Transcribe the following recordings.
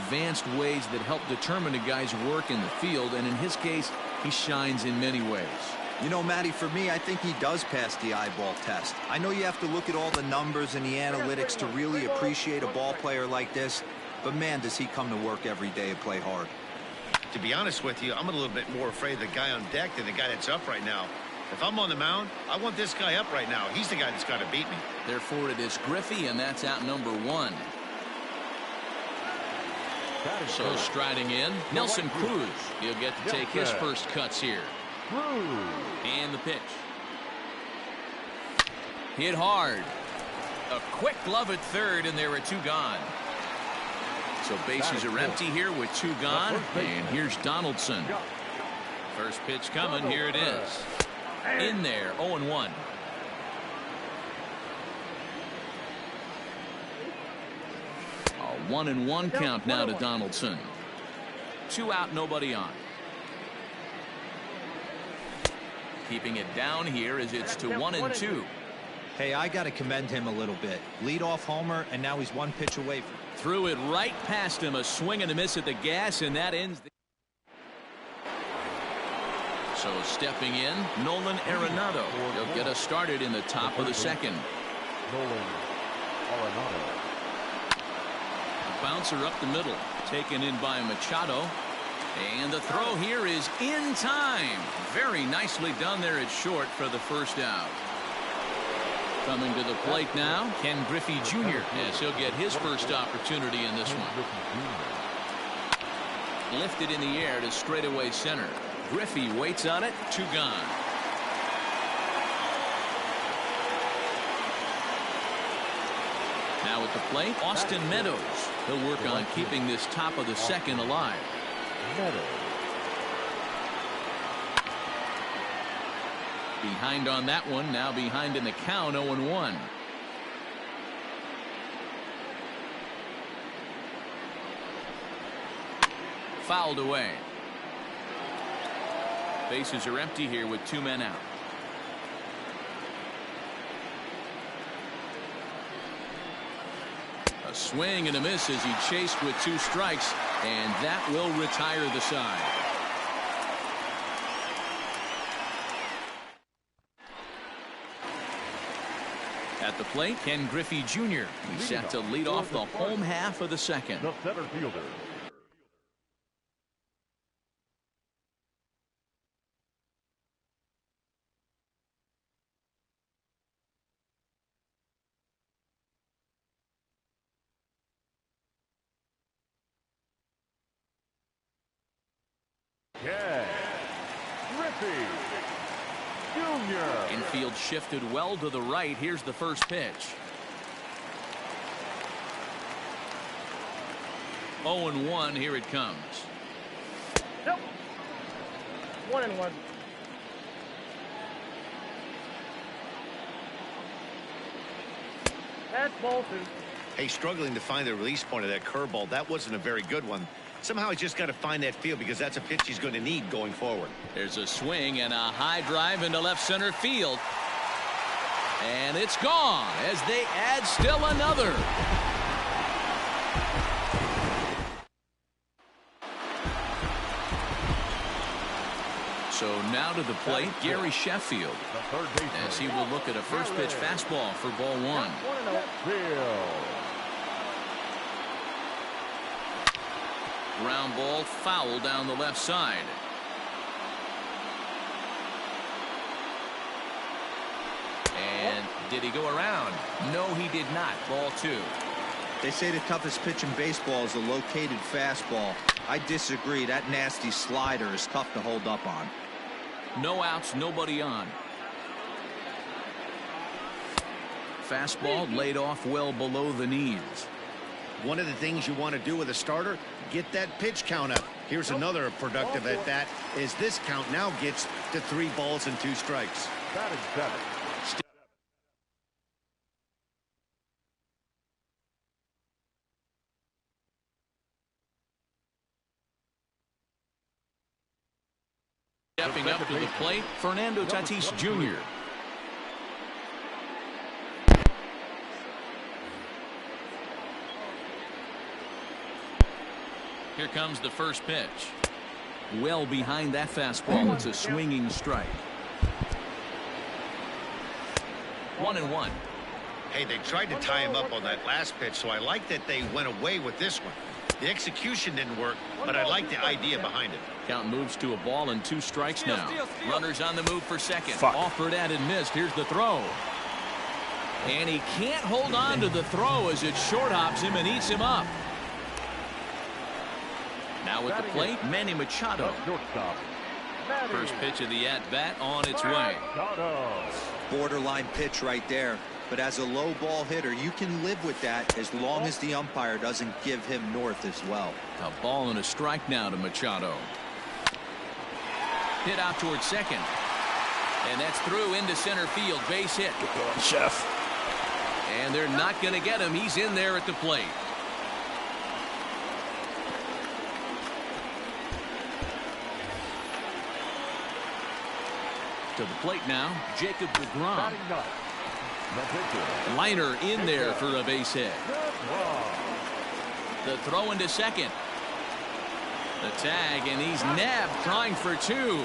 advanced ways that help determine a guy's work in the field, and in his case, he shines in many ways. You know, Matty, for me, I think he does pass the eyeball test. I know you have to look at all the numbers and the analytics to really appreciate a ball player like this, but man, does he come to work every day and play hard. To be honest with you, I'm a little bit more afraid of the guy on deck than the guy that's up right now. If I'm on the mound, I want this guy up right now. He's the guy that's got to beat me. Therefore, it is Griffey, and that's out number 1. So striding in, Nelson Cruz. He'll get to take his first cuts here. And the pitch. Hit hard. A quick glove at third, and there are 2 gone. So bases are empty here with 2 gone. And here's Donaldson. First pitch coming. Here it is. In there, 0-1. A 1-1 count now to Donaldson. 2 out, nobody on. Keeping it down here as it's to 1-2. Hey, I got to commend him a little bit. Leadoff homer, and now he's 1 pitch away from. Threw it right past him. A swing and a miss at the gas, and that ends the. So stepping in, Nolan Arenado. He'll get us started in the top of the second. Nolan Arenado. Bouncer up the middle, taken in by Machado. And the throw here is in time. Very nicely done there at short for the first out. Coming to the plate now, Ken Griffey Jr. Yes, he'll get his first opportunity in this one. Lifted in the air to straightaway center. Griffey waits on it. 2 gone. Now at the plate, Austin Meadows. He'll work on keeping this top of the second alive. Behind on that one, now behind in the count, 0-1. Fouled away. Bases are empty here with 2 men out. A swing and a miss as he chased with 2 strikes, and that will retire the side. At the plate, Ken Griffey Jr. He's set to lead off the home half of the second. The center fielder. Ken Griffey Jr. Infield shifted well to the right. Here's the first pitch. 0-1. Here it comes. Nope. 1-1. That's ball 2. Hey, struggling to find the release point of that curveball. That wasn't a very good one. Somehow he's just got to find that field because that's a pitch he's going to need going forward. There's a swing and a high drive into left center field. And it's gone as they add still another. So now to the plate, Gary Sheffield, as he will look at a first pitch fastball for ball 1. Ground ball foul down the left side. And did he go around? No, he did not. Ball 2. They say the toughest pitch in baseball is a located fastball. I disagree. That nasty slider is tough to hold up on. No outs, nobody on. Fastball laid off well below the knees. One of the things you want to do with a starter, get that pitch count up. Here's another productive at that, as this count now gets to 3 balls and 2 strikes. That is 7. Stepping up to the plate, Fernando Tatis Jr. Here comes the first pitch. Well behind that fastball. It's a swinging strike. 1-1. Hey, they tried to tie him up on that last pitch, so I like that they went away with this one. The execution didn't work, but I like the idea behind it. Count moves to a ball and 2 strikes now. Runners on the move for second. Offered at and missed. Here's the throw. And he can't hold on to the throw as it short hops him and eats him up. Now with the plate, Manny Machado. First pitch of the at-bat on its way. Borderline pitch right there. But as a low ball hitter, you can live with that as long as the umpire doesn't give him north as well. A ball and a strike now to Machado. Hit out towards second. And that's through into center field. Base hit. Good going, Chef. And they're not going to get him. He's in there at the plate. To the plate now, Jacob deGrom. Liner in there for a base hit. The throw into second. The tag, and he's nabbed, trying for 2.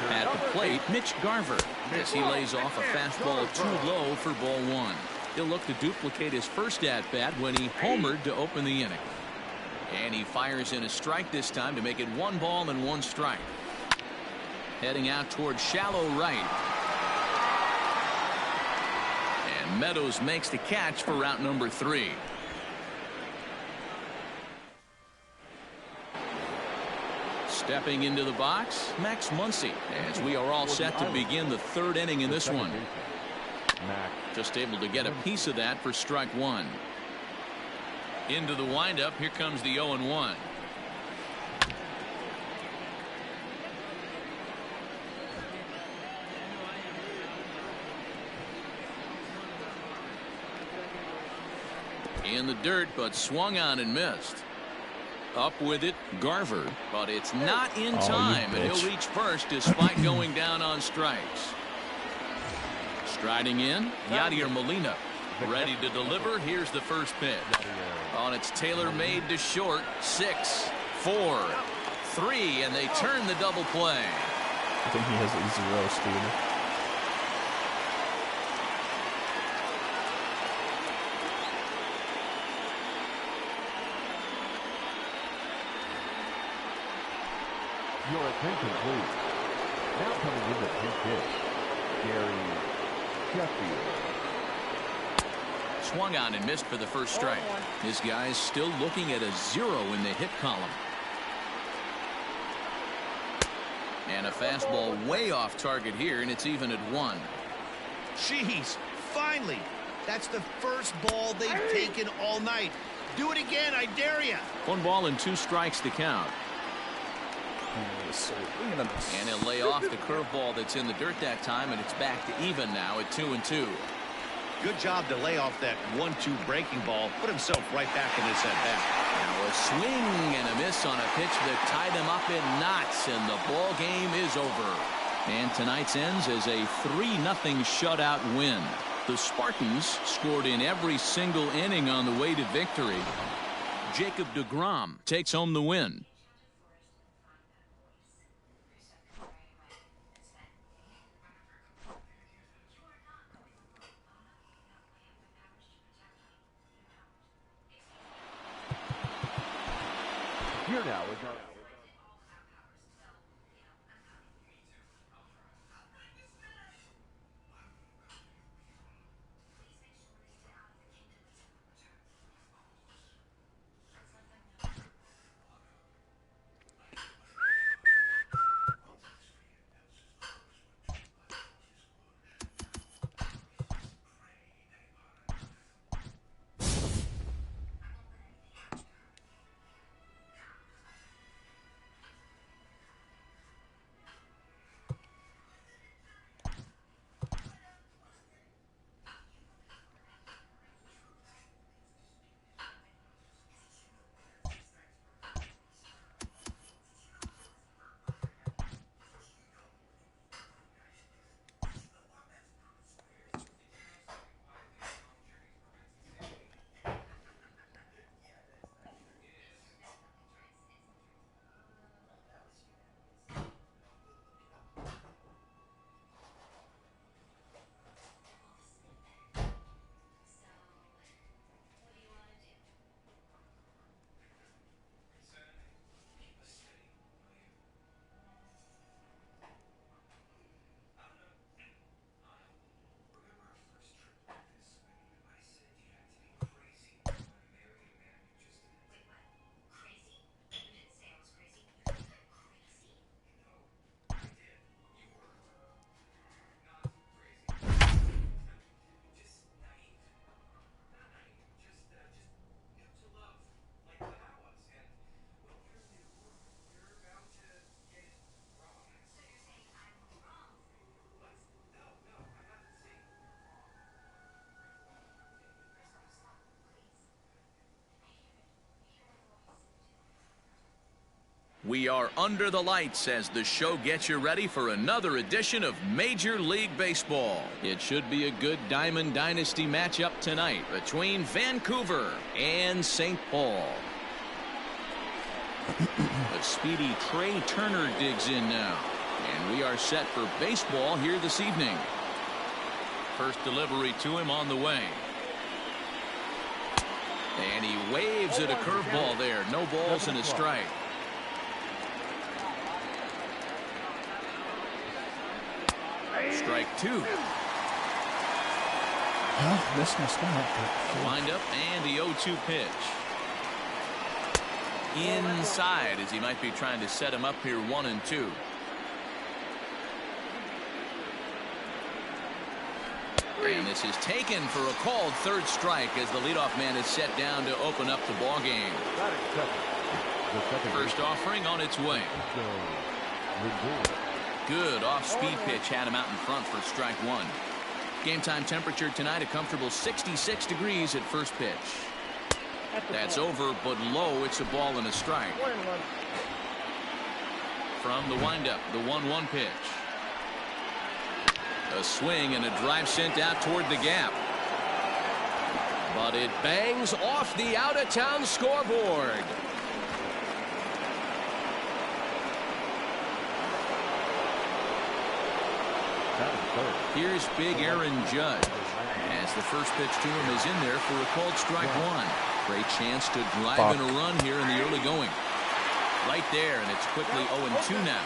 At the plate, Mitch Garver, as he lays off a fastball too low for ball 1. He'll look to duplicate his first at-bat when he homered to open the inning. And he fires in a strike this time to make it 1 ball and 1 strike. Heading out towards shallow right. And Meadows makes the catch for route number 3. Stepping into the box, Max Muncy, as we are all set to begin the 3rd inning in this one. Just able to get a piece of that for strike 1. Into the windup, here comes the 0-1. In the dirt, but swung on and missed. Up with it, Garver, but it's not in time, and he'll reach first despite going down on strikes. Striding in, Yadier Molina, ready to deliver. Here's the first pitch. On its tailor-made to short. 6, 4, 3, and they turn the double play. I think he has a 0 speed. Your attention, please. Now coming in the pinch hit, Gary Sheffield. Swung on and missed for the first strike. This guy's still looking at a 0 in the hit column. And a fastball way off target here, and it's even at 1. Jeez, finally. That's the first ball they've taken all night. Do it again, I dare you. 1 ball and 2 strikes to count. And he'll lay off the curveball that's in the dirt that time, and it's back to even now at 2-2. Good job to lay off that 1-2 breaking ball. Put himself right back in this at-bat. Now a swing and a miss on a pitch that tied him up in knots, and the ball game is over. And tonight's ends as a 3-0 shutout win. The Spartans scored in every single inning on the way to victory. Jacob deGrom takes home the win. Here now is our We are under the lights as the show gets you ready for another edition of Major League Baseball. It should be a good Diamond Dynasty matchup tonight between Vancouver and St. Paul. The speedy Trey Turner digs in now. And we are set for baseball here this evening. First delivery to him on the way. And he waves at a curveball there. No balls and a strike. Strike two. Well, missed my spot. Wind up and the 0-2 pitch. Inside as he might be trying to set him up here 1-2. And this is taken for a called third strike as the leadoff man is set down to open up the ball game. First offering on its way. Good off-speed pitch had him out in front for strike one. Game time temperature tonight a comfortable 66 degrees at first pitch. That's over but low. It's a ball and a strike. From the windup, the 1-1 pitch. A swing and a drive sent out toward the gap. But it bangs off the out-of-town scoreboard. Here's big Aaron Judge. As the first pitch to him is in there for a called strike one. Great chance to drive in a run here in the early going. Right there, and it's quickly 0-2 now.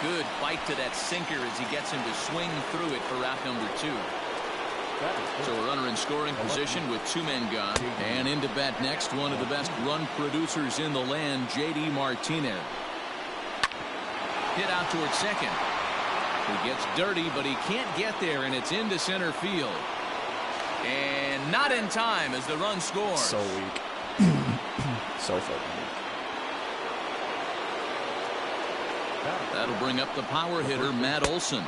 Good bite to that sinker as he gets him to swing through it for out number two. So a runner in scoring position with two men gone. And into bat next, one of the best run producers in the land, J.D. Martinez. Hit out towards second. He gets dirty, but he can't get there, and it's into center field. And not in time as the run scores. So weak. So fucking weak. That'll bring up the power hitter, Matt Olson.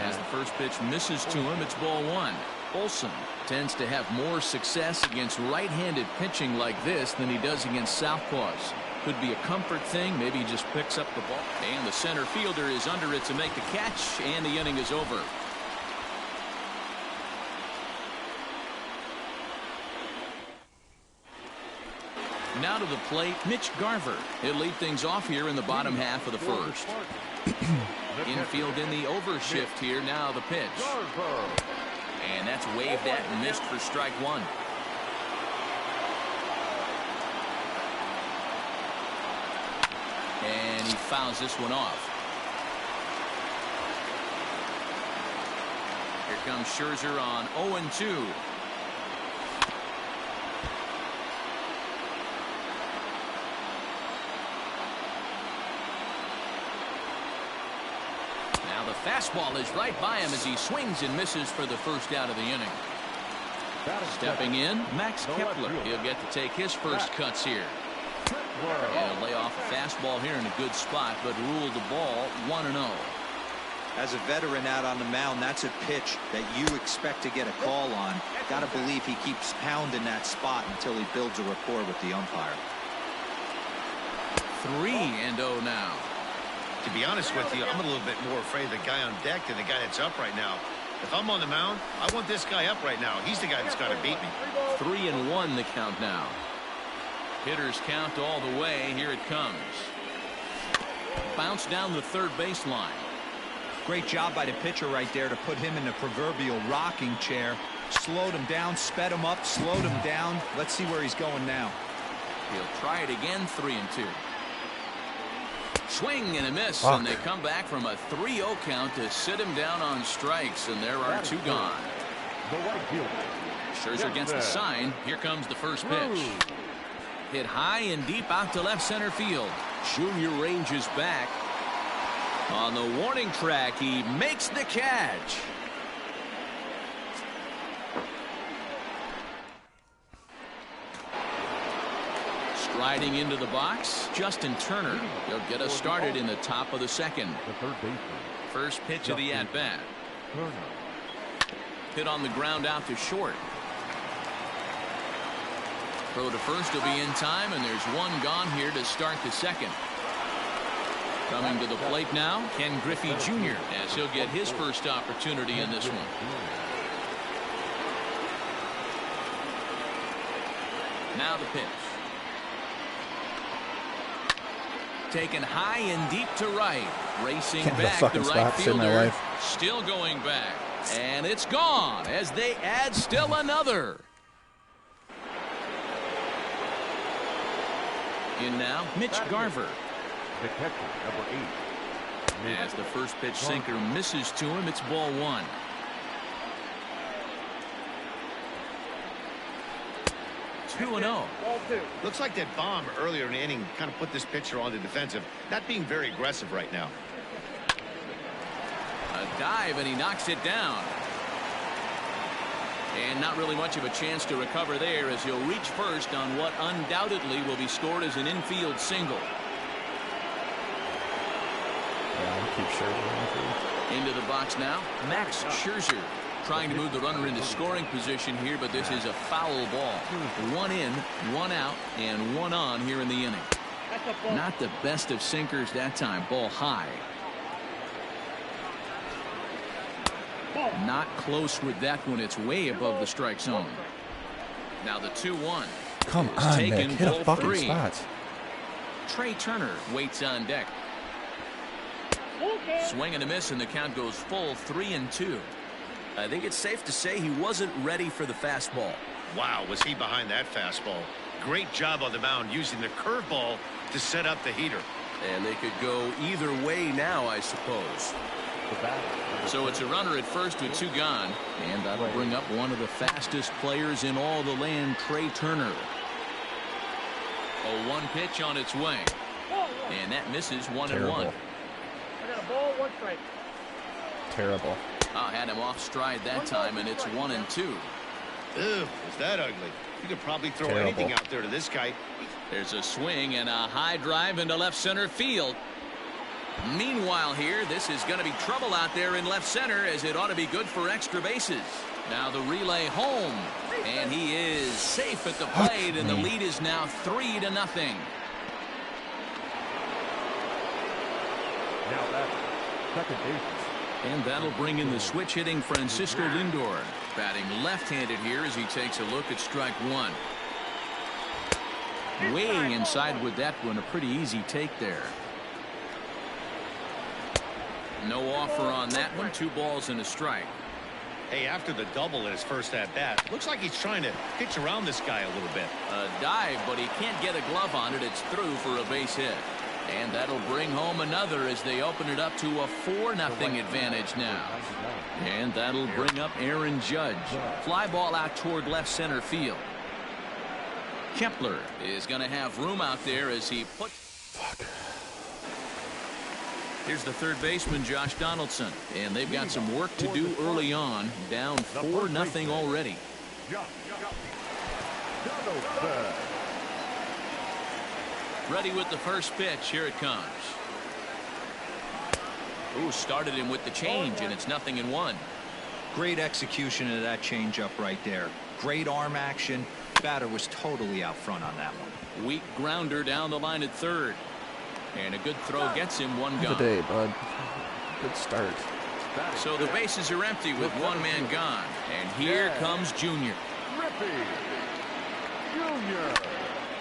As the first pitch misses to him, it's ball one. Olson tends to have more success against right-handed pitching like this than he does against southpaws. Could be a comfort thing. Maybe he just picks up the ball. And the center fielder is under it to make the catch, and the inning is over. Now to the plate, Mitch Garver. He'll lead things off here in the bottom half of the first. Infield in the overshift here. Now the pitch. And that's waved at and missed for strike one. And he fouls this one off. Here comes Scherzer on 0-2. Now the fastball is right by him as he swings and misses for the first out of the inning. Stepping in, Max Kepler. He'll get to take his first cuts here. He'll lay off a fastball here in a good spot, but ruled the ball 1-0. As a veteran out on the mound, that's a pitch that you expect to get a call on. Got to believe he keeps pounding that spot until he builds a rapport with the umpire. 3-0 now. To be honest with you, I'm a little bit more afraid of the guy on deck than the guy that's up right now. If I'm on the mound, I want this guy up right now. He's the guy that's got to beat me. 3-1 the count now. Hitters count all the way. Here it comes. Bounce down the third baseline. Great job by the pitcher right there to put him in the proverbial rocking chair. Slowed him down, sped him up, slowed him down. Let's see where he's going now. He'll try it again. 3-2. Swing and a miss, and they come back from a 3-0 count to sit him down on strikes, and there are two gone. Scherzer gets the sign. Here comes the first pitch. Hit high and deep out to left center field. Junior ranges back. On the warning track, he makes the catch. Striding into the box, Justin Turner. He'll get us started in the top of the second. First pitch of the at-bat. Hit on the ground out to short. Throw to first will be in time, and there's one gone here to start the second. Coming to the plate now, Ken Griffey Jr. as he'll get his first opportunity in this one. Now the pitch. Taken high and deep to right. Racing back the right fielder. Still going back. And it's gone as they add still another. In now, Mitch Garver. The catcher, number 8. As the first pitch sinker misses to him, it's ball 1. Two and 0. Ball 2. Looks like that bomb earlier in the inning kind of put this pitcher on the defensive. Not being very aggressive right now. A dive, and he knocks it down. And not really much of a chance to recover there as he'll reach first on what undoubtedly will be scored as an infield single. Into the box now, Max Scherzer trying to move the runner into scoring position here, but this is a foul ball. 1 in, 1 out, and 1 on here in the inning. Not the best of sinkers that time. Ball high. Not close with that one. It's way above the strike zone. Now the 2-1. Come on, Nick. Hit a fucking spot. Trey Turner waits on deck. Swing and a miss, and the count goes full 3-2. I think it's safe to say he wasn't ready for the fastball. Wow, was he behind that fastball. Great job on the mound using the curveball to set up the heater. And they could go either way now, I suppose. So it's a runner at first with 2 gone, and that'll bring up one of the fastest players in all the land, Trey Turner. A 1 pitch on its way, and that misses 1-1. I got a ball, 1 strike. Terrible. Had him off stride that time, and it's 1-2. Ugh, was that ugly? You could probably throw anything out there to this guy. There's a swing and a high drive into left center field. Meanwhile here, this is going to be trouble out there in left center, as it ought to be good for extra bases. Now the relay home, and he is safe at the plate, and the lead is now 3-0. Now that's second base. And that'll bring in the switch hitting Francisco Lindor, batting left-handed here as he takes a look at strike 1. Way inside with that one, a pretty easy take there. No offer on that one. 2 balls and a strike. Hey, after the double in his first at-bat, looks like he's trying to pitch around this guy a little bit. A dive, but he can't get a glove on it. It's through for a base hit. And that'll bring home another as they open it up to a 4-0 advantage now. And that'll bring up Aaron Judge. Fly ball out toward left center field. Kepler is going to have room out there as he puts... Here's the third baseman, Josh Donaldson. And they've got some work to do early on. Down 4-0 already. Ready with the first pitch. Here it comes. Ooh, started him with the change, and it's 0-1. Great execution of that changeup right there. Great arm action. Batter was totally out front on that one. Weak grounder down the line at third. And a good throw gets him 1 gone. Good day, bud. Good start. So the bases are empty with 1 man gone. And here comes Junior.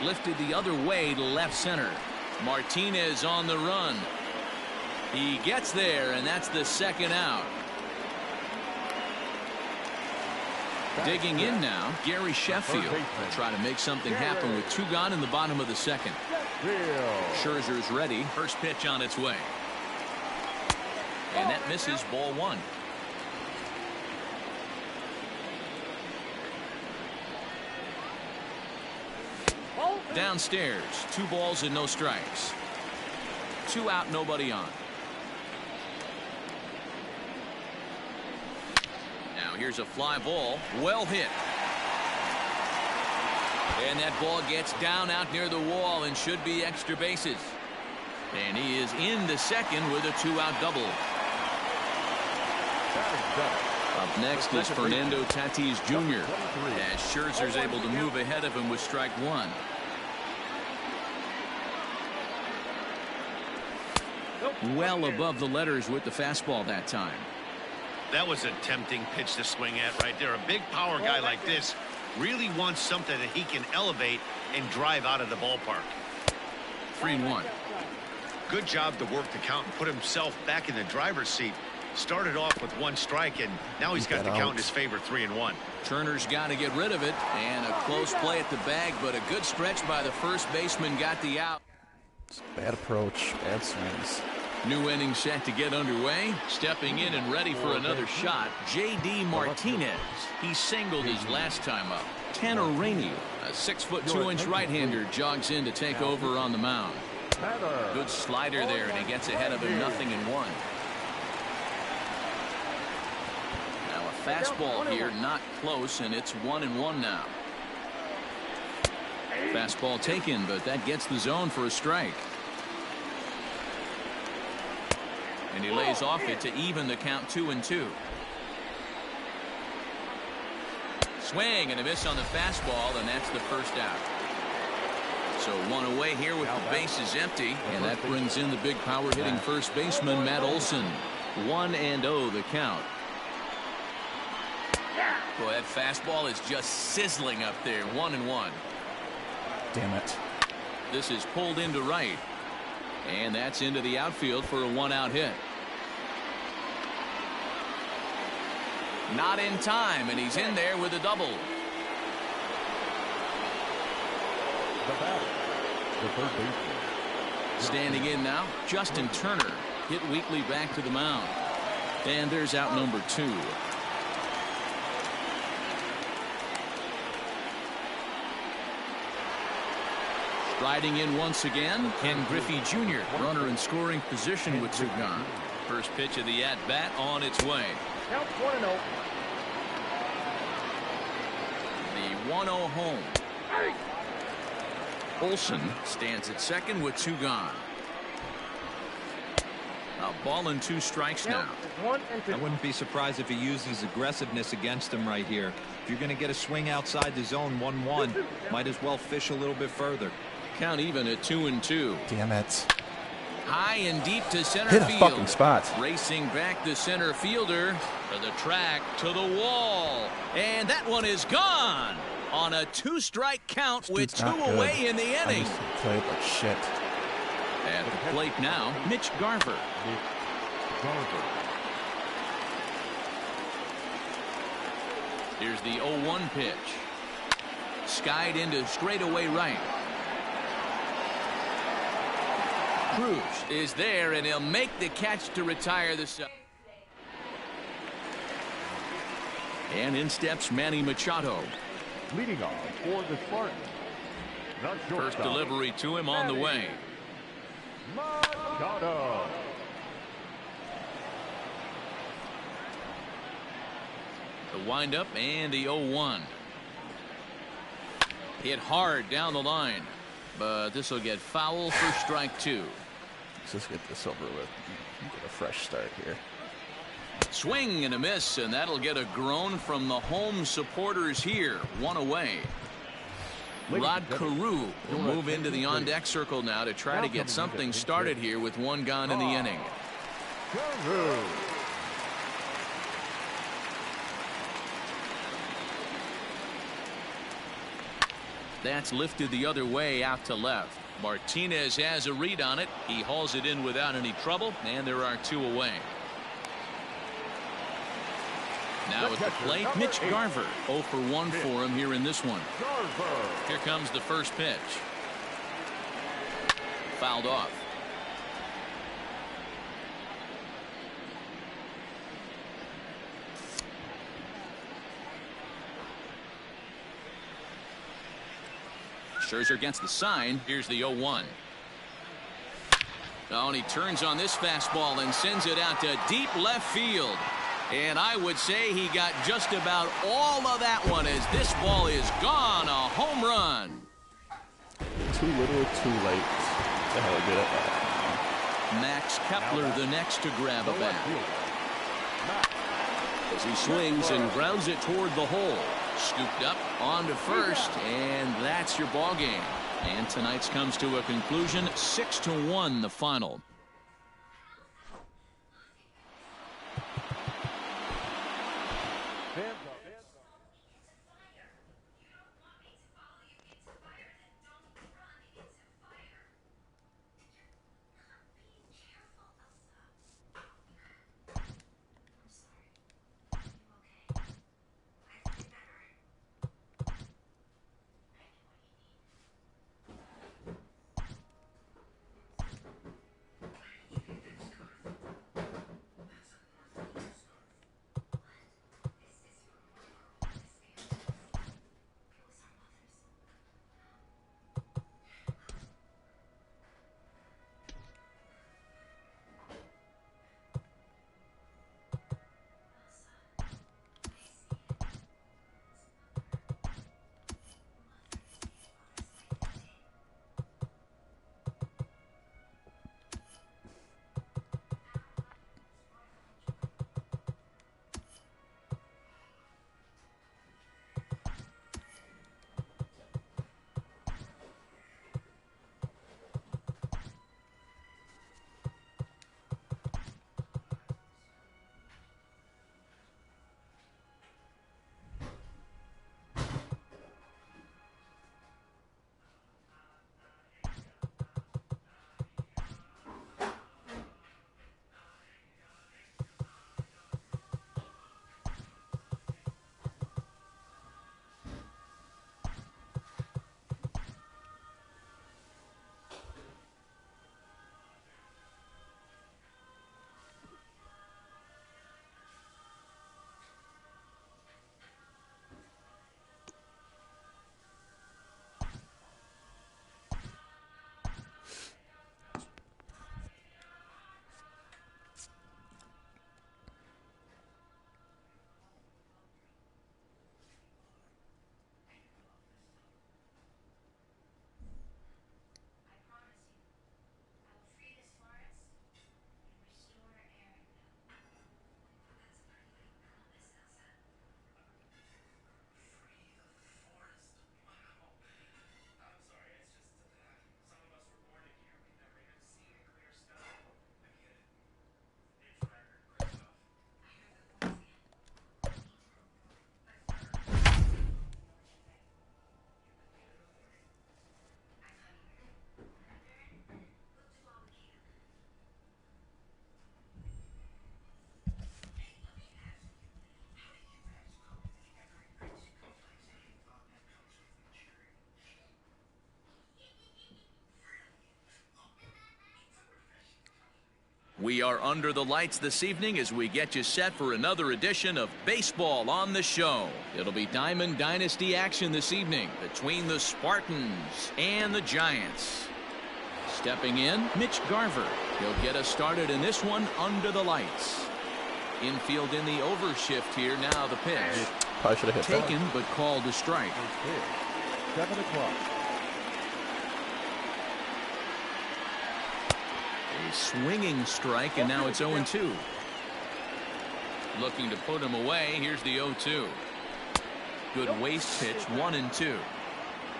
Lifted the other way to left center. Martinez on the run. He gets there, and that's the 2nd out. Digging in now, Gary Sheffield will try to make something happen with 2 gone in the bottom of the 2nd. Scherzer's ready. First pitch on its way. And that misses, ball 1. Downstairs, 2 balls and no strikes. 2 out, nobody on. Now here's a fly ball, well hit. And that ball gets down out near the wall and should be extra bases. And he is in the 2nd with a 2-out double. Up next is Fernando Tatis Jr. as Scherzer's able to move ahead of him with strike one. Well above the letters with the fastball that time. That was a tempting pitch to swing at right there. A big power guy like this really wants something that he can elevate and drive out of the ballpark. 3-1. Good job to work the count and put himself back in the driver's seat. Started off with one strike, and now he's got the count in his favor, 3-1. Turner's got to get rid of it, and a close play at the bag, but a good stretch by the first baseman got the out. Bad approach, bad swings. New inning set to get underway. Stepping in and ready for another shot, J.D. Martinez. He singled his last time up. Tanner Rainey, a 6'2" right-hander, jogs in to take over on the mound. Good slider there, and he gets ahead of him 0-1. Now a fastball here, not close, and it's 1-1 now. Fastball taken, but that gets the zone for a strike. And he lays off it to even the count 2-2. Swing and a miss on the fastball, and that's the first out. So one away here with the bases empty, and that brings in the big power hitting first baseman Matt Olson. 1-0 the count. Boy, that fastball is just sizzling up there. 1-1. Damn it. This is pulled into right. And that's into the outfield for a 1-out hit. Not in time, and he's in there with a double. The third baseman. Standing in now, Justin Turner. Hit weakly back to the mound. And there's out number 2. Riding in once again, Ken Griffey Jr. Runner in scoring position with 2 gone. First pitch of the at-bat on its way. Count 1-0. The 1-0 home. Olson stands at second with 2 gone. A ball and 2 strikes now. I wouldn't be surprised if he uses aggressiveness against him right here. If you're going to get a swing outside the zone 1-1, might as well fish a little bit further. Count even at 2-2. Damn it. High and deep to center Hit a field. fucking spot. Racing back the center fielder to the track to the wall. And that one is gone on a 2-strike count with 2 away in the inning. I played like shit. At the plate now, Mitch Garver. Here's the 0-1 pitch. Skied into straightaway right. Cruz is there, and he'll make the catch to retire the side. And in steps Manny Machado. Leading off for the Spartans. First delivery to him on the way. Machado. The windup and the 0-1. Hit hard down the line, but this will get foul for strike 2. Let's just get this over with. Get a fresh start here. Swing and a miss, and that'll get a groan from the home supporters here. 1 away. Rod Carew will move into the on-deck circle now to try to get something started here with 1 gone in the inning. That's lifted the other way out to left. Martinez has a read on it. He hauls it in without any trouble, and there are 2 away. Now at the plate, Mitch Garver. 0 for 1 for him here in this one. Here comes the first pitch. Fouled off. Scherzer gets the sign. Here's the 0-1. Oh, and he turns on this fastball and sends it out to deep left field. And I would say he got just about all of that one as this ball is gone. A home run. Too little, too late. The hell good at that. Max Kepler the next to grab a bat. as he swings and grounds it toward the hole. Scooped up on to first, and that's your ball game. And tonight's comes to a conclusion, 6-1 the final. We are under the lights this evening as we get you set for another edition of Baseball on the Show. It'll be Diamond Dynasty action this evening between the Spartans and the Giants. Stepping in, Mitch Garver. He'll get us started in this one under the lights. Infield in the overshift here. Now the pitch. Probably should have hit Taken but called a strike. 7 o'clock. A swinging strike, and now it's 0-2. Looking to put him away. Here's the 0-2. Good waste pitch, 1-2.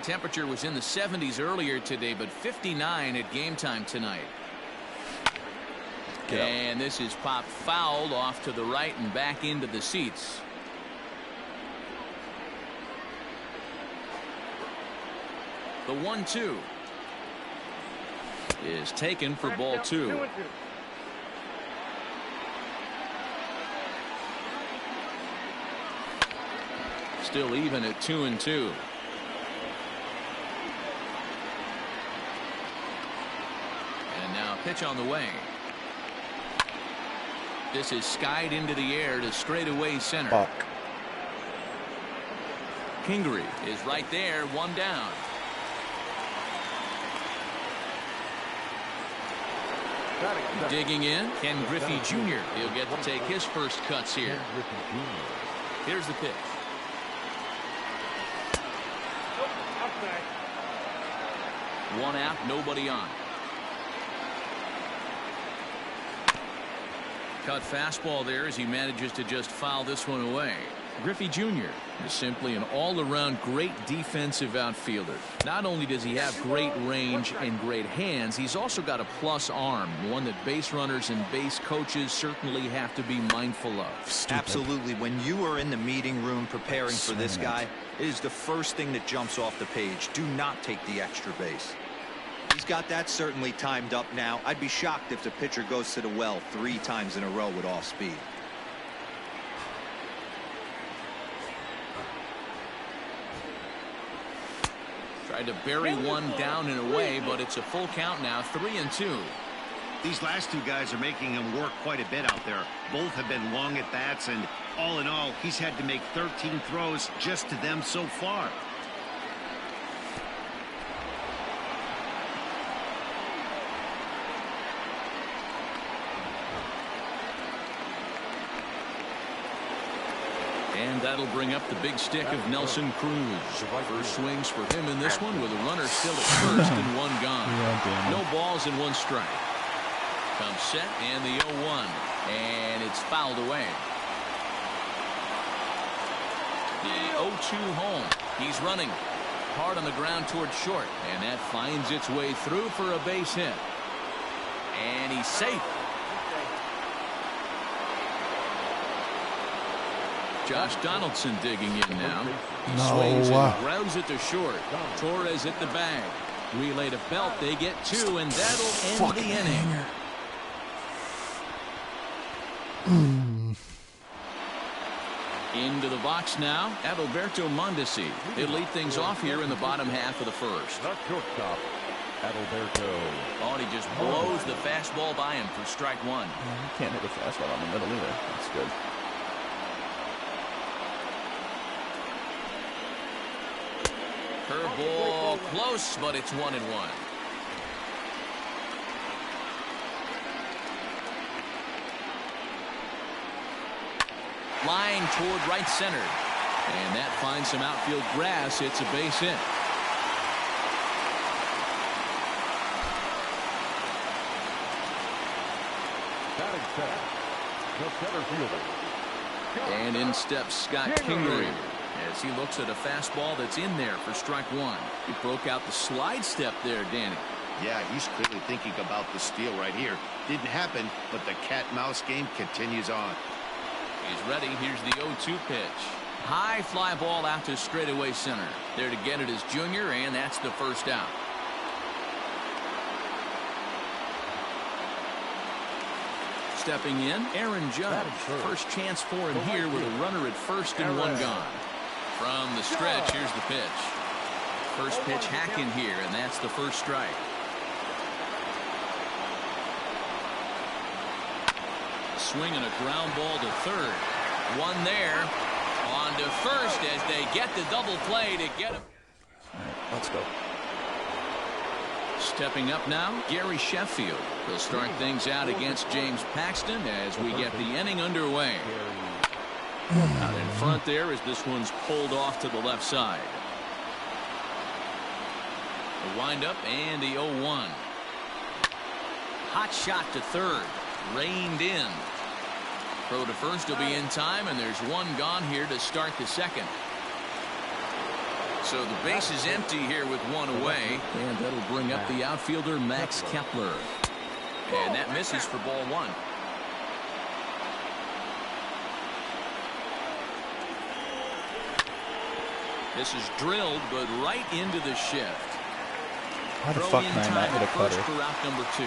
Temperature was in the 70s earlier today, but 59 at game time tonight. And this is popped fouled off to the right and back into the seats. The 1-2 is taken for ball 2. Still even at 2-2. And now pitch on the way. This is skied into the air to straightaway center. Fuck. Kingery is right there, one down. Digging in, Ken Griffey Jr. He'll get to take his first cuts here. Here's the pitch. One out, nobody on. cut fastball there as he manages to just foul this one away. Griffey Jr. is simply an all-around great defensive outfielder. Not only does he have great range and great hands, he's also got a plus arm, one that base runners and base coaches certainly have to be mindful of. Absolutely. When you are in the meeting room preparing for this guy, it is the first thing that jumps off the page. Do not take the extra base. He's got that certainly timed up now. I'd be shocked if the pitcher goes to the well 3 times in a row with off speed. Tried to bury one down and away, but it's a full count now, 3-2. These last 2 guys are making him work quite a bit out there. Both have been long at bats, and all in all, he's had to make 13 throws just to them so far. And that'll bring up the big stick of Nelson Cruz. First swings for him in this one with a runner still at first and 1 gone. No balls and 1 strike. Comes set and the 0-1. And it's fouled away. The 0-2 home. He's running hard on the ground towards short. And that finds its way through for a base hit. And he's safe. Josh Donaldson digging in now. He swings and grounds it to short. Torres at the bag. Relay to Belt. They get 2, and that'll end the inning. Into the box now, Adalberto Mondesi. He'll lead things off here in the bottom half of the first. The shortstop, Adalberto. Oh, and he just blows the fastball by him for strike 1. You can't hit a fastball on the middle either. That's good. Curveball close, but it's 1-1. Line toward right center. And that finds some outfield grass. It's a base hit. Batting center, the center fielder. And in steps Scott Kingery as he looks at a fastball that's in there for strike 1. He broke out the slide step there, Danny. Yeah, he's clearly thinking about the steal right here. Didn't happen, but the cat-mouse game continues on. He's ready. Here's the 0-2 pitch. High fly ball out to straightaway center. There to get it is Junior, and that's the first out. Stepping in, Aaron Judge. First chance for him here with a runner at first and 1 gone. From the stretch, here's the pitch. First pitch hacking here, and that's the first strike. Swing and a ground ball to third. 1 there. On to first as they get the double play to get him. All right, let's go. Stepping up now, Gary Sheffield. He'll start things out against James Paxton as we get the inning underway. Out in front there as this one's pulled off to the left side. The windup and the 0-1. Hot shot to third. Reined in. Throw to first will be in time, and there's 1 gone here to start the second. So the base is empty here with 1 away, and that'll bring up the outfielder Max Kepler. And that misses for ball 1. This is drilled, but right into the shift. How the fuck can I not hit a cutter? For route number 2.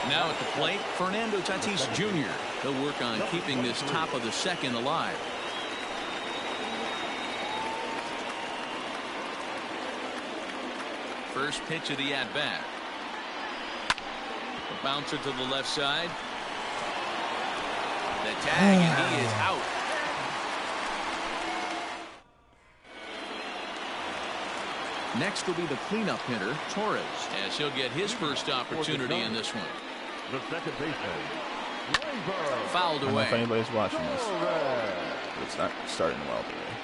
Now at the plate, Fernando Tatis Jr. He'll work on keeping this top of the second alive. First pitch of the at-bat. A bouncer to the left side. The tag, and he is out. Next will be the cleanup hitter, Torres, as he'll get his first opportunity in this one. The second baseman, Fouled I don't know if away. anybody's watching this. But it's not starting well today.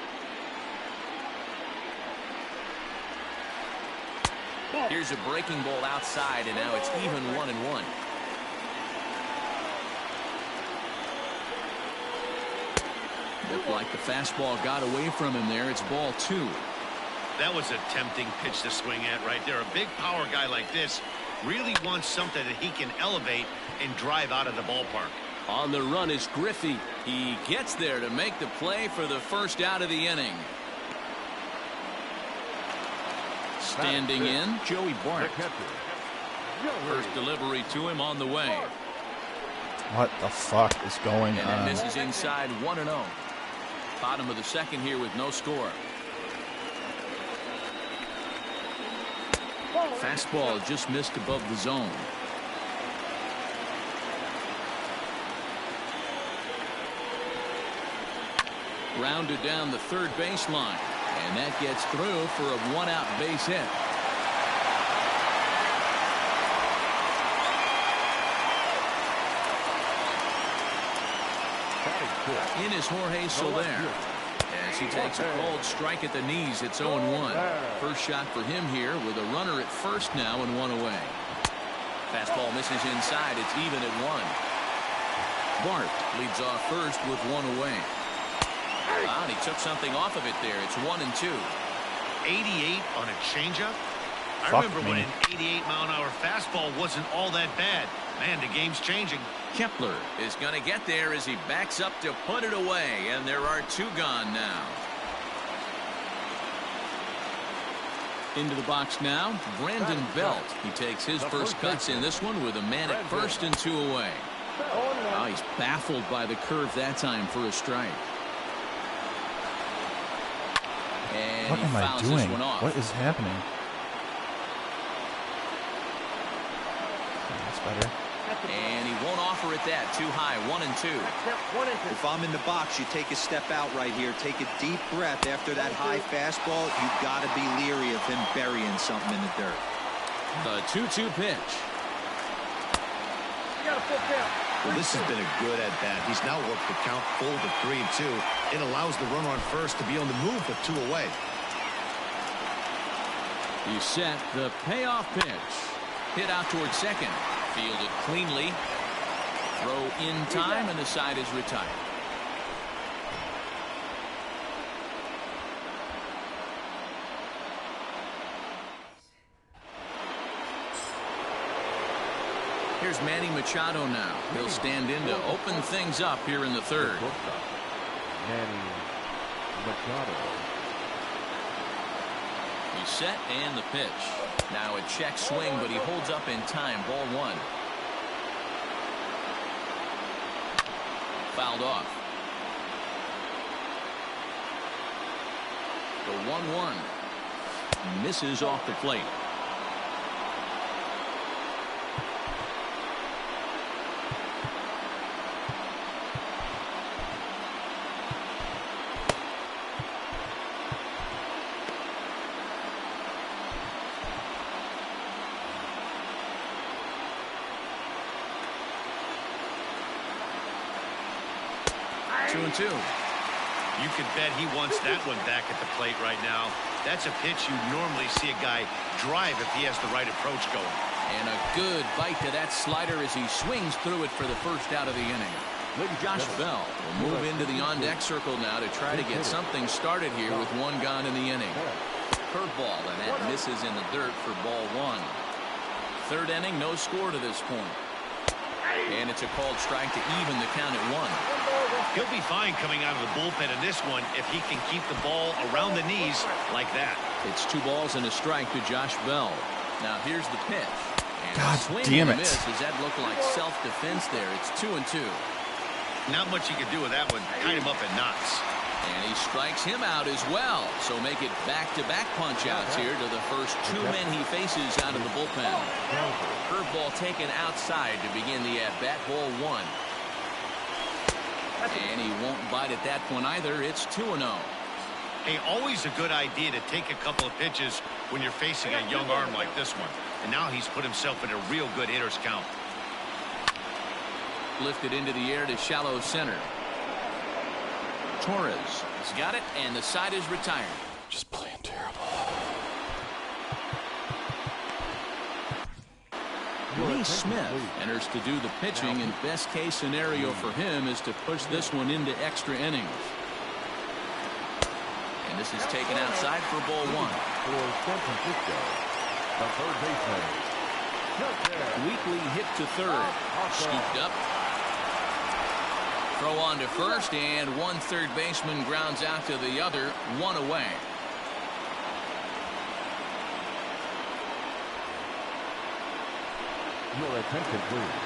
Here's a breaking ball outside, and now it's even 1-1. Looked like the fastball got away from him there. It's ball 2. That was a tempting pitch to swing at right there. A big power guy like this really wants something that he can elevate and drive out of the ballpark. On the run is Griffey. He gets there to make the play for the first out of the inning. Standing in, Joey Bart. First delivery to him on the way. What the fuck is going And on? this is inside 1-0. Bottom of the second here with no score. Fastball just missed above the zone. Rounded down the third baseline, and that gets through for a 1-out base hit. In is Jorge Soler. As he takes a cold strike at the knees, it's 0-1. First shot for him here with a runner at first now and 1 away. Fastball misses inside. It's even at 1. Bart leads off first with 1 away. Wow, and he took something off of it there. It's 1-2. 88 on a changeup. I Fuck remember when me. an 88-mile-an-hour fastball wasn't all that bad. Man, the game's changing. Kepler is going to get there as he backs up to put it away, and there are 2 gone now. Into the box now, Brandon Belt. He takes his first cuts in this one with a man at first and 2 away. Oh, he's baffled by the curve that time for a strike. And What he am I fouls this doing? one off. What is happening? That's better. And he won't offer it that. Too high. 1-2. If I'm in the box, you take a step out right here. Take a deep breath after that high fastball. You've got to be leery of him burying something in the dirt. The 2-2 pitch. You got a full count. Well, this has been a good at-bat. He's now worked the count full to 3-2. It allows the runner on first to be on the move with 2 away. He set the payoff pitch. Hit out towards second. Fielded cleanly. Throw in time, and the side is retired. Here's Manny Machado now. He'll stand in to open things up here in the third. Manny Machado. He's set and the pitch. Now a check swing, but he holds up in time. Ball 1. Fouled off. The 1-1 misses off the plate. Two and two. You could bet he wants that one back at the plate right now. That's a pitch you normally see a guy drive if he has the right approach going. And a good bite to that slider as he swings through it for the first out of the inning. Josh Bell will move into the on-deck circle now to try to get something started here with 1 gone in the inning. Curveball, and that misses in the dirt for ball 1. Third inning, no score to this point. And it's a called strike to even the count at 1. He'll be fine coming out of the bullpen in this one if he can keep the ball around the knees like that. It's 2 balls and a strike to Josh Bell. Now here's the pitch. And God swing damn and a it. miss. Does that look like self-defense there? It's 2 and 2. Not much you can do with that one. Tie him up in knots. And he strikes him out as well. So make it back-to-back punch-outs here to the first 2 men he faces out of the bullpen. Curveball taken outside to begin the at-bat. Ball 1. And he won't bite at that one either. It's 2-0. Hey, always a good idea to take a couple of pitches when you're facing a young arm like this one. And now he's put himself in a real good hitter's count. Lifted into the air to shallow center. Torres has got it, and the side is retired. Just playing terrible. Lee Smith enters to do the pitching, and best case scenario for him is to push this one into extra innings. And this is taken outside for ball one. For San Francisco, the third baseman. Weekly hit to third. Scooped up. Throw on to first, and one third baseman grounds out to the other, one away. Your attention, please.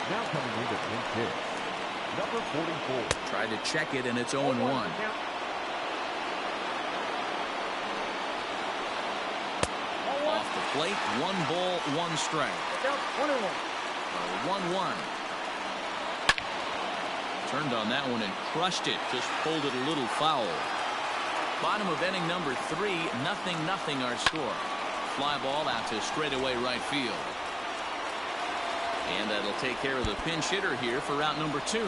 Now coming in to pinch hit, number 44. Tried to check it, and it's 0-1. Off the plate, 1 ball, 1 strike. 1-1. Turned on that one and crushed it. Just pulled it a little foul. Bottom of inning number 3, 0-0 our score. Fly ball out to straightaway right field. And that'll take care of the pinch hitter here for out number 2.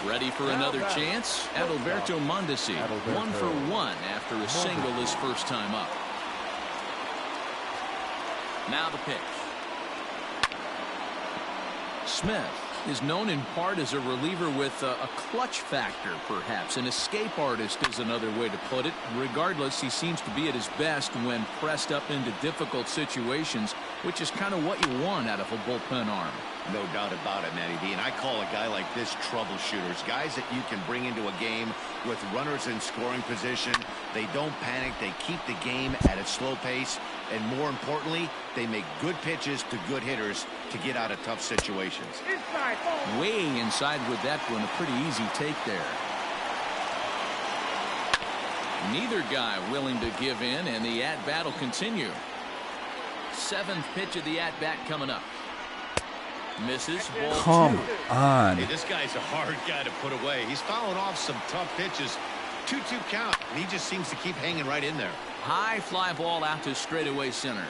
Ready for another chance? Adalberto Mondesi, 1 for 1 after a single his first time up. Now the pitch. Smith is known in part as a reliever with a clutch factor, perhaps. An escape artist is another way to put it. Regardless, he seems to be at his best when pressed up into difficult situations, which is kind of what you want out of a bullpen arm. No doubt about it, Matty D. And I call a guy like this troubleshooters. Guys that you can bring into a game with runners in scoring position. They don't panic. They keep the game at a slow pace. And more importantly, they make good pitches to good hitters to get out of tough situations. Way inside with that one. A pretty easy take there. Neither guy willing to give in, and the at-bat will continue. 7th pitch of the at-bat coming up. Misses. Ball Come 2. on. Hey, this guy's a hard guy to put away. He's fouling off some tough pitches. 2-2 count. And he just seems to keep hanging right in there. High fly ball out to straightaway center.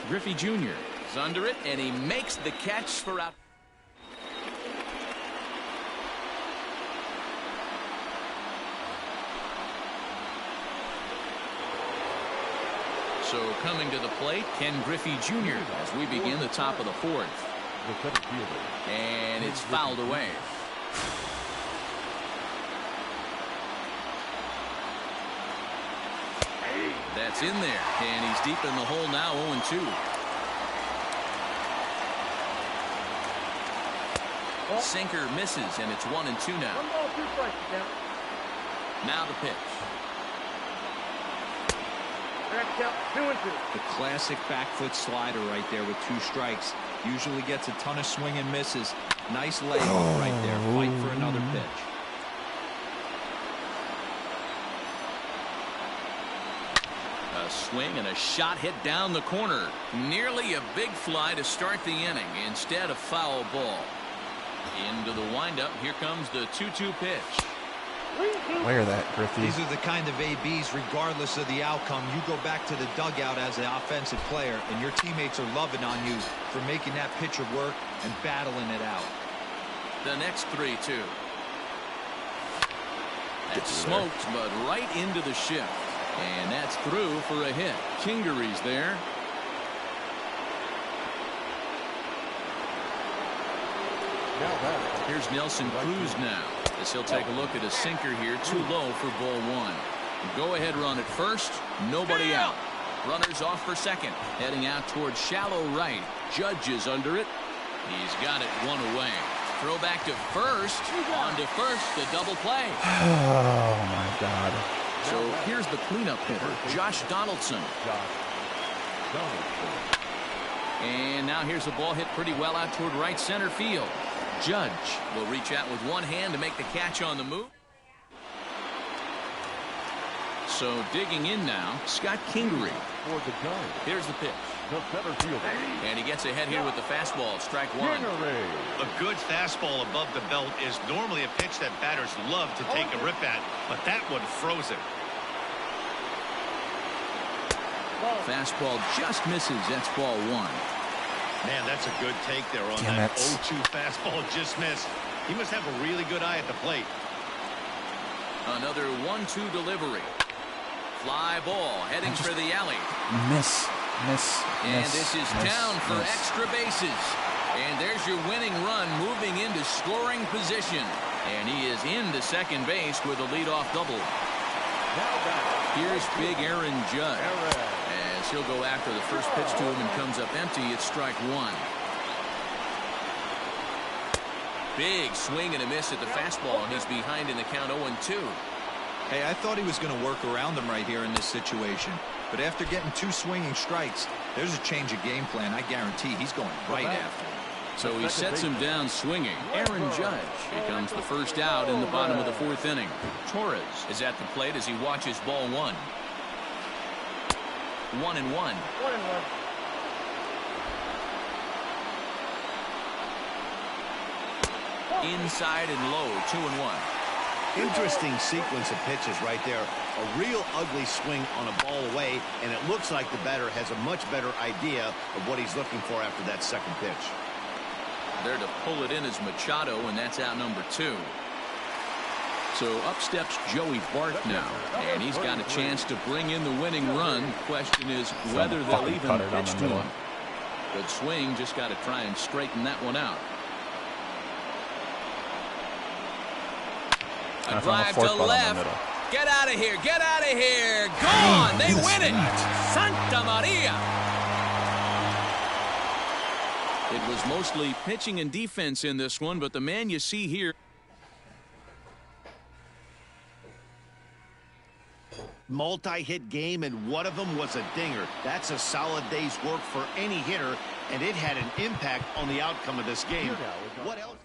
Griffey Jr. is under it, and he makes the catch for out. So coming to the plate, Ken Griffey Jr. as we begin the top of the 4th. The center fielder. And it's fouled away. That's in there, and he's deep in the hole now, 0-2. Sinker misses, and it's 1-2 now. 1 ball, 2 strikes. Now the pitch. Count 2-2. The classic back foot slider right there with 2 strikes. Usually gets a ton of swing and misses. Nice leg right there. Fight for another pitch. A swing and a shot hit down the corner. Nearly a big fly to start the inning. Instead, a foul ball. Into the windup. Here comes the 2-2 pitch. Clear that, Griffey. These are the kind of ABs, regardless of the outcome, you go back to the dugout as an offensive player, and your teammates are loving on you for making that pitcher work and battling it out. The next 3-2. That's smoked, but right into the shift. And that's through for a hit. Kingery's there. Here's Nelson Cruz now, as he'll take a look at a sinker here, too low for ball 1. Go ahead run at first, nobody out. Runners off for second, heading out towards shallow right. Judge is under it. He's got it 1 away. Throw back to first, on to first, the double play. Oh my God. So here's the cleanup hitter, Josh Donaldson. And now here's a ball hit pretty well out toward right center field. Judge will reach out with one hand to make the catch on the move. So digging in now, Scott Kingery. Here's the pitch. And he gets ahead here with the fastball, strike 1. A good fastball above the belt is normally a pitch that batters love to take a rip at, but that one froze him. Fastball just misses. That's ball 1. Man, that's a good take there on Damn that it. 0-2 fastball just missed. He must have a really good eye at the plate. Another 1-2 delivery. Fly ball heading for the alley. Miss Miss. And this is down for miss. extra bases. And there's your winning run moving into scoring position. And he is into second base with a leadoff double. Here's big Aaron Judge. As he'll go after the first pitch to him and comes up empty. It's strike one. Big swing and a miss at the fastball, and he's behind in the count 0-2. Hey, I thought he was going to work around him right here in this situation. But after getting 2 swinging strikes, there's a change of game plan. I guarantee he's going right after him. So he sets him down swinging. Aaron Judge becomes the first out in the bottom of the 4th inning. Torres is at the plate as he watches ball 1. 1-1. 1-1. Inside and low, 2-1. Interesting sequence of pitches right there. A real ugly swing on a ball away, and it looks like the batter has a much better idea of what he's looking for after that second pitch. There to pull it in is Machado, and that's out number 2. So up steps Joey Bart now, and he's got a chance to bring in the winning run. Question is whether they'll even pitch to him. Good swing, just got to try and straighten that one out. A drive to left. Get out of here. Get out of here. Gone. They win it. Santa Maria. It was mostly pitching and defense in this one, but the man you see here. Multi-hit game, and one of them was a dinger. That's a solid day's work for any hitter, and it had an impact on the outcome of this game. What else?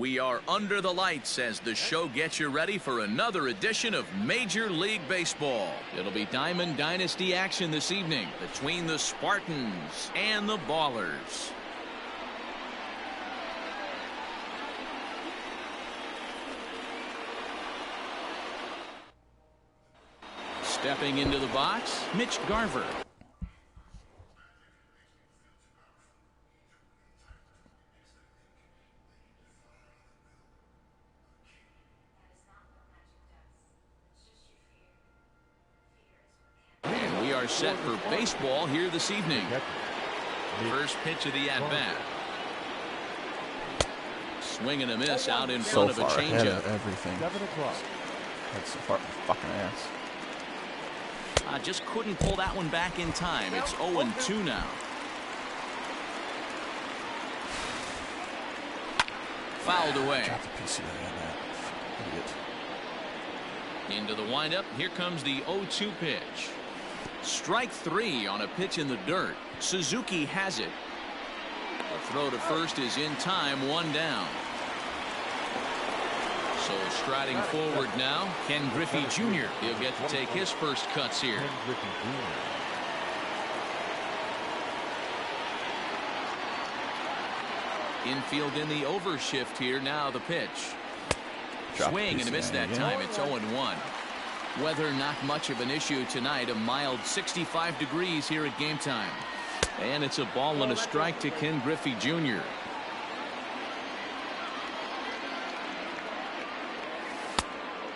We are under the lights as the show gets you ready for another edition of Major League Baseball. It'll be Diamond Dynasty action this evening between the Spartans and the Ballers. Stepping into the box, Mitch Garver. And we are set for baseball here this evening. First pitch of the at-bat. Swing and a miss out in front of a changeup. Everything. 7 o'clock. That's so far fucking ass. Just couldn't pull that one back in time. It's 0-2 now. Fouled away. Drop the PCA on that. Idiot. Into the windup. Here comes the 0-2 pitch. Strike 3 on a pitch in the dirt. Suzuki has it. The throw to first is in time, 1 down. So striding forward now, Ken Griffey Jr. He'll get to take his first cuts here. Ken Griffey Jr. Infield in the overshift here. Now the pitch. Drop Swing and a miss PCA that again. time. It's 0-1. Weather not much of an issue tonight. A mild 65 degrees here at game time. And it's a ball and a strike to Ken Griffey Jr.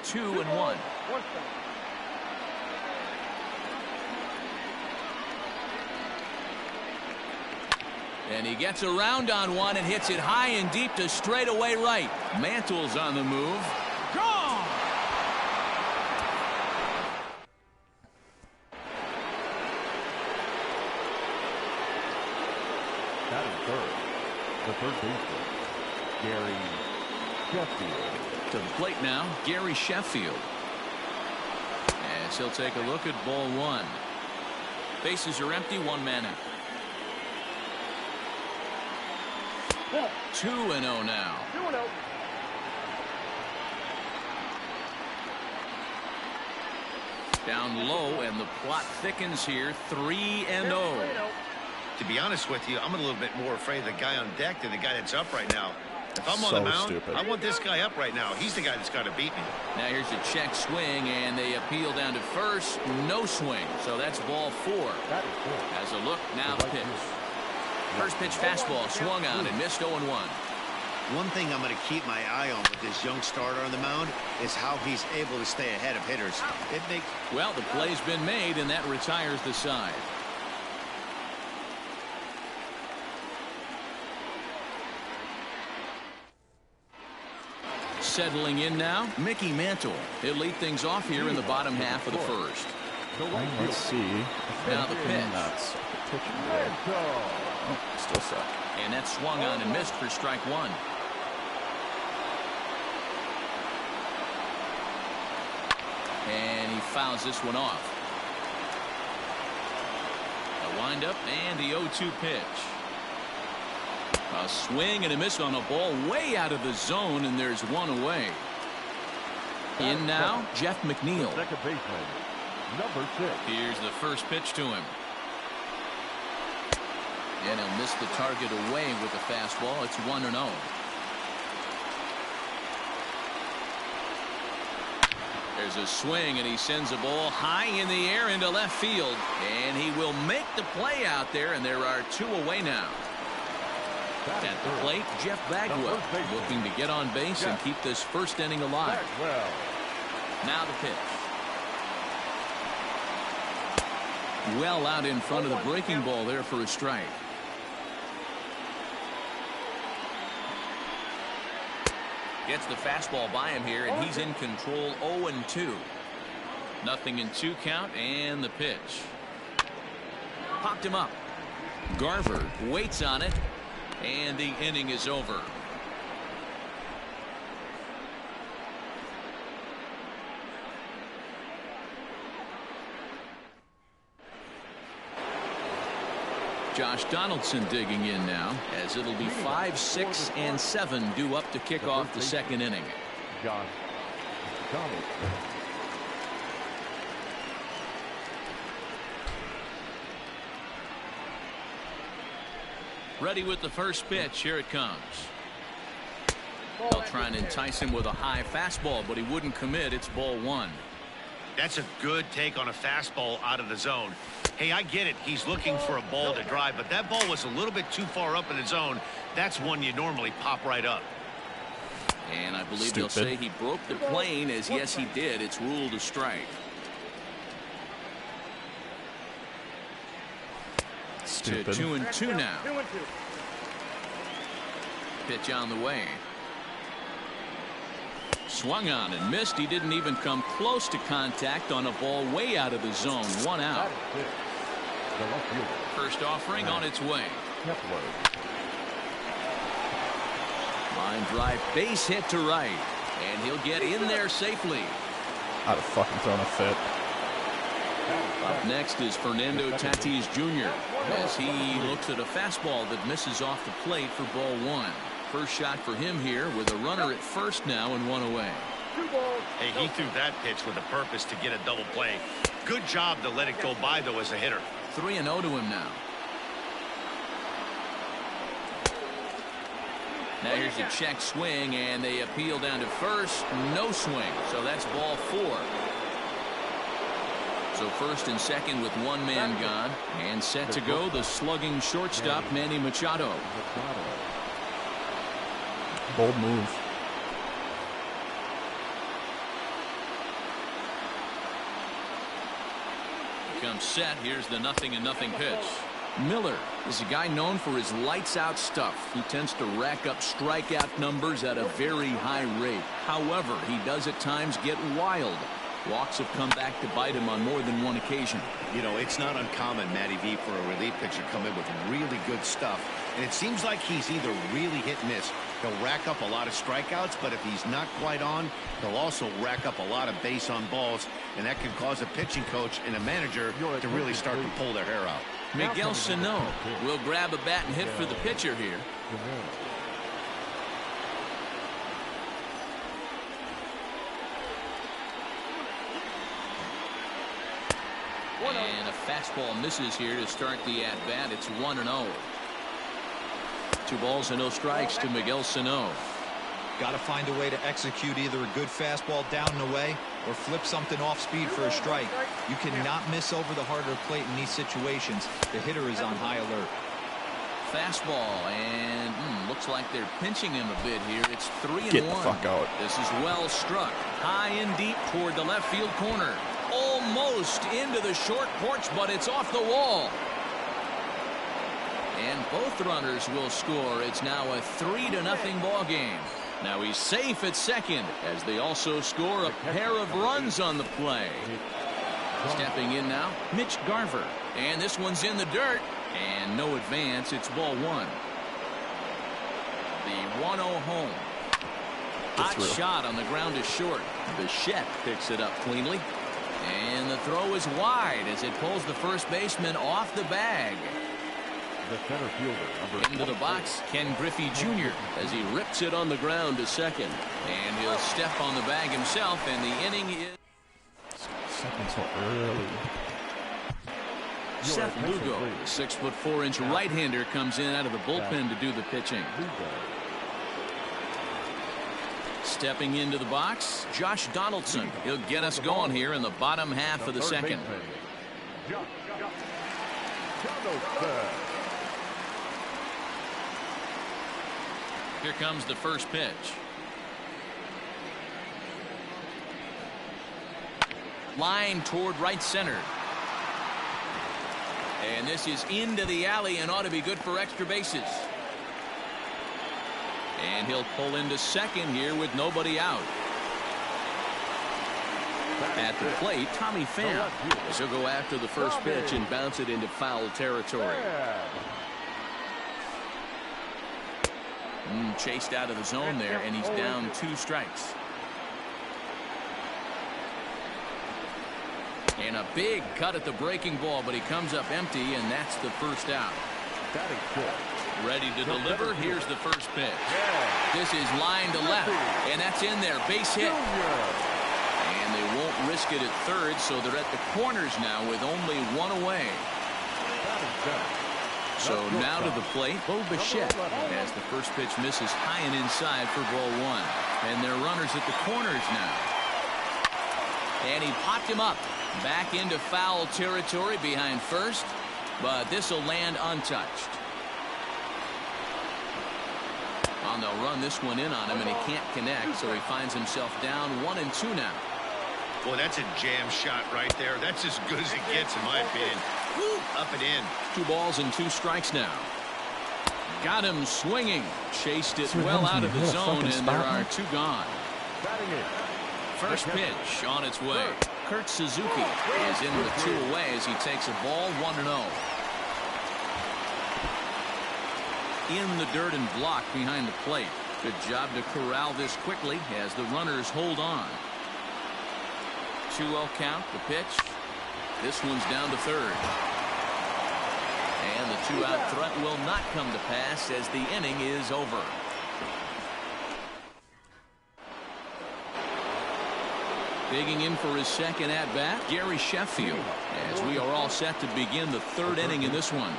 Two and one. And he gets around on one and hits it high and deep to straightaway right. Mantle's on the move. Gone! Batting third. The third baseman, Gary Sheffield. To the plate now, Gary Sheffield. As he'll take a look at ball 1. Bases are empty, 1 man out. 2-0 now. 2-0. Down low, and the plot thickens here. 3-0. To be honest with you, I'm a little bit more afraid of the guy on deck than the guy that's up right now. If I'm on So the mound, stupid. I want this guy up right now. He's the guy that's got to beat me. Now here's a check swing, and they appeal down to first. No swing, so that's ball 4. Batting fourth. As a look, now the pitch. First pitch fastball swung on and missed 0-1. One thing I'm going to keep my eye on with this young starter on the mound is how he's able to stay ahead of hitters. It makes Well, the play's been made, and that retires the side. Settling in now, Mickey Mantle. He'll lead things off here in the bottom half of the first. The right Let's fielder, see. Now the pitch. Nuts. Pitching. Mantle. Oh, still set. And that swung on and missed for strike 1. And he fouls this one off. A windup and the 0-2 pitch. A swing and a miss on a ball way out of the zone, and there's 1 away. In now, Jeff McNeil. Second baseman, number 6. Here's the first pitch to him. And he'll miss the target away with the fastball. It's 1-0. There's a swing, and he sends a ball high in the air into left field. And he will make the play out there, and there are 2 away now. At the plate, Jeff Bagwell looking to get on base and keep this first inning alive. Bagwell. Now the pitch. Well out in front of the breaking ball there for a strike. Gets the fastball by him here, and he's in control. 0-2. Nothing in 2 count, and the pitch. Popped him up. Garver waits on it, and the inning is over. Josh Donaldson digging in now, as it'll be 5, 6, and 7 due up to kick off the second inning. Josh Donaldson. Ready with the first pitch. Here it comes. They'll try and entice him with a high fastball, but he wouldn't commit. It's ball 1. That's a good take on a fastball out of the zone. Hey, I get it. He's looking for a ball to drive, but that ball was a little bit too far up in the zone. That's one you normally pop right up. And I believe they'll say he broke the plane, as yes, he did. It's ruled a strike. Stupid. To 2-2 now. 2-2. Pitch on the way. Swung on and missed. He didn't even come close to contact on a ball way out of the zone. 1 out. The left fielder. First offering on its way. Kepler. Line drive, base hit to right, and he'll get in there safely. I'd have fucking thrown a fit. Up next is Fernando Tatis Jr. as he looks at a fastball that misses off the plate for ball 1. First shot for him here with a runner at first now and 1 away. 2 balls. Hey, he threw that pitch with a purpose to get a double play. Good job to let it go by, though, as a hitter. 3-0 to him now. Now here's a check swing, and they appeal down to first. No swing, so that's ball 4. So first and second with 1 man gone, and set to go the slugging shortstop Manny Machado. Bold move. Comes set. Here's the 0-0 pitch. Miller is a guy known for his lights out stuff. He tends to rack up strikeout numbers at a very high rate. However, he does at times get wild. Walks have come back to bite him on more than 1 occasion. You know, it's not uncommon, Matty V, for a relief pitcher to come in with really good stuff. And it seems like he's either really hit and miss. He'll rack up a lot of strikeouts, but if he's not quite on, he'll also rack up a lot of base on balls. And that can cause a pitching coach and a manager to really start to pull their hair out. Miguel Sano will grab a bat and hit for the pitcher here. And a fastball misses here to start the at-bat. It's 1-0. 2 balls and no strikes to Miguel Sano. Got to find a way to execute either a good fastball down and away or flip something off speed for a strike. You cannot miss over the harder plate in these situations. The hitter is on high alert. Fastball, and looks like they're pinching him a bit here. It's 3-1. Get the fuck out. This is well struck. High and deep toward the left field corner. Almost into the short porch, but it's off the wall. And both runners will score. It's now a 3-0 ball game. Now he's safe at second as they also score a pair of runs on the play. Stepping in now, Mitch Garver. And this one's in the dirt. And no advance. It's ball 1. The 1-0 home. Hot shot on the ground is short. Bichette picks it up cleanly. And the throw is wide as it pulls the first baseman off the bag. The center fielder, Into the box, Ken Griffey Jr. as he rips it on the ground to second. And he'll step on the bag himself, and the inning is... Second so early. Seth Lugo, the 6'4" right-hander, comes in out of the bullpen to do the pitching. Stepping into the box, Josh Donaldson. He'll get us going here in the bottom half of the second. Here comes the first pitch. Line toward right center. And this is into the alley and ought to be good for extra bases. And he'll pull into second here with nobody out. At the plate, Tommy Pham, as he'll go after the first pitch and bounce it into foul territory. Chased out of the zone there, and he's down 2 strikes. And a big cut at the breaking ball, but he comes up empty, and that's the first out. Batting fifth. Ready to deliver. Here's the first pitch. This is line to left, and that's in there. Base hit. And they won't risk it at third, so they're at the corners now with only one away. So now to the plate, Bo Bichette, as the first pitch misses high and inside for ball one. And their runners at the corners now. And he popped him up. Back into foul territory behind first, but this will land untouched. Well, they'll run this one in on him, and he can't connect, so he finds himself down 1-2 now. Boy, that's a jam shot right there. That's as good as it gets, in my opinion. Woo, up and in. 2 balls and 2 strikes now. Got him swinging. Chased it well out of the zone, and there are 2 gone. First pitch on its way. Kurt Suzuki is in with 2 away as he takes a ball 1-0. In the dirt and block behind the plate. Good job to corral this quickly as the runners hold on. 2-0 count. The pitch. This one's down to third. And the 2-out threat will not come to pass as the inning is over. Digging in for his second at-bat, Gary Sheffield, as we are all set to begin the 3rd inning in this one.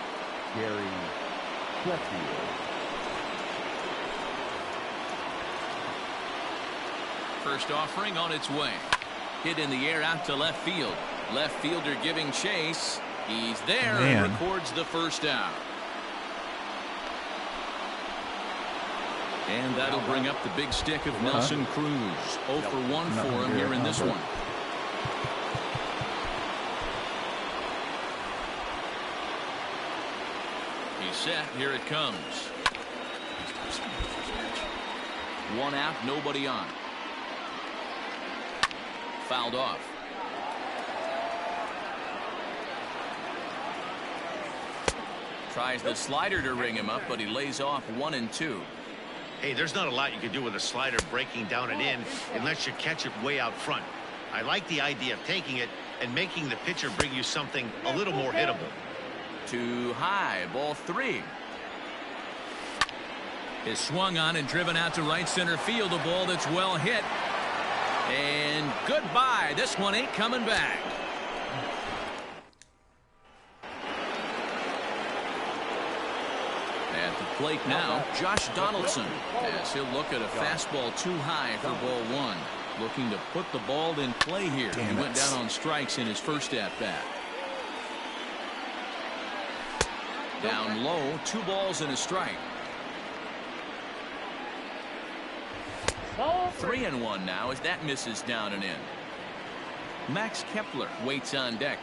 Gary Sheffield. First offering on its way. Hit in the air out to left field. Left fielder giving chase. He's there and records the first out. And that'll bring up the big stick of Nelson Cruz. 0 for 1 for him here in this one. He's set. Here it comes. 1 out, nobody on. Fouled off. Tries the slider to ring him up, but he lays off 1-2. Hey, there's not a lot you can do with a slider breaking down and in unless you catch it way out front. I like the idea of taking it and making the pitcher bring you something a little more hittable. Too high, ball 3. Is swung on and driven out to right center field. A ball that's well hit. And goodbye. This one ain't coming back. At the plate now, Josh Donaldson, as he'll look at a fastball too high for ball 1. Looking to put the ball in play here. He went down on strikes in his first at-bat. Down low, 2 balls and a strike. 3-1 now as that misses down and in. Max Kepler waits on deck.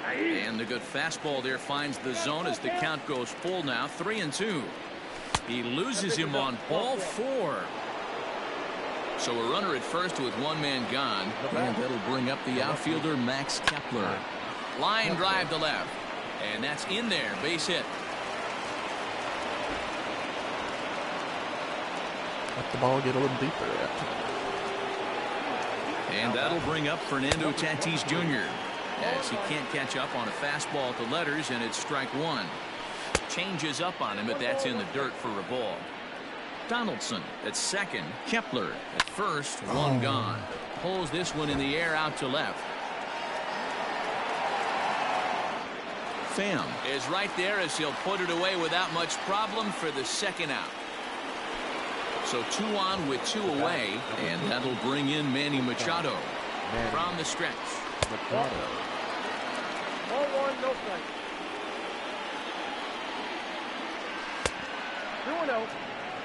And the good fastball there finds the zone as the count goes full now. 3-2. He loses him on ball 4. So a runner at first with 1 man gone. And that'll bring up the outfielder Max Kepler. Line drive to left. And that's in there. Base hit. Let the ball get a little deeper. And that'll bring up Fernando Tatis Jr. as he can't catch up on a fastball at the letters, and it's strike 1. Changes up on him, but that's in the dirt for a ball. Donaldson at second. Kepler at first. 1 gone. Pulls this one in the air out to left. Pham is right there as he'll put it away without much problem for the second out. So 2 on with 2 away, and that'll bring in Manny Machado from the stretch. Ball 1, no strike. 2-0.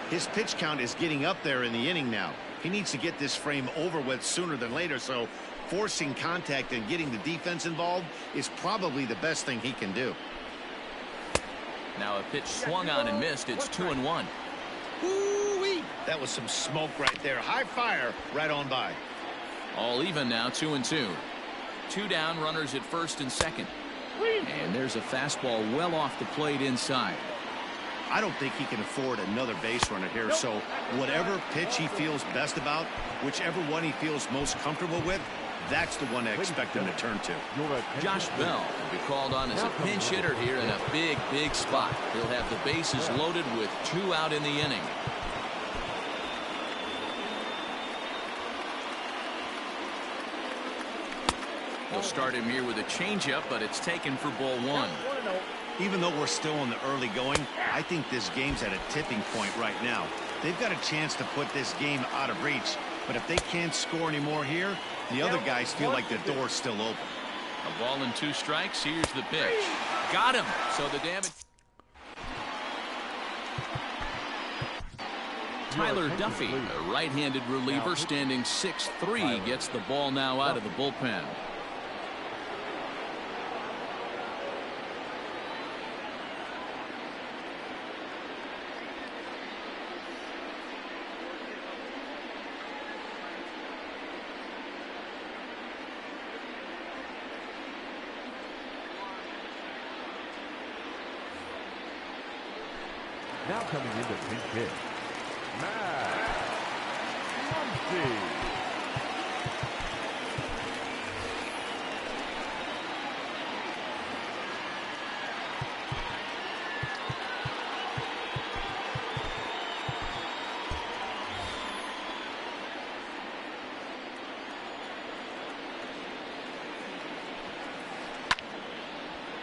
His pitch count is getting up there in the inning now. He needs to get this frame over with sooner than later, so forcing contact and getting the defense involved is probably the best thing he can do. Now a pitch swung on and missed. It's 2-1. Woo-wee. That was some smoke right there. High fire right on by. All even now. 2-2. 2 down, runners at first and second. And there's a fastball well off the plate inside. I don't think he can afford another base runner here. So whatever pitch he feels best about, whichever one he feels most comfortable with, That's the one I expect them to turn to. Josh Bell will be called on as a pinch hitter here in a big, big spot. He'll have the bases loaded with 2 out in the inning. He'll start him here with a changeup, but it's taken for ball 1. Even though we're still in the early going, I think this game's at a tipping point right now. They've got a chance to put this game out of reach, but if they can't score anymore here, the other guys feel like the door's still open. A ball and 2 strikes. Here's the pitch. Got him. So the damage. Tyler Duffy, a right-handed reliever standing 6'3", gets the ball now out of the bullpen. Now coming into pinch hit, Matt Muncy.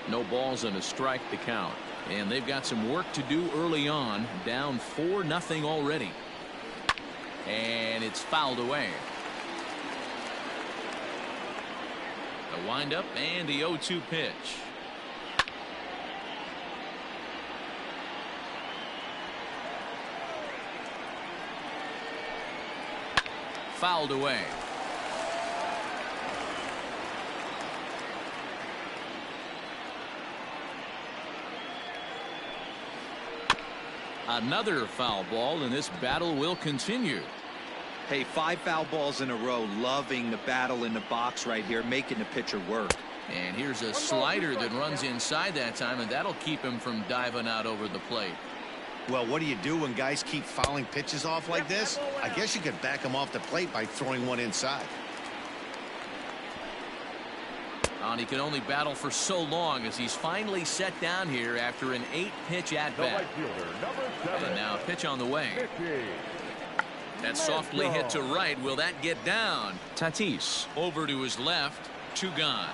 No balls and a strike to count. And they've got some work to do early on. Down 4-0 already. And it's fouled away. The windup and the 0-2 pitch. Fouled away. Another foul ball, and this battle will continue. Hey, 5 foul balls in a row. Loving the battle in the box right here, making the pitcher work. And here's a slider that runs inside that time, and that'll keep him from diving out over the plate. Well, what do you do when guys keep fouling pitches off like this? I guess you could back them off the plate by throwing one inside. And he can only battle for so long as he's finally set down here after an 8-pitch at-bat. And now a pitch on the way. That's softly hit to right. Will that get down? Tatis over to his left. 2 gone.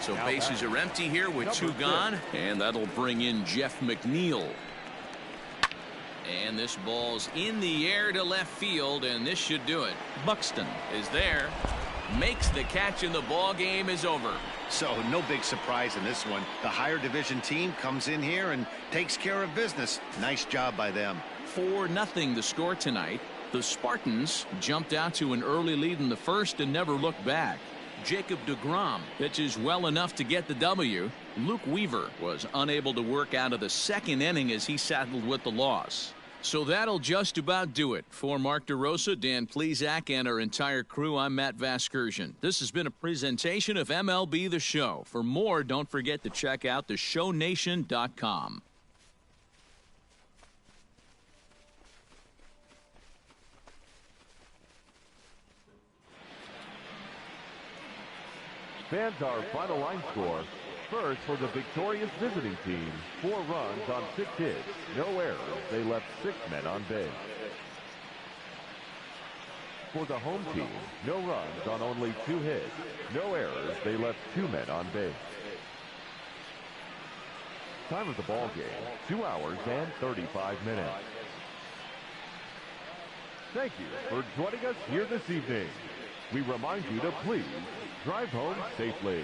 So bases are empty here with 2 gone. And that'll bring in Jeff McNeil. And this ball's in the air to left field, and this should do it. Buxton is there, makes the catch, and the ball game is over. So no big surprise in this one. The higher division team comes in here and takes care of business. Nice job by them. 4-0 the score tonight. The Spartans jumped out to an early lead in the first and never looked back. Jacob deGrom pitches well enough to get the W. Luke Weaver was unable to work out of the second inning as he settled with the loss. So that'll just about do it. For Mark DeRosa, Dan Plesac, and our entire crew, I'm Matt Vasgersian. This has been a presentation of MLB The Show. For more, don't forget to check out theshownation.com. Fans, our final line score. First, for the victorious visiting team, 4 runs on 6 hits, no errors. They left 6 men on base. For the home team, no runs on only 2 hits, no errors. They left 2 men on base. Time of the ball game, 2 hours and 35 minutes. Thank you for joining us here this evening. We remind you to please drive home safely.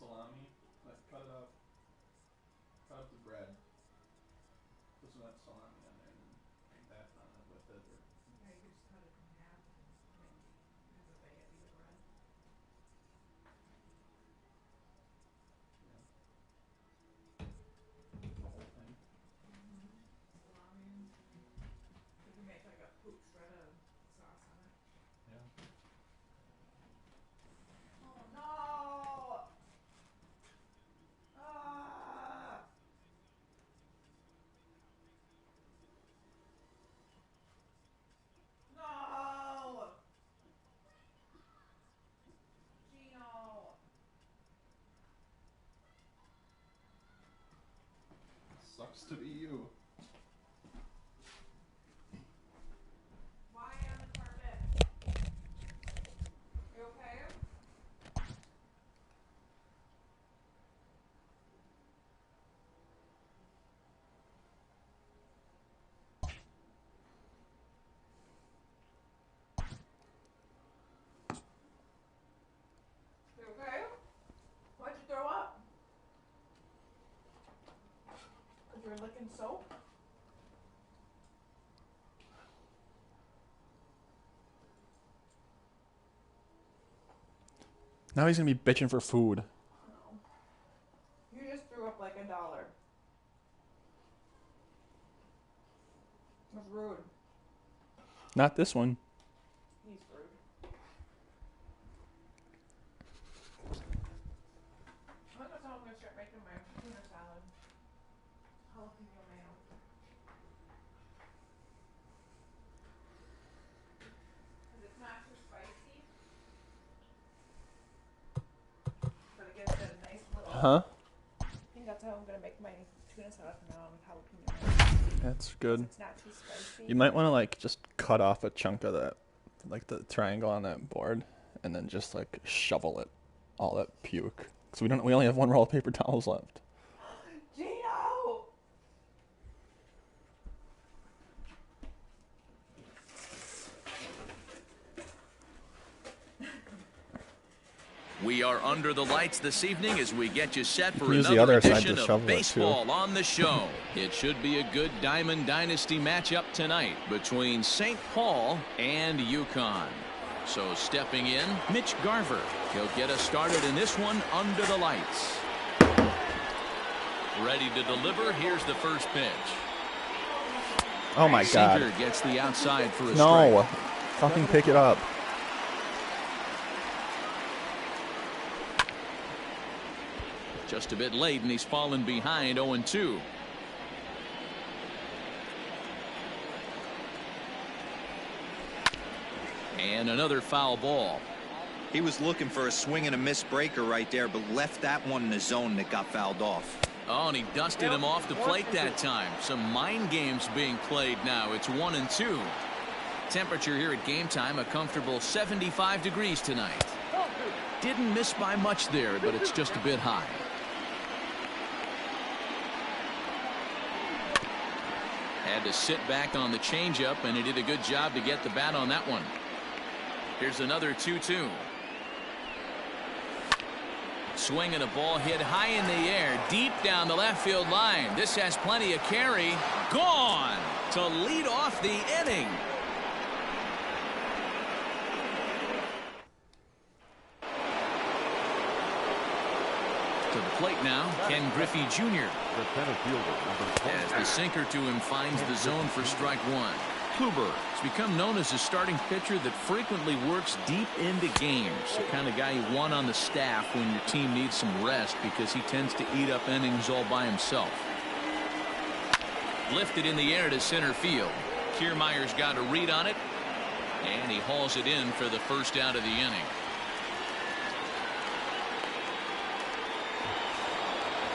salami, like cut it up the bread, put some of that salami on there, and eat that with it. Or Yeah, you just cut it in half and use a baguette of bread. the whole thing. Salami. You can make like a hooch shredded sauce on it. Yeah. Oh no! Ah! No! Gino! Sucks to be you. Why on the carpet? You okay? You okay? Why'd you throw up? 'Cause you were licking soap? Now he's gonna be bitching for food. No. You just threw up like $1. That's rude. Not this one. He's rude. I'm gonna start making my tuna salad. Jalapeno mayo. Cause it's not too spicy. But it gives it a nice little. Huh? I think that's how I'm gonna make my tuna salad from now on with jalapeno mayo. That's good. It's not too spicy. You might want to like just cut off a chunk of that, like the triangle on that board, and then just like shovel it, all that puke. Cause we only have one roll of paper towels left. Gino! We are under the lights this evening as we get you set for Use the another other side edition to of shovel it, too. baseball on the show. It should be a good Diamond Dynasty matchup tonight between St. Paul and UConn. So stepping in, Mitch Garver. He'll get us started in this one under the lights. Ready to deliver. Here's the first pitch. Oh my God. Singer gets the outside for a No. strike. Fucking pick it up. Just a bit late, and he's fallen behind 0-2. And another foul ball. He was looking for a swing and a miss breaker right there, but left that one in the zone that got fouled off. Oh, and he dusted him off the plate that time. Some mind games being played now. It's 1-2. Temperature here at game time, a comfortable 75 degrees tonight. Didn't miss by much there, but it's just a bit high. Had to sit back on the changeup, and he did a good job to get the bat on that one. Here's another 2-2. Swing and a ball hit high in the air, deep down the left field line. This has plenty of carry. Gone to lead off the inning. To the plate now, Ken Griffey Jr. The center fielder, number 20. As the sinker to him finds the zone for strike one. Kluber has become known as a starting pitcher that frequently works deep into games. The kind of guy you want on the staff when your team needs some rest because he tends to eat up innings all by himself. Lifted in the air to center field. Kiermaier's got a read on it, and he hauls it in for the first out of the inning.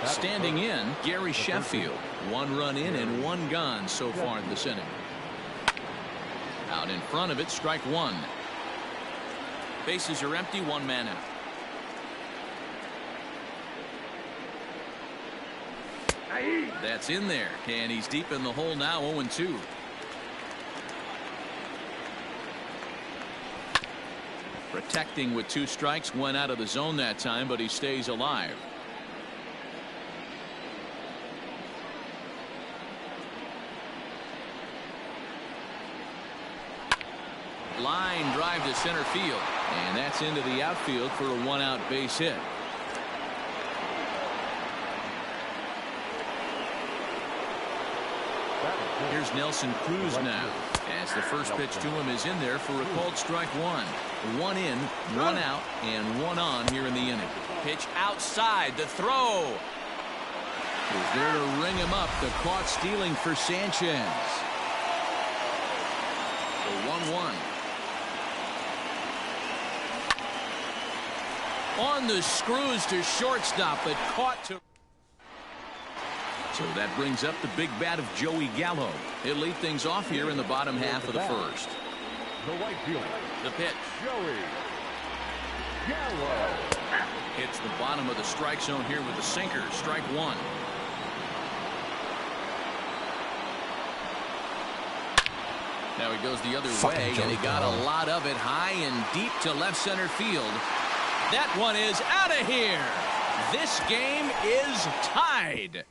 Standing in, Gary Sheffield. 1 run in and 1 gone so far this inning. Out in front of it, strike one. Bases are empty, 1 man out. That's in there, and he's deep in the hole now, 0-2. Protecting with 2 strikes, went out of the zone that time, but he stays alive. Line drive to center field, and that's into the outfield for a 1-out base hit. Here's Nelson Cruz now, as the first pitch to him is in there for a called strike 1. 1 in, 1 out, and 1 on here in the inning. Pitch outside, the throw is there to ring him up. The caught stealing for Sanchez. The 1-1. On the screws to shortstop, but caught to. So that brings up the big bat of Joey Gallo. He'll lead things off here in the bottom half of the first. The right fielder. The pitch. Joey Gallo. Hits the bottom of the strike zone here with the sinker. Strike 1. Now he goes the other way, and he got a lot of it high and deep to left center field. That one is out of here. This game is tied.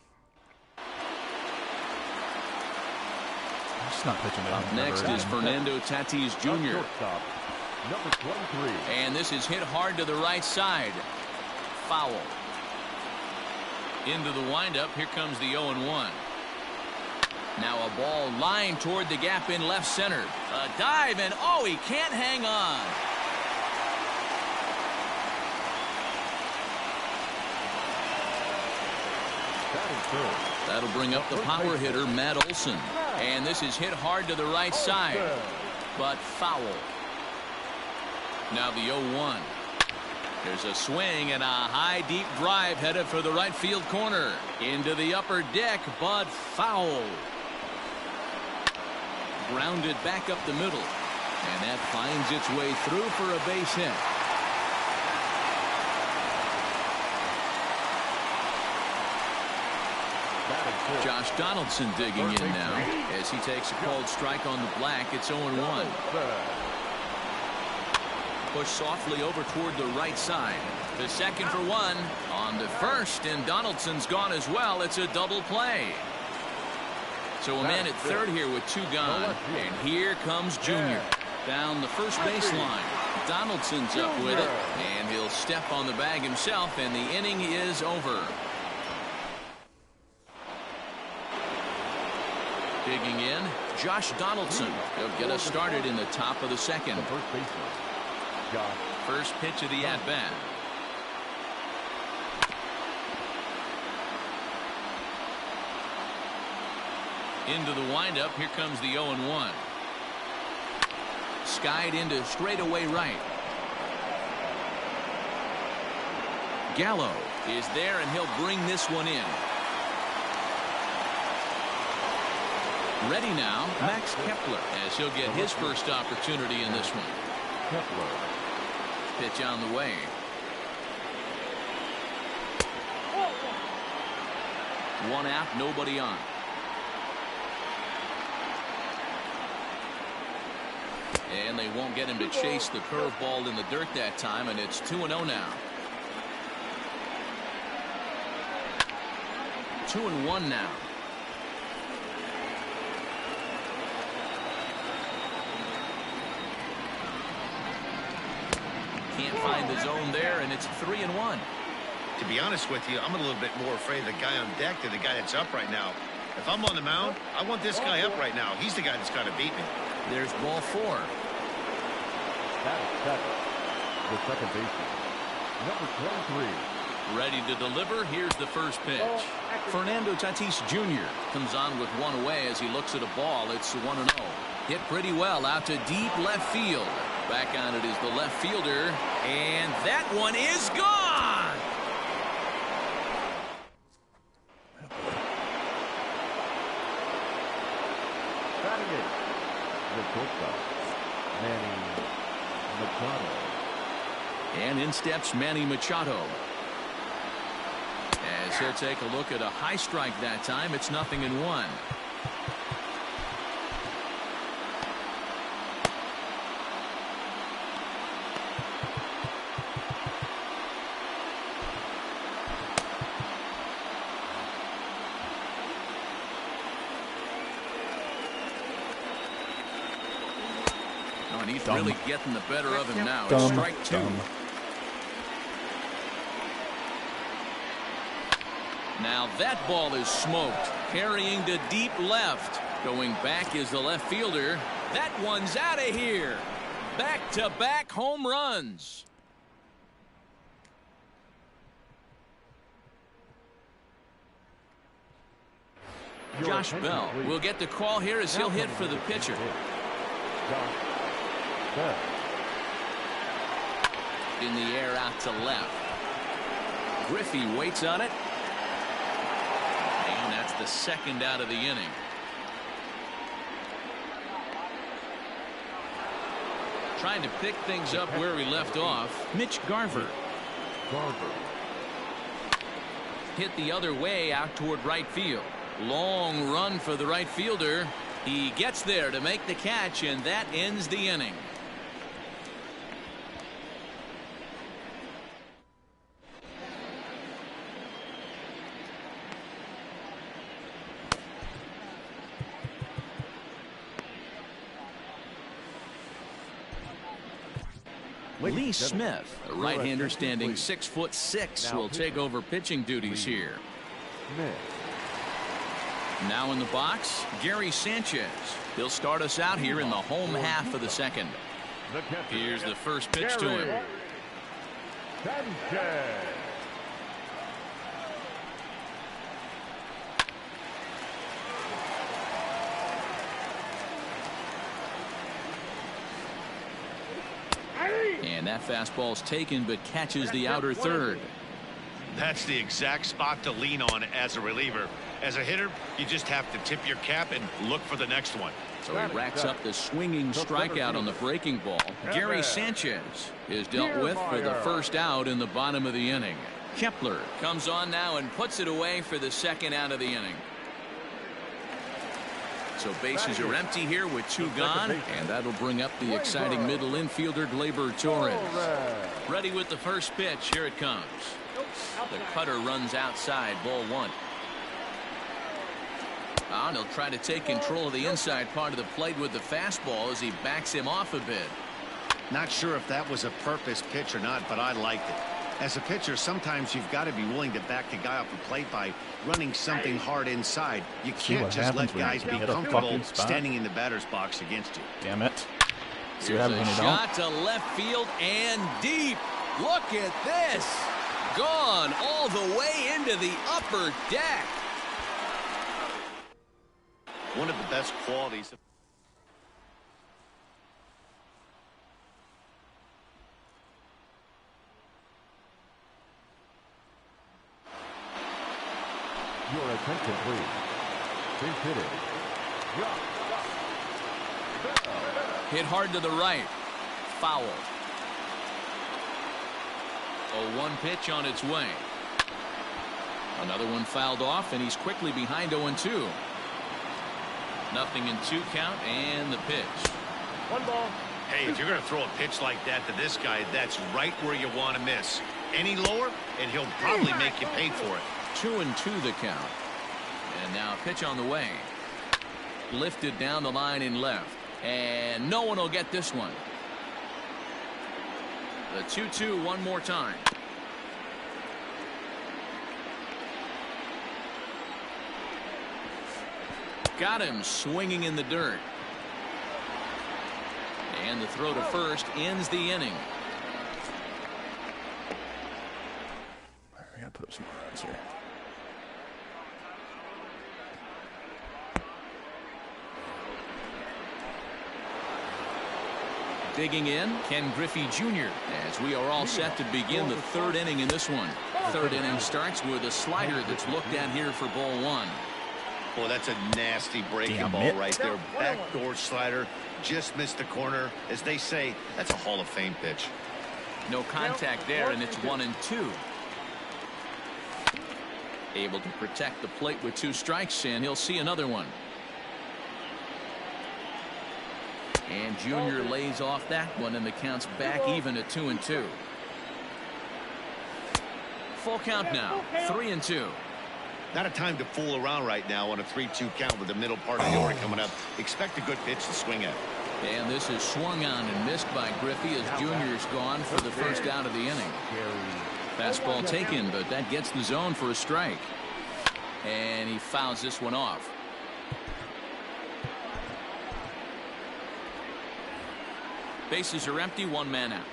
Just not pitching. Up next is Fernando Tatis Jr. Number 23. And this is hit hard to the right side. Foul. Into the windup. Here comes the 0-1. Now a ball lined toward the gap in left center. A dive, and oh, he can't hang on. That'll bring up the power hitter, Matt Olson. And this is hit hard to the right side, but foul. Now the 0-1. There's a swing and a high deep drive headed for the right field corner. Into the upper deck, but foul. Grounded back up the middle. And that finds its way through for a base hit. Josh Donaldson digging in now as he takes a called strike on the black. It's 0-1. Push softly over toward the right side. The second for 1 on the first, and Donaldson's gone as well. It's a double play. So a man at third here with 2 gone, and here comes Junior down the first baseline. Donaldson's up with it, and he'll step on the bag himself, and the inning is over. Digging in, Josh Donaldson. He'll get us started in the top of the second. First pitch of the at-bat. Into the windup. Here comes the 0-1. Skied into straightaway right. Gallo is there, and he'll bring this one in. Ready now, Max Kepler, as he'll get his first opportunity in this one. Kepler. Pitch on the way. One out, nobody on. And they won't get him to chase the curveball in the dirt that time, and it's 2-0 now. 2-1 now. Can't find the zone there, and it's 3-1. To be honest with you, I'm a little bit more afraid of the guy on deck than the guy that's up right now. If I'm on the mound, I want this guy up right now. He's the guy that's got to beat me. There's ball 4. That's the second baseman, number 23. Ready to deliver. Here's the first pitch. Fernando Tatis Jr. comes on with 1 away as he looks at a ball. It's 1-0. Hit pretty well out to deep left field. Back on it is the left fielder, and that one is gone. Batting it, the shortstop, Manny Machado. And in steps Manny Machado. As he'll take a look at a high strike that time, it's 0-1. Oh, and he's Dumb. really getting the better of him now. It's Dumb. strike 2. Dumb. Now that ball is smoked. Carrying to deep left. Going back is the left fielder. That one's out of here. Back-to-back home runs. Josh Bell will get the call here as he'll hit for the pitcher. In the air out to left. Griffey waits on it. And that's the second out of the inning. Trying to pick things up where we left off. Mitch Garver. Hit the other way out toward right field. Long run for the right fielder. He gets there to make the catch, and that ends the inning. Lee Smith, a right-hander standing 6'6", will take over pitching duties here. Now in the box, Gary Sanchez. He'll start us out here in the home half of the second. Here's the first pitch to him. And that fastball's taken but catches the outer third. That's the exact spot to lean on as a reliever. As a hitter, you just have to tip your cap and look for the next one. So he racks up the swinging strikeout on the breaking ball. Gary Sanchez is dealt with for the first out in the bottom of the inning. Kepler comes on now and puts it away for the second out of the inning. So bases are empty here with 2 gone, and that'll bring up the exciting middle infielder Gleyber Torres. Ready with the first pitch. Here it comes. The cutter runs outside, ball 1. And he'll try to take control of the inside part of the plate with the fastball as he backs him off a bit. Not sure if that was a purpose pitch or not, but I liked it. As a pitcher, sometimes you've got to be willing to back the guy off the plate by running something hard inside. You can't just let guys be comfortable standing in the batter's box against you. Damn it. See what Here's happens when a you don't. shot to left field and deep. Look at this. Gone all the way into the upper deck. One of the best qualities. Your attention, please. Big hitter. Hit hard to the right. Foul. 0-1 pitch on its way. Another one fouled off, and he's quickly behind 0-2. Nothing in 2 count, and the pitch. 1 ball. Hey, if you're going to throw a pitch like that to this guy, that's right where you want to miss. Any lower, and he'll probably make you pay for it. 2-2 the count. And now a pitch on the way. Lifted down the line in left. And no one will get this one. The 2-2 one more time. Got him swinging in the dirt. And the throw to first ends the inning. We gotta put up some more runs here. Digging in, Ken Griffey Jr. as we are all set to begin the 3rd inning in this one. 3rd inning starts with a slider that's looked at here for ball 1. Boy, that's a nasty breaking Damn ball it. right there. Backdoor slider, just missed the corner. As they say, that's a Hall of Fame pitch. No contact there, and it's 1-2. Able to protect the plate with 2 strikes, and he'll see another one. And Junior lays off that one, and the count's back even at 2-2. Full count now, 3-2. Not a time to fool around right now on a 3-2 count with the middle part of the order coming up. Expect a good pitch to swing at. And this is swung on and missed by Griffey as Junior's gone for the first out of the inning. Fastball taken, but that gets the zone for a strike. And he fouls this one off. Bases are empty, one man out.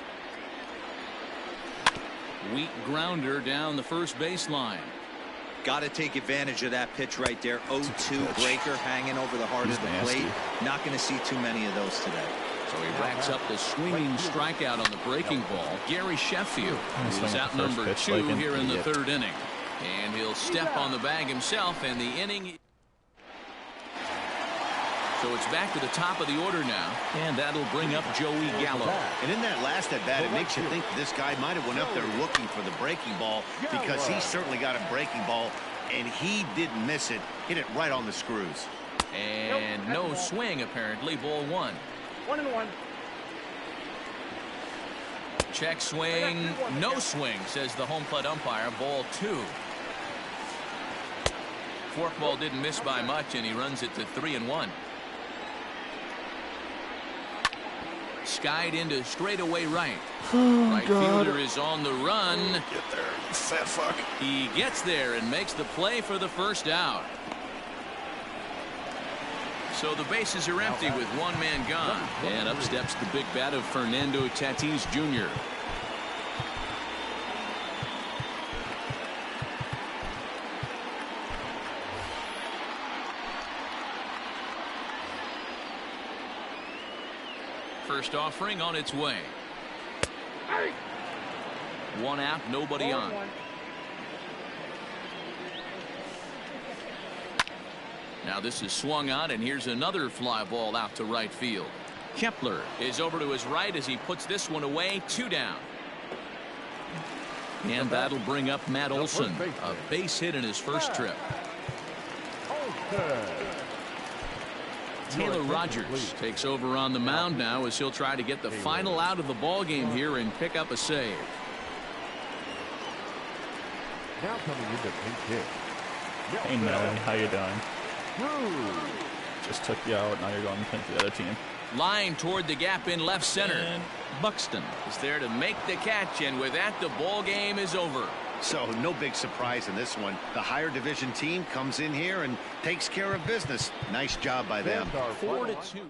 Weak grounder down the first baseline. Got to take advantage of that pitch right there. 0-2 breaker hanging over the heart of the plate. Not going to see too many of those today. So he racks up the swinging strikeout on the breaking ball. Gary Sheffield, who's out number 2 here in the third inning. And he'll step on the bag himself, and the inning. So it's back to the top of the order now, and that'll bring up Joey Gallo. And in that last at bat, it makes you think this guy might have went up there looking for the breaking ball, because he certainly got a breaking ball, and he didn't miss it. Hit it right on the screws. And no swing, apparently. Ball 1. 1-1. Check swing, no swing, says the home plate umpire. Ball 2. Forkball didn't miss by much, and he runs it to 3-1. Skied into straightaway right. Right fielder is on the run. Get there, you fat fuck. He gets there and makes the play for the first out. So the bases are empty with one man gone. And up steps the big bat of Fernando Tatis Jr. First offering on its way. One out, nobody on. Now this is swung on, and here's another fly ball out to right field. Kepler is over to his right as he puts this one away. 2 down. And that'll bring up Matt Olson, a base hit in his first trip. Taylor Rogers takes over on the mound now as he'll try to get the final out of the ball game here and pick up a save. Now coming into pinch hit. Hey Melanie, how you doing? Just took you out, now you're going to pinch the other team. Line toward the gap in left center. And Buxton is there to make the catch, and with that the ball game is over. So no big surprise in this one. The higher division team comes in here and takes care of business. Nice job by them. 4-2.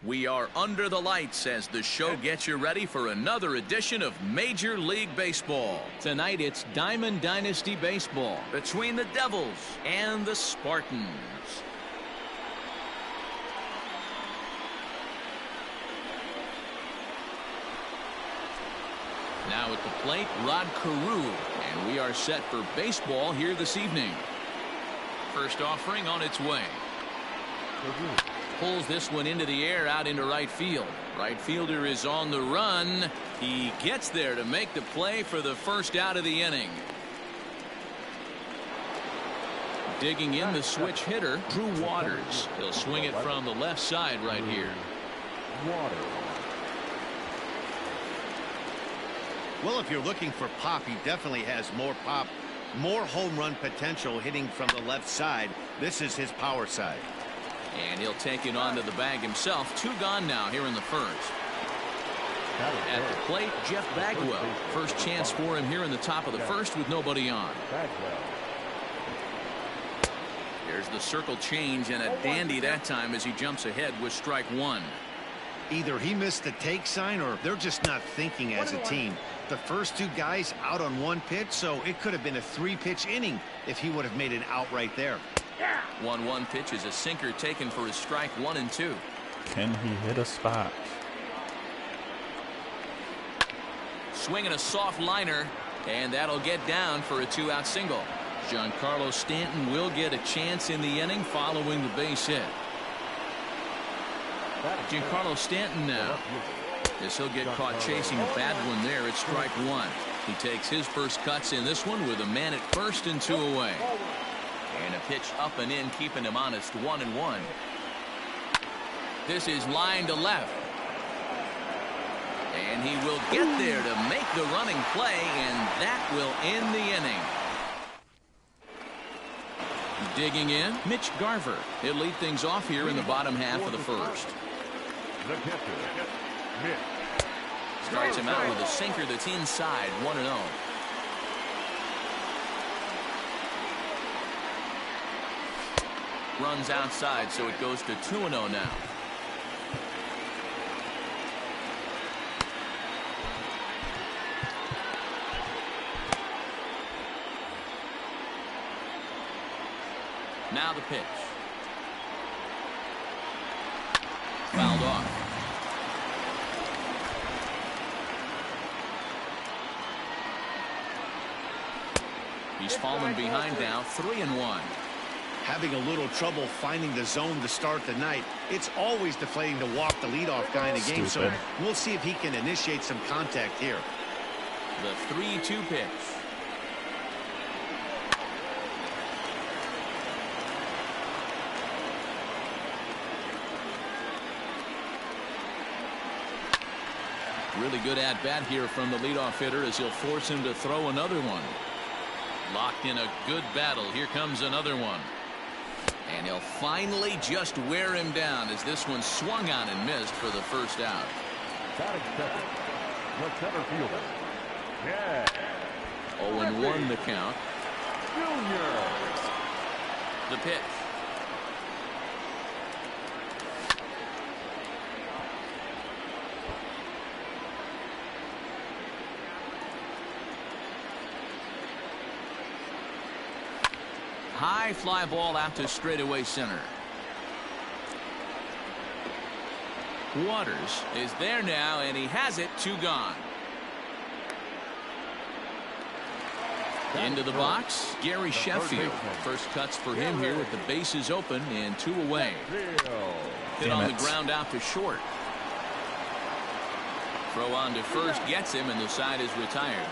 We are under the lights as the show gets you ready for another edition of Major League Baseball. Tonight it's Diamond Dynasty Baseball between the Devils and the Spartans. Now at the plate, Rod Carew, and we are set for baseball here this evening. First offering on its way. Pulls this one into the air out into right field. Right fielder is on the run. He gets there to make the play for the first out of the inning. Digging in the switch hitter, Drew Waters. He'll swing it from the left side right here. Well, if you're looking for pop, he definitely has more pop, more home run potential hitting from the left side. This is his power side. And he'll take it onto the bag himself. 2 gone now here in the first. At the plate, Jeff Bagwell. First chance for him here in the top of the first with nobody on. There's the circle change, and a dandy that time as he jumps ahead with strike 1. Either he missed the take sign or they're just not thinking as a team. The first 2 guys out on 1 pitch, so it could have been a 3-pitch inning if he would have made an out right there. 1-1 pitch is a sinker taken for his strike 1 and 2. Can he hit a spot? Swinging a soft liner, and that'll get down for a 2-out single. Giancarlo Stanton will get a chance in the inning following the base hit. Giancarlo Stanton now. As he'll get caught chasing a bad one there at strike 1. He takes his first cuts in this one with a man at first and 2 away. And a pitch up and in, keeping him honest, 1-1. This is line to left. And he will get there to make the running play, and that will end the inning. Digging in, Mitch Garver. He'll lead things off here in the bottom half of the first. The catcher, Mitch. Starts him out with a sinker that's inside, 1-0. Runs outside, so it goes to 2-0 now. Now the pitch. Fouled off. He's fallen behind now, 3-1. Having a little trouble finding the zone to start the night. It's always deflating to walk the leadoff guy in a game, so we'll see if he can initiate some contact here. The 3-2 pitch. Really good at-bat here from the leadoff hitter as he'll force him to throw another one. Locked in a good battle. Here comes another one. And he'll finally just wear him down as this one swung on and missed for the first out. Batting second, the center fielder. Yeah. 0-1 the count. Junior. The pitch. High fly ball out to straightaway center. Waters is there now, and he has it. 2 gone. Into the box, Gary Sheffield. First cuts for him here with the bases open and 2 away. Hit on the ground out to short. Throw on to first gets him, and the side is retired.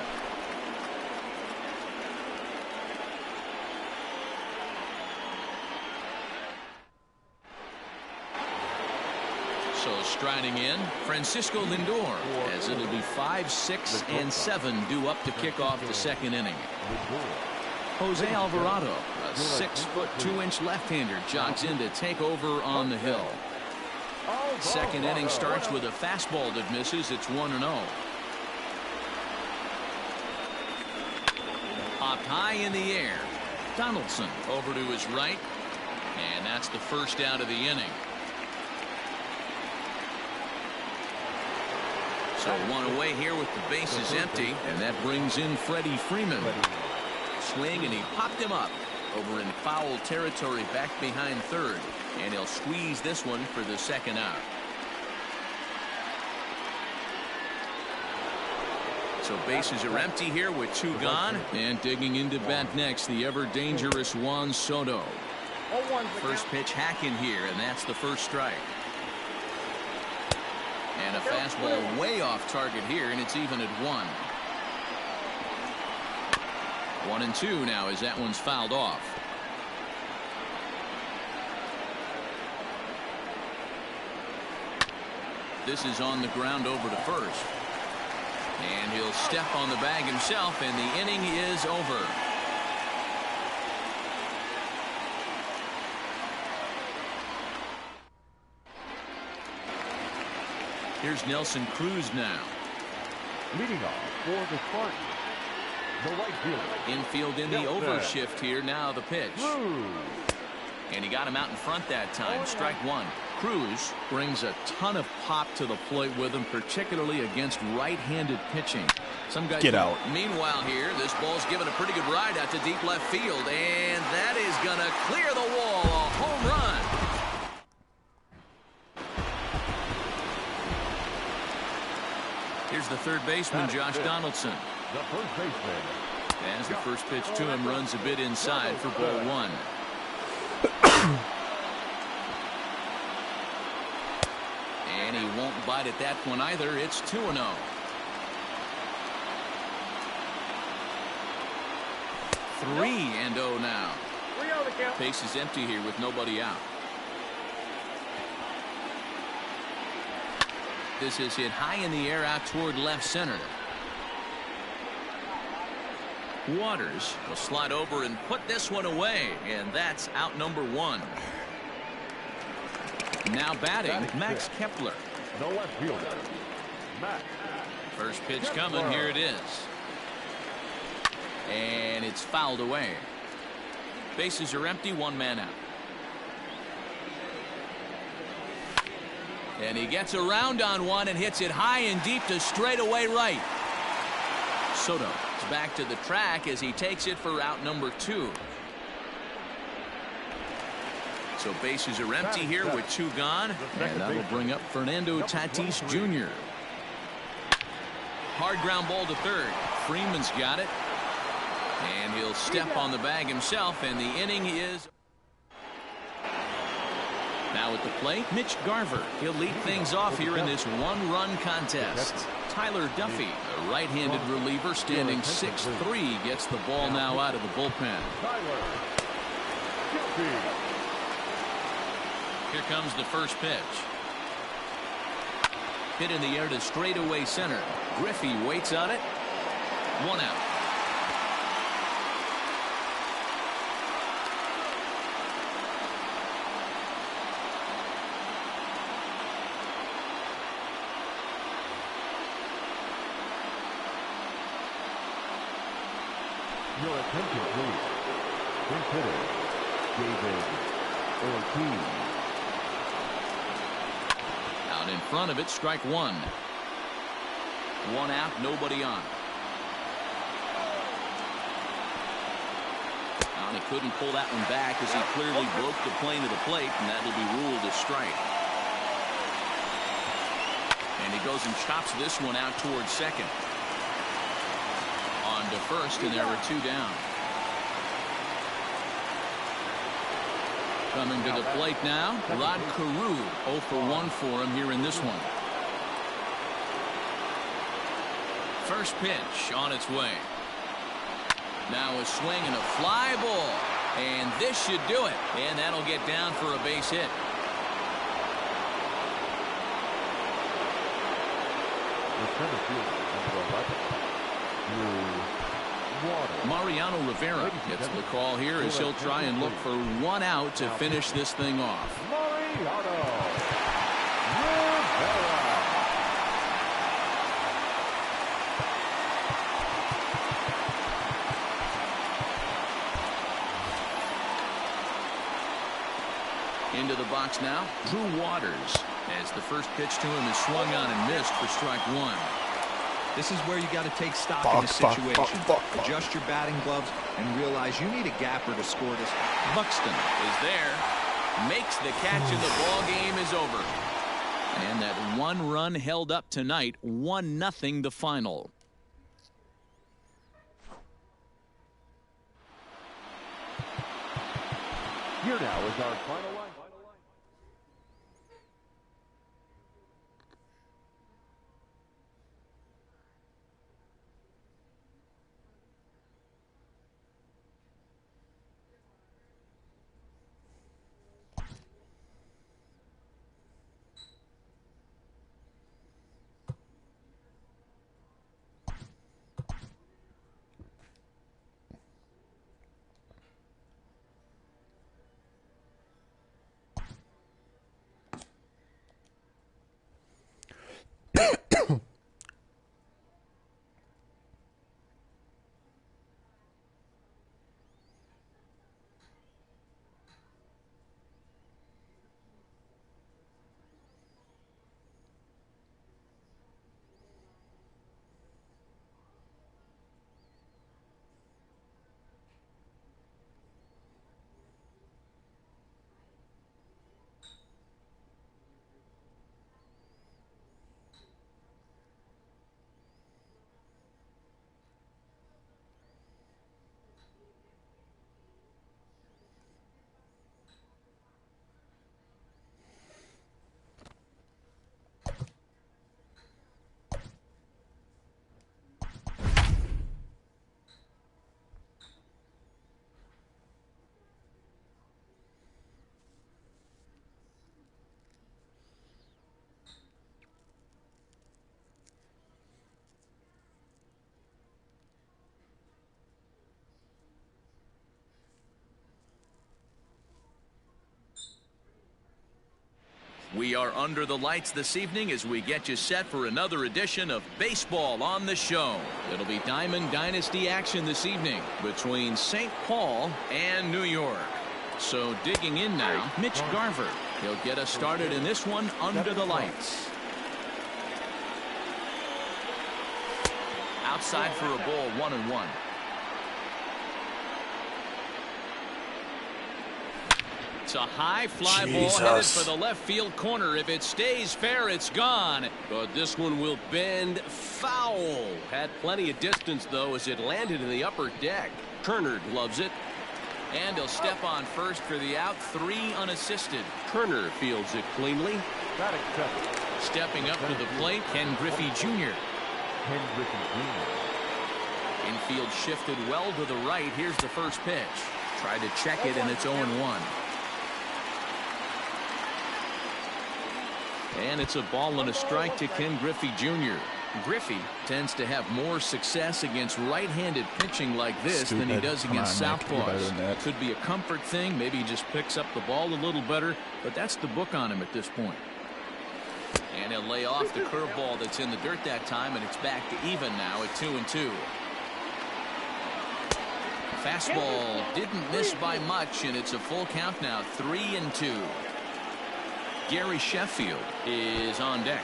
So striding in, Francisco Lindor, as it'll be 5, 6, and 7 due up to kick off the second inning. Jose Alvarado, a 6-foot 2-inch left-hander, jogs in to take over on the hill. Second inning starts with a fastball that misses. It's 1-0. Popped high in the air. Donaldson over to his right, and that's the first out of the inning. So one away here with the bases empty, and that brings in Freddie Freeman. Swing, and he popped him up over in foul territory back behind third, and he'll squeeze this one for the second out. So bases are empty here with 2 gone, and digging into bat next, the ever dangerous Juan Soto. First pitch hacking here, and that's the first strike. And a fastball way off target here, and it's even at 1. 1-2 now as that one's fouled off. This is on the ground over to first. And he'll step on the bag himself, and the inning is over. Here's Nelson Cruz now. Leading off for the Spartans, the right fielder. Infield in the overshift here. Now the pitch. And he got him out in front that time. Strike 1. Cruz brings a ton of pop to the plate with him, particularly against right-handed pitching. Some guys get out. Meanwhile here, this ball's given a pretty good ride out to deep left field, and that is going to clear the wall. A home run. Here's the third baseman, Josh Donaldson. The first baseman. As the first pitch to him runs a bit inside for ball 1. And he won't bite at that one either. It's 2-0. Three and 0 now. Base is empty here with nobody out. This is hit high in the air out toward left center. Waters will slide over and put this one away, and that's out number 1. Now batting, Max Kepler. The left fielder, Max. First pitch coming. Here it is. And it's fouled away. Bases are empty. 1 man out. And he gets around on one and hits it high and deep to straightaway right. Soto is back to the track as he takes it for out number 2. So bases are empty here with 2 gone, and that'll bring up Fernando Tatis Jr. Hard ground ball to third. Freeman's got it, and he'll step on the bag himself, and the inning is. Now at the plate, Mitch Garver. He'll lead things off here in this 1-run contest. Tyler Duffy, a right-handed reliever, standing 6'3", gets the ball now out of the bullpen. Here comes the first pitch. Hit in the air to straightaway center. Griffey waits on it. 1 out. Your attention, please. Consider David Ortiz. Out in front of it, strike 1. 1 out, nobody on. Now he couldn't pull that one back as he clearly broke the plane of the plate, and that'll be ruled a strike. And he goes and chops this one out towards second. On to first, and there are 2 down. Coming to the plate now, Rod Carew. 0 for 1 for him here in this one. First pitch on its way. Now a swing and a fly ball, and this should do it, and that'll get down for a base hit. The center fielder, number 11. Mariano Rivera gets the call here as he'll try and look for 1 out to finish this thing off. Mariano Into the box now, Drew Waters. As the first pitch to him is swung on and missed for strike one. This is where you got to take stock in the situation. Adjust your batting gloves and realize you need a gapper to score this. Buxton is there, makes the catch, and the ball game is over. And that one run held up tonight, 1-0 the final. Here now is our final line. We are under the lights this evening as we get you set for another edition of Baseball on the Show. It'll be Diamond Dynasty action this evening between St. Paul and New York. So digging in now, Mitch Garver. He'll get us started in this one under the lights. Outside for a ball, 1-1. It's a high fly ball headed for the left field corner. If it stays fair, it's gone. But this one will bend foul. Had plenty of distance, though, as it landed in the upper deck. Turner loves it. And he'll step on first for the out, 3 unassisted. Turner fields it cleanly. Stepping up to the plate, Ken Griffey Jr. Infield shifted well to the right. Here's the first pitch. Tried to check it, and it's 0-1. And it's a ball and a strike to Ken Griffey Jr. Griffey tends to have more success against right-handed pitching like this than he does against southpaws. Could be a comfort thing. Maybe he just picks up the ball a little better, but that's the book on him at this point. And he'll lay off the curveball that's in the dirt that time, and it's back to even now at 2-2. Fastball didn't miss by much, and it's a full count now, 3-2. Gary Sheffield is on deck.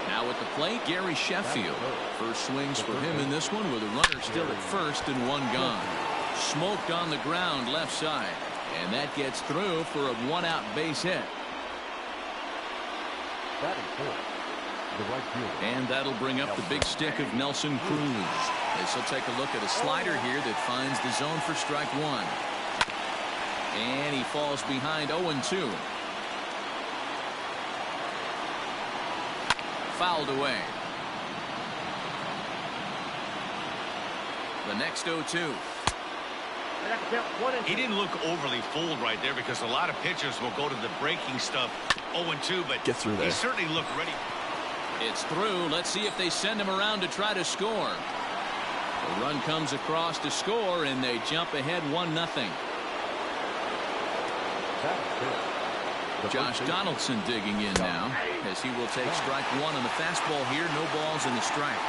Now at the plate, Gary Sheffield. First swings for him in this one with a runner still at first and 1 gone. Smoked on the ground left side, and that gets through for a 1-out base hit. And that'll bring up the big stick of Nelson Cruz, as he'll take a look at a slider here that finds the zone for strike 1. And he falls behind 0-2. Fouled away. The next 0-2. He didn't look overly fooled right there because a lot of pitchers will go to the breaking stuff 0-2, but get through there. He certainly looked ready. It's through. Let's see if they send him around to try to score. The run comes across to score, and they jump ahead 1-0. Josh Donaldson digging in now as he will take strike 1 on the fastball here. No balls in the strike.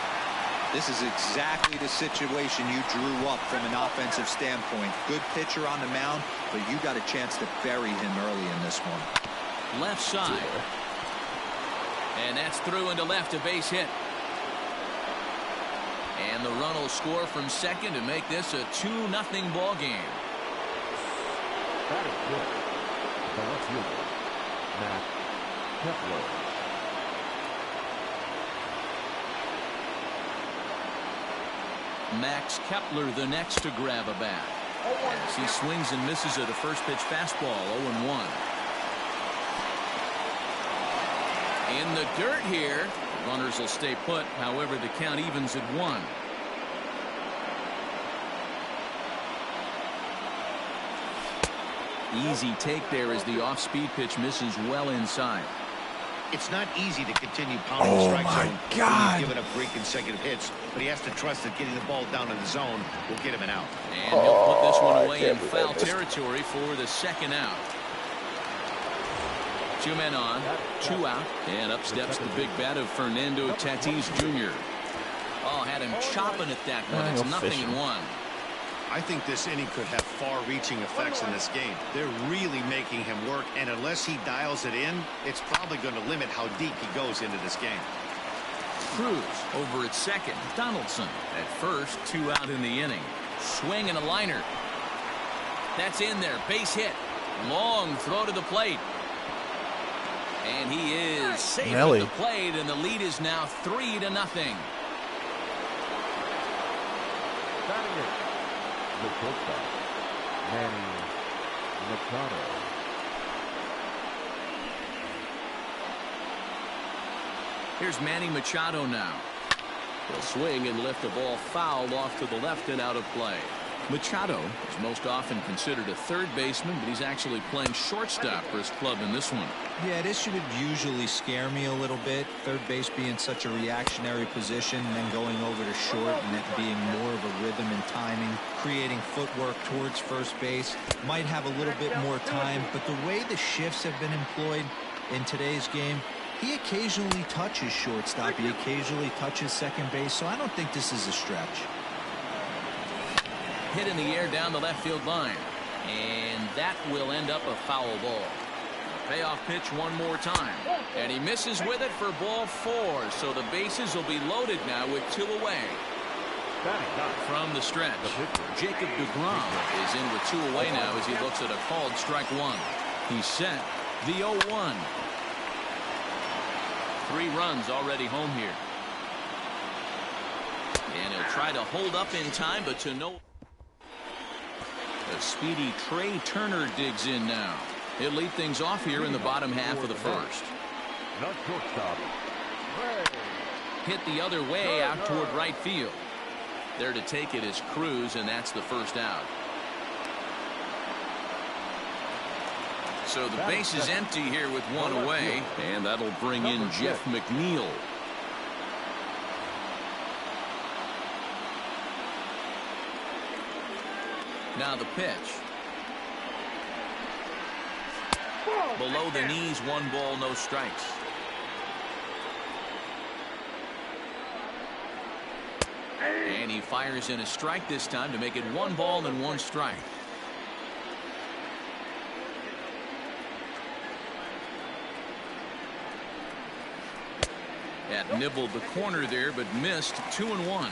This is exactly the situation you drew up from an offensive standpoint. Good pitcher on the mound, but you got a chance to bury him early in this one. Left side. And that's through into left, a base hit. And the run will score from second to make this a 2-0 ball game. That is good. The left fielder, Matt Kepler. Max Kepler the next to grab a bat. As he swings and misses at a first pitch fastball, 0-1. In the dirt here. Runners will stay put. However, the count evens at 1. Easy take there as the off-speed pitch misses well inside. It's not easy to continue pounding the strike zone when he's given up 3 consecutive hits, but he has to trust that getting the ball down in the zone will get him an out. And he'll put this one away in foul territory for the second out. 2 men on, 2 out, and up steps the big bat of Fernando Tatis Jr. Oh, had him chopping at that one. It's 0-1. I think this inning could have far-reaching effects in this game. They're really making him work, and unless he dials it in, it's probably going to limit how deep he goes into this game. Cruz over at second. Donaldson at first. 2 out in the inning. Swing and a liner. That's in there. Base hit. Long throw to the plate. And he is safe at the plate, and the lead is now 3-0. Batting it, the shortstop, Manny Machado. Here's Manny Machado now. He'll swing and lift the ball foul off to the left and out of play. Machado is most often considered a third baseman, but he's actually playing shortstop for his club in this one. Yeah, this would usually scare me a little bit. Third base being such a reactionary position, and then going over to short and it being more of a rhythm and timing, creating footwork towards first base. Might have a little bit more time, but the way the shifts have been employed in today's game, he occasionally touches shortstop. He occasionally touches second base, so I don't think this is a stretch. Hit in the air down the left field line, and that will end up a foul ball. Payoff pitch one more time, and he misses with it for ball 4, so the bases will be loaded now with 2 away. From the stretch, Jacob deGrom is in with 2 away now as he looks at a called strike 1. He's set the 0-1. 3 runs already home here, and he'll try to hold up in time, but to no. A speedy Trey Turner digs in now. He'll lead things off here in the bottom half of the first. Hit the other way out toward right field. There to take it is Cruz, and that's the first out. So the base is empty here with 1 away, and that'll bring in Jeff McNeil. Now the pitch. Below the knees, 1 ball, no strikes. And he fires in a strike this time to make it 1 ball and 1 strike. That nibbled the corner there, but missed. 2-1.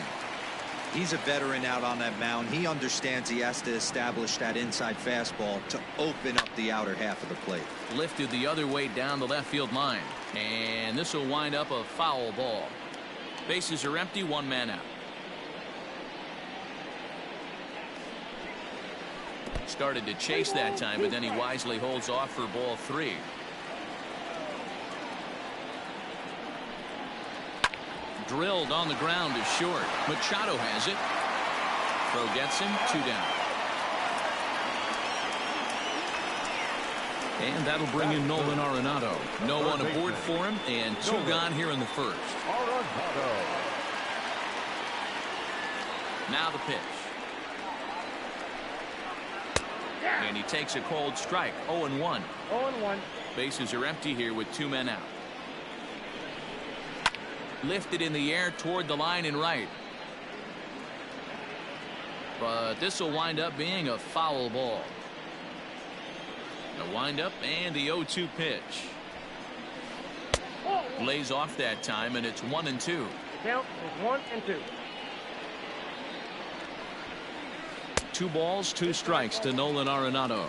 He's a veteran out on that mound. He understands he has to establish that inside fastball to open up the outer half of the plate. Lifted the other way down the left field line, and this will wind up a foul ball. Bases are empty, 1 man out. Started to chase that time, but then he wisely holds off for ball 3. Drilled on the ground is short. Machado has it. Throw gets him. 2 down. And that'll bring in Nolan Arenado. No one aboard for him, and 2 gone here in the first. Now the pitch. And he takes a cold strike. 0-1. 0-1. Bases are empty here with 2 men out. Lifted in the air toward the line and right. But this will wind up being a foul ball. The windup and the 0-2 pitch. Lays off that time, and it's 1-2. Count is 1-2. 2 balls, 2 strikes to Nolan Arenado.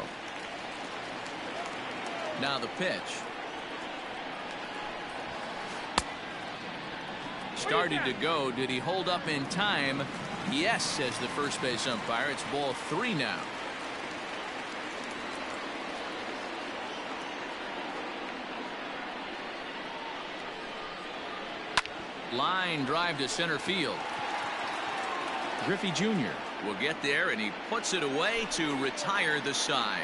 Now the pitch. Started to go. Did he hold up in time? Yes, says the first base umpire. It's ball 3 now. Line drive to center field. Griffey Jr. will get there, and he puts it away to retire the side.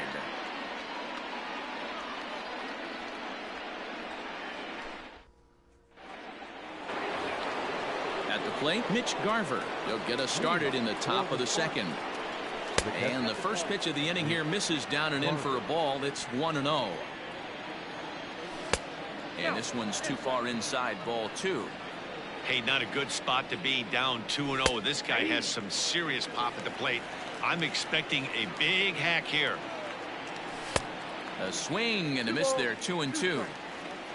At the plate, Mitch Garver. He'll get us started in the top of the second. And the first pitch of the inning here misses down and in for a ball. It's 1-0. And this one's too far inside, ball 2. Hey, not a good spot to be, down 2-0. This guy has some serious pop at the plate. I'm expecting a big hack here. A swing and a miss there, 2-2.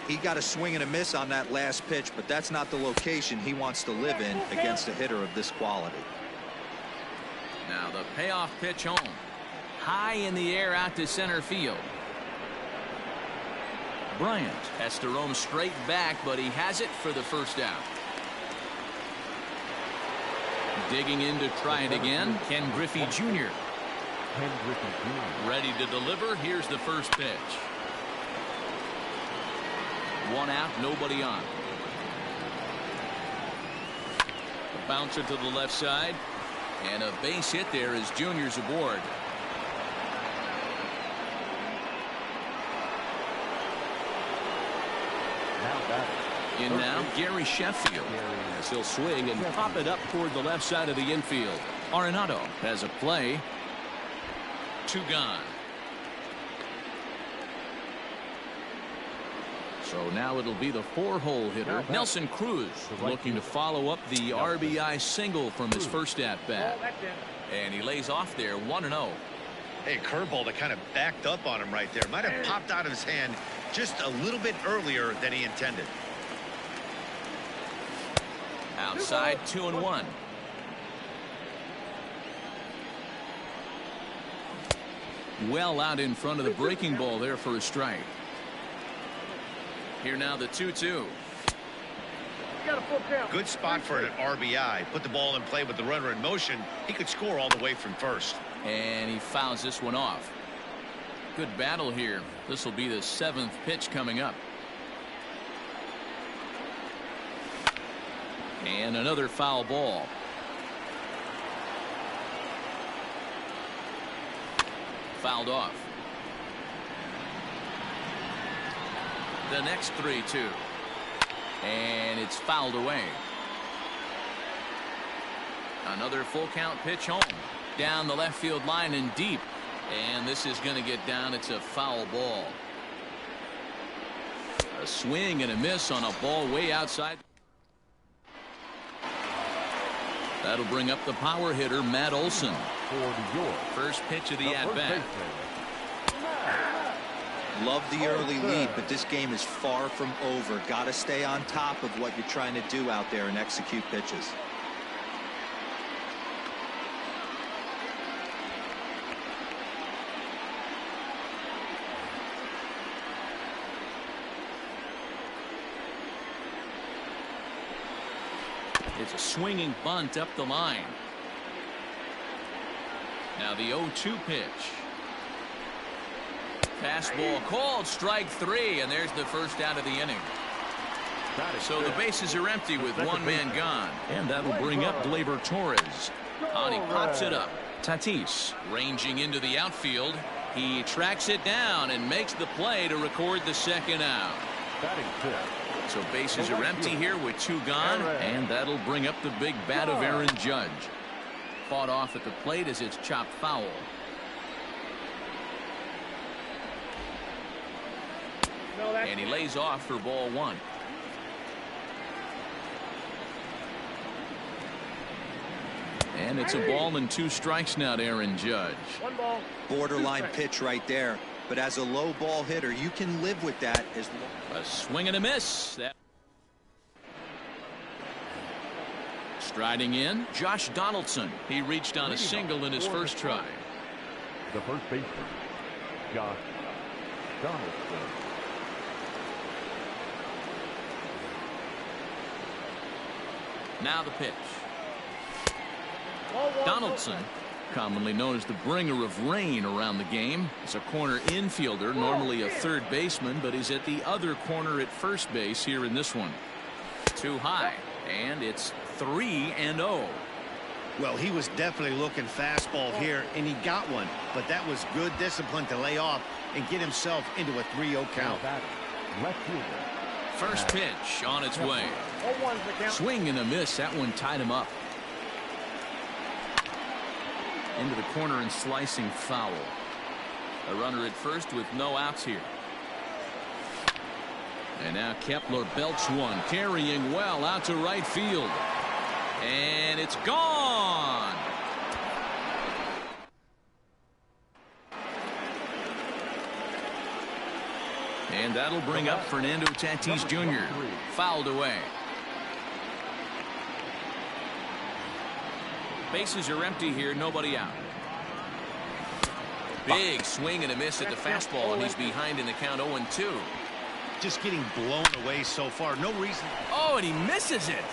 He got a swing and a miss on that last pitch, but that's not the location he wants to live in against a hitter of this quality. Now the payoff pitch home. High in the air out to center field. Bryant has to roam straight back, but he has it for the first out. Digging in to try it again, Ken Griffey Jr. Ready to deliver. Here's the first pitch. 1 out, nobody on. A bouncer to the left side, and a base hit there as Junior's aboard. In now, Gary Sheffield. As he'll swing and pop it up toward the left side of the infield. Arenado has a play. 2 gone. So now it'll be the 4-hole hitter, Nelson Cruz, looking to follow up the RBI single from his first at-bat. And he lays off there, 1-0. Hey, curveball that kind of backed up on him right there. Might have popped out of his hand just a little bit earlier than he intended. Outside, 2-1. Well out in front of the breaking ball there for a strike. Here now the 2-2. Good spot for an RBI. Put the ball in play with the runner in motion. He could score all the way from first. And he fouls this one off. Good battle here. This will be the 7th pitch coming up. And another foul ball. Fouled off. The next 3-2. And it's fouled away. Another full count pitch home. Down the left field line and deep. And this is going to get down. It's a foul ball. A swing and a miss on a ball way outside. That'll bring up the power hitter, Matt Olson. For New York, first pitch of the at-bat. Love the early lead, but this game is far from over. Got to stay on top of what you're trying to do out there and execute pitches. It's a swinging bunt up the line. Now the 0-2 pitch. Fastball called, strike 3, and there's the first out of the inning. So the bases are empty with 1 man gone, and that'll bring up Gleyber Torres. And he pops it up. Tatis ranging into the outfield. He tracks it down and makes the play to record the second out. So bases are empty here with 2 gone, and that'll bring up the big bat of Aaron Judge. Fought off at the plate as it's chopped foul. And he lays off for ball 1. And it's a ball and 2 strikes now to Aaron Judge. One ball. Borderline pitch right there. But as a low ball hitter, you can live with that. A swing and a miss. Striding in, Josh Donaldson. He reached on a single in his first try. The first baseman, Josh Donaldson. Now the pitch. Donaldson, commonly known as the bringer of rain around the game, is a corner infielder, normally a third baseman, but he's at the other corner at first base here in this one. Too high, and it's 3-0. Well, he was definitely looking fastball here, and he got one. But that was good discipline to lay off and get himself into a 3-0 count. Left fielder. First pitch on its way. Swing and a miss. That one tied him up. Into the corner and slicing foul. A runner at first with no outs here. And now Kepler belts one, carrying well out to right field. And it's gone. And that'll bring up Fernando Tatis Jr. Fouled away. Bases are empty here, nobody out. Big swing and a miss at the fastball, and he's behind in the count 0-2. Just getting blown away so far. No reason. Oh, and he misses it.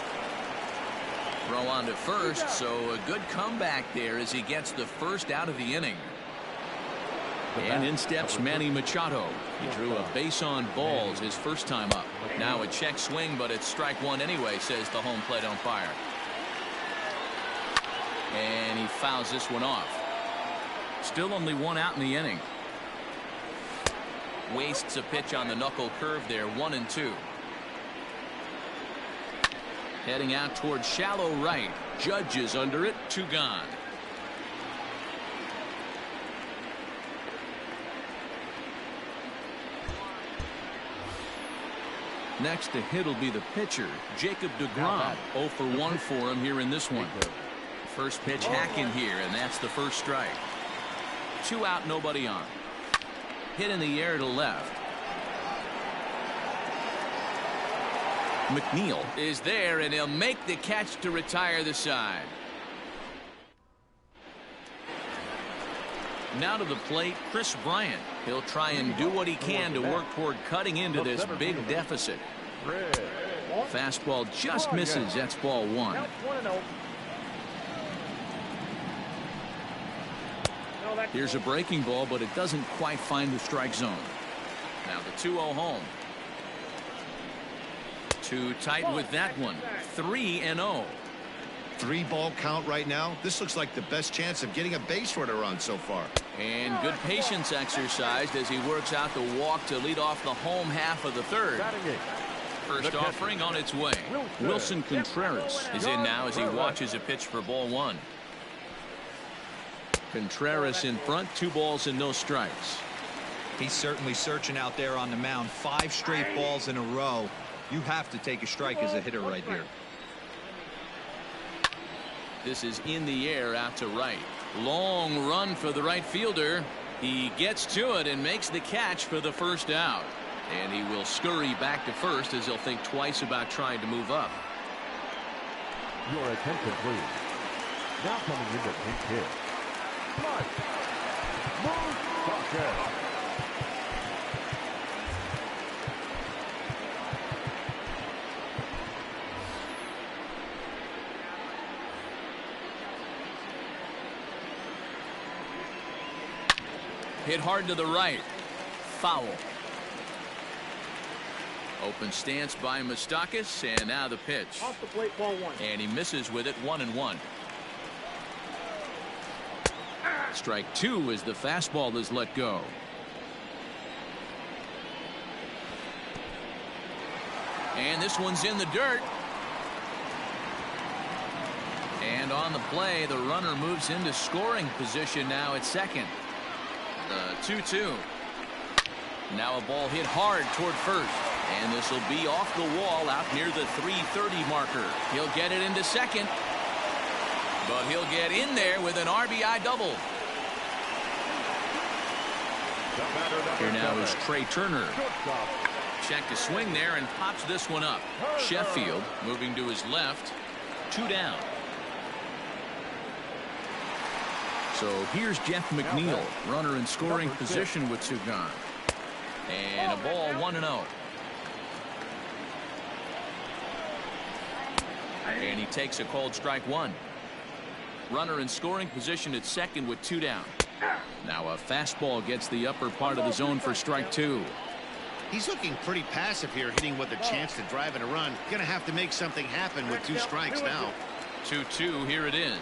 Throw on to first, so a good comeback there as he gets the first out of the inning. And in steps Manny Machado. He drew a base on balls his first time up. Now a check swing, but it's strike one anyway, says the home plate umpire. And he fouls this one off. Still only one out in the inning. Wastes a pitch on the knuckle curve there. 1-2. Heading out towards shallow right. Judge is under it. 2 gone. Next to hit will be the pitcher, Jacob deGrom. 0 for 1 for him here in this one. First pitch hack in here, and that's the first strike. 2 out, nobody on. Hit in the air to left. McNeil is there, and he'll make the catch to retire the side. Now to the plate, Chris Bryant. He'll try and do what he can to work toward cutting into this big deficit. Fastball just misses. That's ball 1. Here's a breaking ball, but it doesn't quite find the strike zone. Now the 2-0 home. Too tight with that one. 3-0. 3-ball count right now. This looks like the best chance of getting a base runner on so far. And good patience exercised as he works out the walk to lead off the home half of the third. First offering on its way. Wilson Contreras is in now as he watches a pitch for ball 1. Contreras in front, 2 balls and no strikes. He's certainly searching out there on the mound. 5 straight balls in a row. You have to take a strike as a hitter right here. This is in the air out to right. Long run for the right fielder. He gets to it and makes the catch for the first out. And he will scurry back to first as he'll think twice about trying to move up. Your attention, please. Now coming in the pink hit. Hit hard to the right. Foul. Open stance by Moustakas, and now the pitch. Off the plate, ball 1. And he misses with it. 1-1. Strike 2 as the fastball is let go. And this one's in the dirt. And on the play, the runner moves into scoring position now at second. The 2-2. Now a ball hit hard toward first. And this will be off the wall out near the 330 marker. He'll get it into second. But he'll get in there with an RBI double. Here now is Trey Turner. Check to swing there and pops this one up. Sheffield moving to his left. 2 down. So here's Jeff McNeil, runner in scoring position with 2 gone. And a ball 1-0. And he takes a called strike 1. Runner in scoring position at second with 2 down. Now a fastball gets the upper part of the zone for strike 2. He's looking pretty passive here, hitting with a chance to drive in a run. Gonna have to make something happen with 2 strikes now. 2-2, here it is.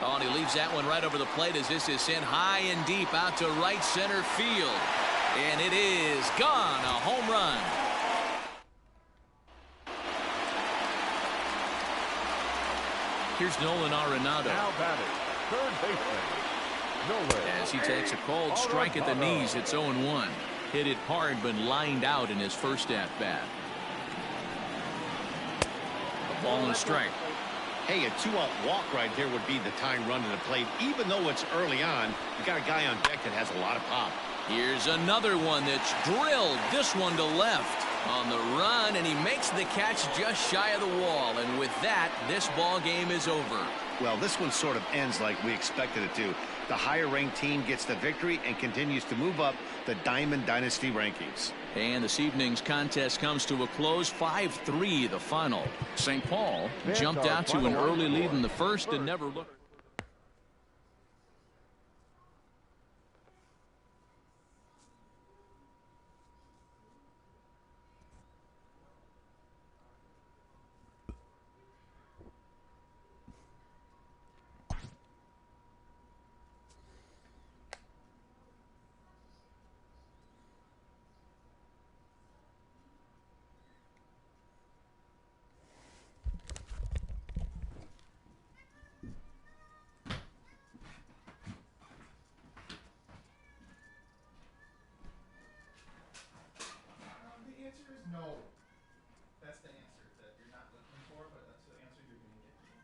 Oh, and he leaves that one right over the plate as this is sent high and deep out to right center field. And it is gone, a home run. Here's Nolan Arenado. Now batting, third baseman, Nolan. As he takes a called strike at the knees, it's 0-1. Hit it hard, but lined out in his first at-bat. A ball and a strike. Hey, a 2-out walk right there would be the tying run to the plate. Even though it's early on, you got a guy on deck that has a lot of pop. Here's another one that's drilled. This one to left on the run, and he makes the catch just shy of the wall. And with that, this ball game is over. Well, this one sort of ends like we expected it to. The higher-ranked team gets the victory and continues to move up the Diamond Dynasty rankings. And this evening's contest comes to a close, 5-3 the final. St. Paul jumped out to an early lead in the first and never looked. The answer is no. That's the answer that you're not looking for, but that's the answer you're going to get.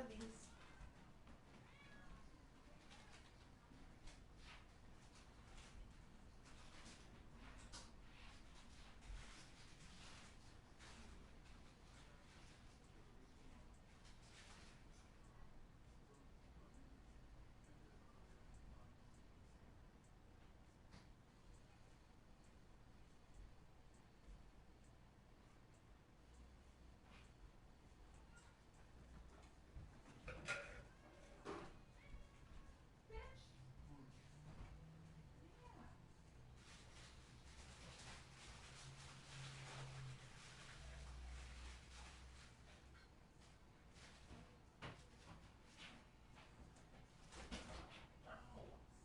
of these.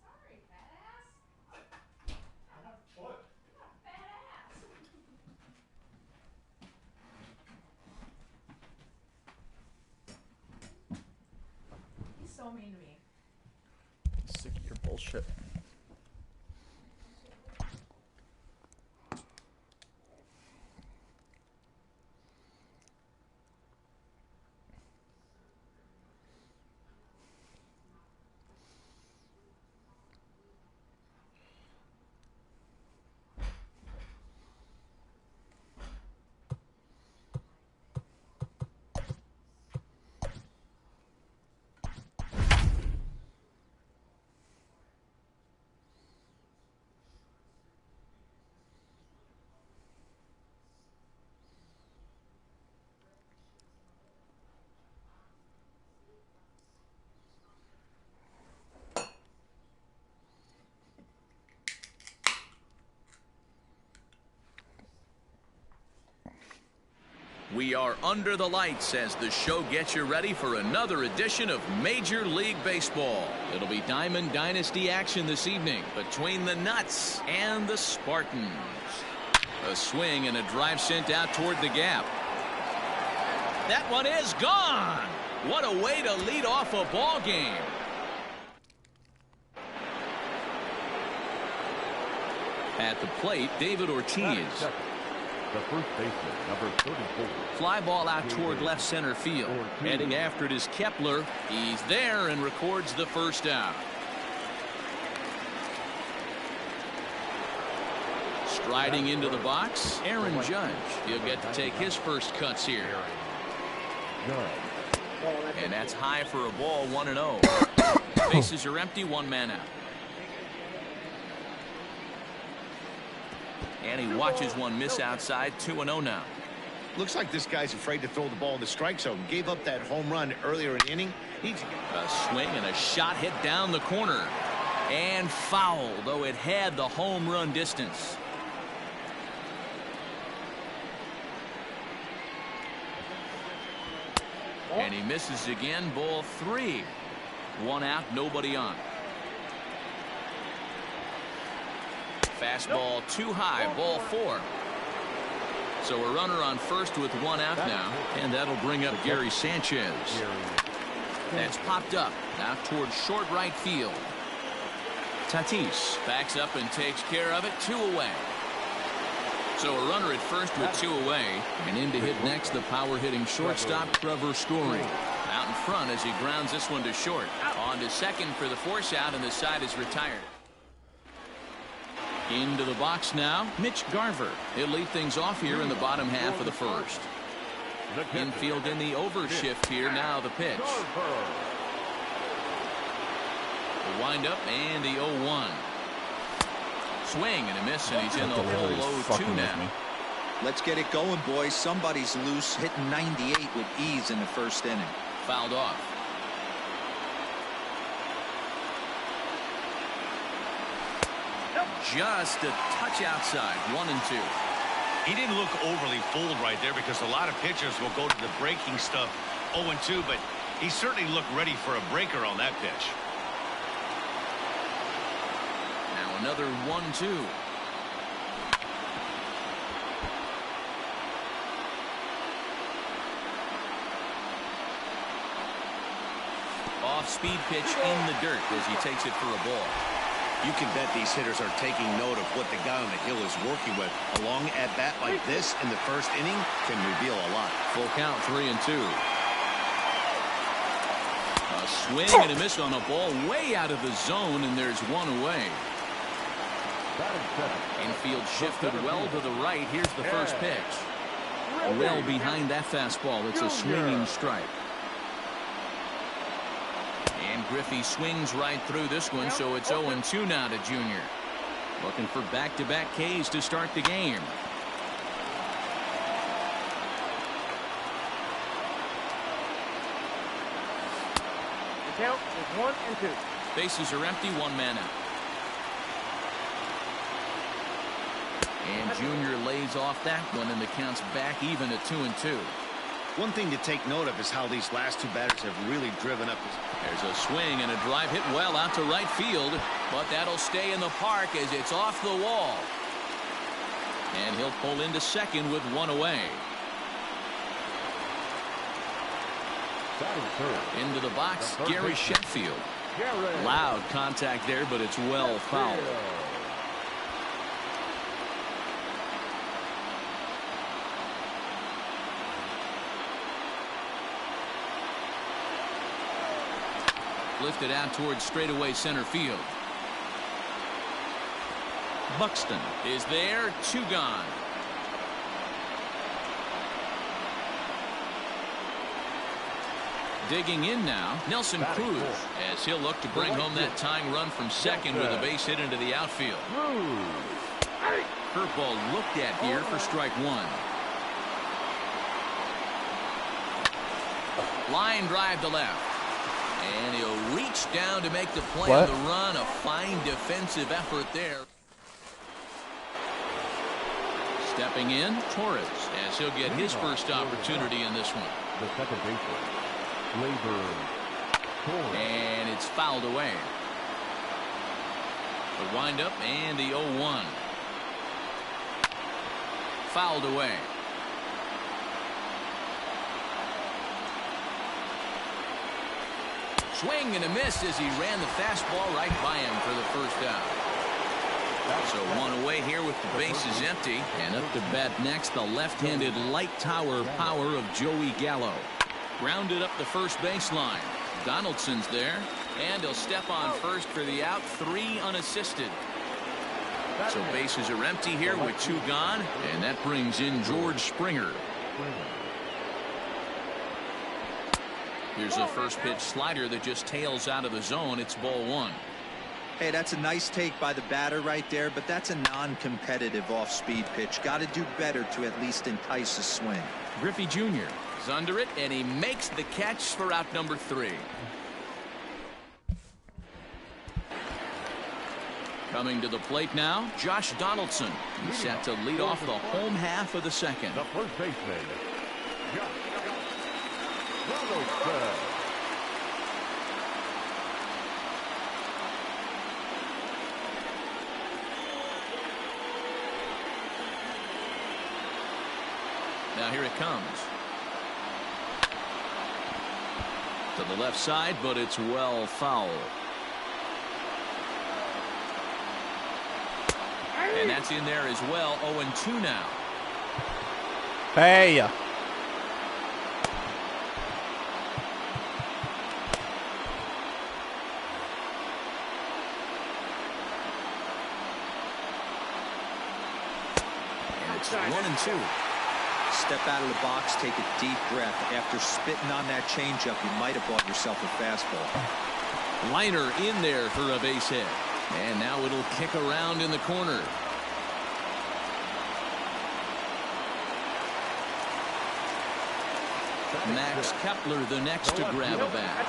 Sorry, fat ass. What? You got a fat ass. He's so mean to me. Sick of your bullshit. We are under the lights as the show gets you ready for another edition of Major League Baseball. It'll be Diamond Dynasty action this evening between the Nuts and the Spartans. A swing and a drive sent out toward the gap. That one is gone. What a way to lead off a ball game. At the plate, David Ortiz. The first baseman, number 34. Fly ball out toward left center field. Heading after it is Kepler. He's there and records the first out. Striding into the box, Aaron Judge. He'll get to take his first cuts here. And that's high for a ball, 1-0. Bases are empty, one man out. And he watches one miss outside, 2-0 now. Looks like this guy's afraid to throw the ball in the strike zone. Gave up that home run earlier in the inning. A swing and a shot hit down the corner. And foul, though it had the home run distance. And he misses again, ball 3. One out, nobody on. Fastball too high, ball 4. So a runner on first with one out now, and that'll bring up Gary Sanchez. That's popped up out towards short right field. Tatis backs up and takes care of it, 2 away. So a runner at first with 2 away, and in to hit next the power hitting shortstop Trevor Story. Out in front as he grounds this one to short. On to second for the force out, and the side is retired. Into the box now, Mitch Garver. He'll lead things off here in the bottom half of the first. Infield in the overshift here, now the pitch. The windup and the 0-1. Swing and a miss, and he's in the hole 0-2 now. Let's get it going, boys. Somebody's loose, hitting 98 with ease in the first inning. Fouled off. Just a touch outside, 1-2. He didn't look overly fooled right there because a lot of pitchers will go to the breaking stuff 0-2, but he certainly looked ready for a breaker on that pitch. Now another 1-2. Off-speed pitch in the dirt as he takes it for a ball. You can bet these hitters are taking note of what the guy on the hill is working with. A long at-bat like this in the first inning can reveal a lot. Full count, 3-2. A swing and a miss on a ball way out of the zone, and there's one away. Infield shifted well to the right. Here's the first pitch. Well behind that fastball. It's a swinging strike. And Griffey swings right through this one, so it's 0-2 now to Junior. Looking for back-to-back Ks to start the game. The count is 1-2. Bases are empty, one man out. And Junior lays off that one, and the count's back even at 2-2. One thing to take note of is how these last two batters have really driven up. There's a swing and a drive hit well out to right field, but that'll stay in the park as it's off the wall. And he'll pull into second with one away. Into the box, Gary Sheffield. Loud contact there, but it's well fouled. Lifted out towards straightaway center field. Buxton is there, 2 gone. Digging in now, Nelson Cruz, as he'll look to bring home that tying run from second with a base hit into the outfield. Curveball looked at here for strike 1. Line drive to left. And he'll reach down to make the play on the run. A fine defensive effort there. Stepping in, Torres, as he'll get his first opportunity in this one. The second baseman, Torres. And it's fouled away. The windup and the 0-1. Fouled away. Swing and a miss as he ran the fastball right by him for the first out. So one away here with the bases empty. And up to bat next, the left-handed light tower power of Joey Gallo. Grounded up the first baseline. Donaldson's there. And he'll step on first for the out. 3 unassisted. So bases are empty here with 2 gone. And that brings in George Springer. Here's a first pitch slider that just tails out of the zone. It's ball 1. Hey, that's a nice take by the batter right there, but that's a non-competitive off-speed pitch. Got to do better to at least entice a swing. Griffey Jr. is under it, and he makes the catch for out number 3. Coming to the plate now, Josh Donaldson. He's set to lead off the home half of the second. The first baseman, Josh Donaldson. Now here it comes. To the left side, but it's well foul. And that's in there as well. 0-2 now. Hey. And it's 1-2. Step out of the box, take a deep breath. After spitting on that changeup, you might have bought yourself a fastball. Liner in there for a base hit. And now it'll kick around in the corner. Max Kepler the next to grab a bat